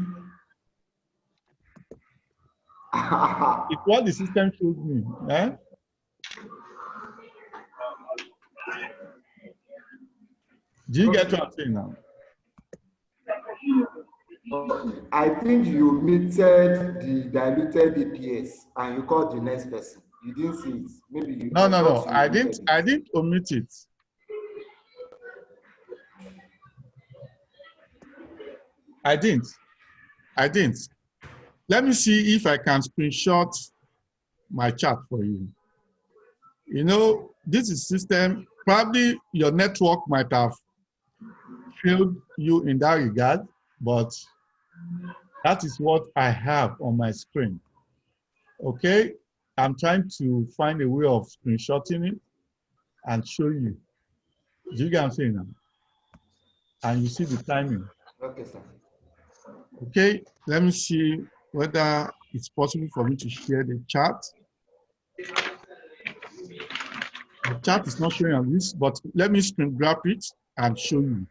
It's what the system shows me. Eh? Do you get what I'm saying now? I think you omitted the diluted EPS and you called the next person. You didn't see it. Maybe you. No. I didn't omit it. I didn't. Let me see if I can screenshot my chart for you. You know, this is system. Probably your network might have failed you in that regard, but that is what I have on my screen. Okay, I'm trying to find a way of screenshotting it and show you. Do you get what I'm saying now? And you see the timing. Okay, sir. Okay, let me see whether it's possible for me to share the chart. The chart is not showing on this, but let me screen grab it and show you.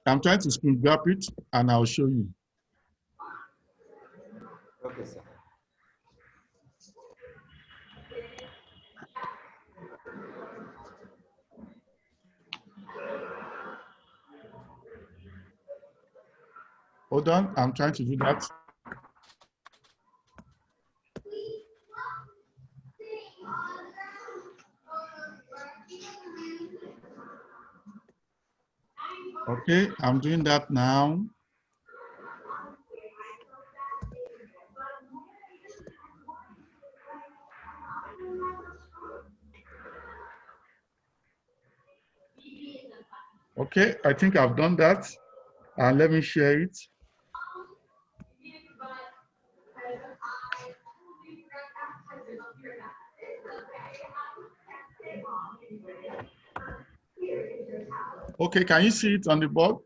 I'm trying to screen grab it and I'll show you. Okay, sir. Hold on, I'm trying to do that. Okay, I'm doing that now. Okay, I think I've done that. And let me share it. Okay, can you see it on the board?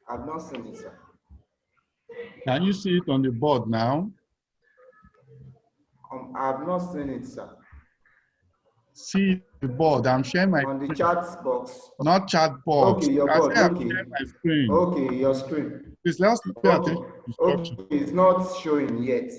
I've not seen it, sir. Can you see it on the board now? I've not seen it, sir. See the board. I'm sharing my On the screen. chat box. Not chat box. Okay, your I board. say I'm Okay. sharing my screen. Okay, your screen. Please let's pay attention Okay. to instruction. Okay, it's not showing yet.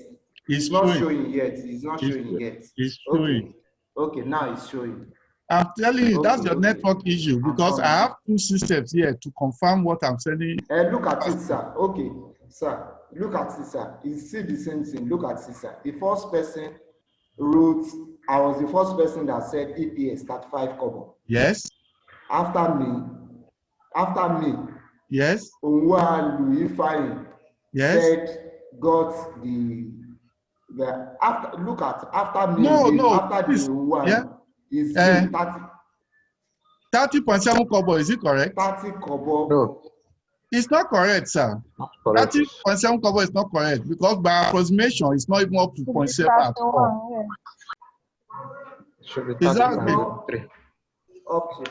It's not showing. showing yet. It's not showing yet. It's showing. Okay, now it's showing. I'm telling you, that's Okay, your okay. network issue because I have two systems here to confirm what I'm sending. Look at it, sir. Okay, sir. Look at it, sir. You see the same thing. Look at it, sir. The first person wrote, I was the first person that said EPS 35 kobo. Yes. After me. Yes. Onwa Louis Yes. said got the after look at after me. After please. the one Yeah. is 30.7 kobo, is it correct? 30 kobo. No. It's not correct, sir. 30.7 kobo is not correct because by approximation, it's not even up to 0.7 at all. Should be Is that 30.3. Up to.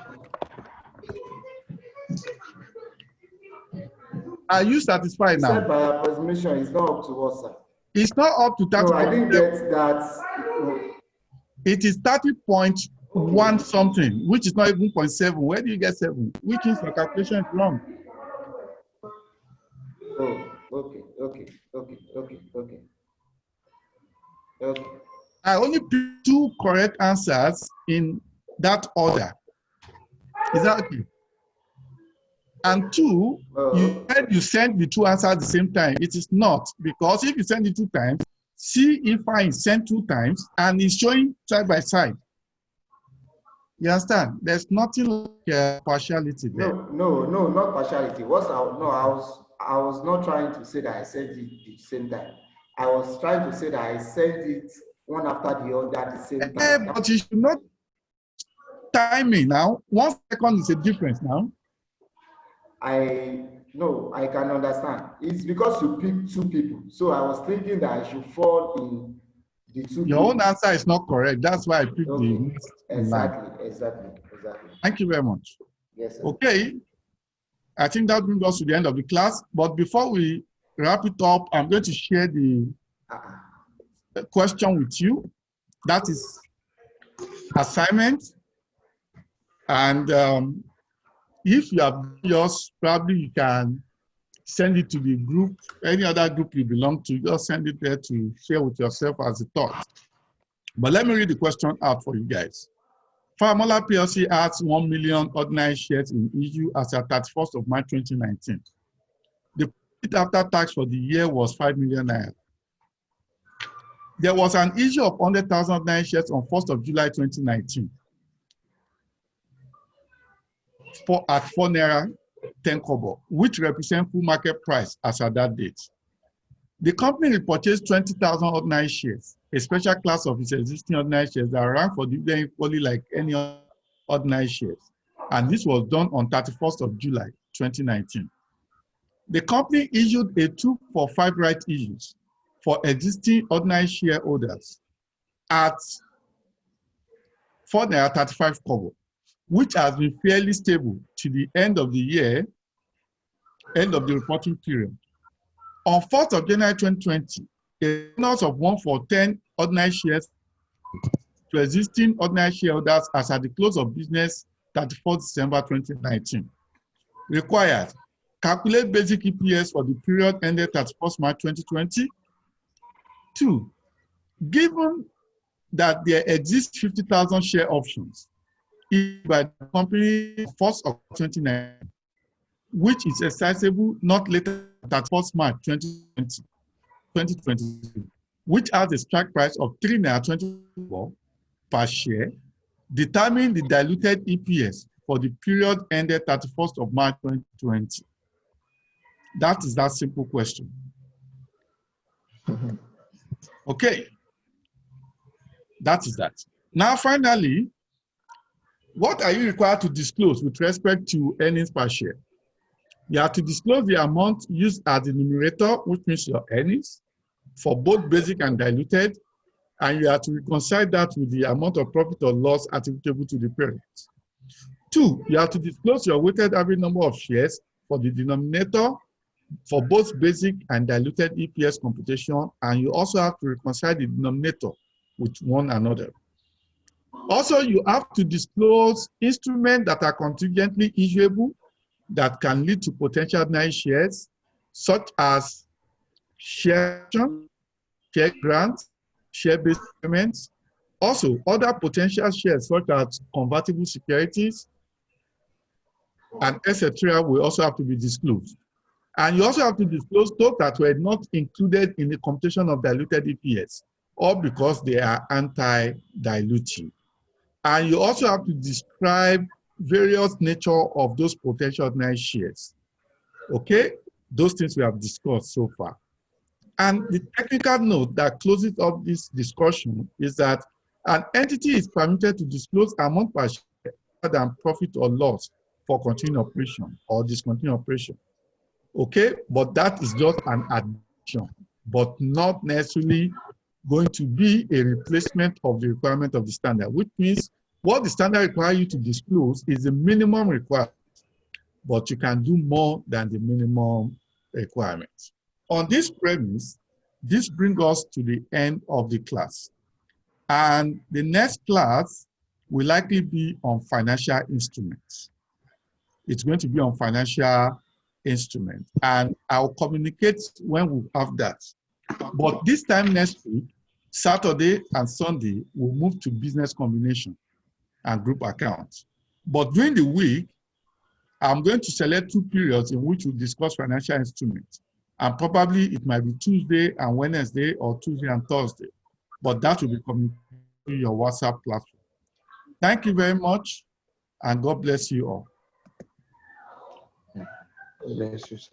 Are you satisfied now? Said by approximation, it's not up to what, sir? It's not up to 30. No, I didn't get that. No. It is 30.1 something, which is not even 0.7. Where do you get 7? Which means your calculation is wrong. Oh, okay. I only picked 2 correct answers in that order. Is that okay? And 2, you said you sent the 2 answers at the same time. It is not, because if you send it 2 times, see if I sent 2 times and it's showing side by side. You understand? There's nothing like partiality there. No, not partiality. I was not trying to say that I sent it at the same time. I was trying to say that I sent it one after the other at the same time. But you should not timing now. 1 second is a difference now. I can understand. It's because you picked 2 people. So I was thinking that I should fall in the 2 Your own answer is not correct. That's why I picked the next line. Exactly. Thank you very much. Yes, sir. Okay. I think that brings us to the end of the class. But before we wrap it up, I'm going to share the question with you. That is assignment. And if you have yours, probably you can send it to the group, any other group you belong to, just send it there to share with yourself as a thought. But let me read the question out for you guys. Farmola PLC has 1 million ordinary shares in issue as at 31st of March 2019. The profit after tax for the year was 5 million naira. There was an issue of 100,000 ordinary shares on 1st of July 2019 at 4 naira 10 kobo, which represent full market price as at that date. The company repurchased 20,000 ordinary shares, a special class of its existing ordinary shares that rank for dividend equally like any ordinary shares. And this was done on 31st of July 2019. The company issued a 2-for-5 right issues for existing ordinary shareholders at 4 naira 35 kobo, which has been fairly stable to the end of the year, end of the reporting period. On 4th of January 2020, a bonus of 1-for-10 ordinary shares to existing ordinary shareholders as at the close of business 31st December 2019. Required, calculate basic EPS for the period ended 31st March 2020. 2, given that there exist 50,000 share options by the company 1st of 2019, which is exercisable not later than 1st March 2020, which has a strike price of 3 naira 24 per share, determine the diluted EPS for the period ended 31st of March 2020. That is that simple question. Okay, that is that. Now, finally, what are you required to disclose with respect to earnings per share? You have to disclose the amount used as the numerator, which means your earnings, for both basic and diluted, and you have to reconcile that with the amount of profit or loss attributable to the parent. 2, you have to disclose your weighted average number of shares for the denominator for both basic and diluted EPS computation, and you also have to reconcile the denominator with one another. Also, you have to disclose instruments that are contingently issuable that can lead to potential ordinary shares, such as share options, share grants, share-based payments. Also, other potential shares such as convertible securities and etc. will also have to be disclosed. And you also have to disclose those that were not included in the computation of diluted EPS, or because they are anti-dilutive. And you also have to describe various nature of those potential ordinary shares. Okay, those things we have discussed so far. And the technical note that closes up this discussion is that an entity is permitted to disclose amount per share other than profit or loss for continuing operation or discontinued operation. Okay, but that is just an addition, but not necessarily going to be a replacement of the requirement of the standard, which means what the standard requires you to disclose is the minimum requirement, but you can do more than the minimum requirement. On this premise, this brings us to the end of the class. And the next class will likely be on financial instruments. It's going to be on financial instruments, and I'll communicate when we have that. But this time next week, Saturday and Sunday, we'll move to business combination and group accounts. But during the week, I'm going to select 2 periods in which we'll discuss financial instruments. And probably it might be Tuesday and Wednesday or Tuesday and Thursday. But that will be communicated to your WhatsApp platform. Thank you very much, and God bless you all. Bless you, sir.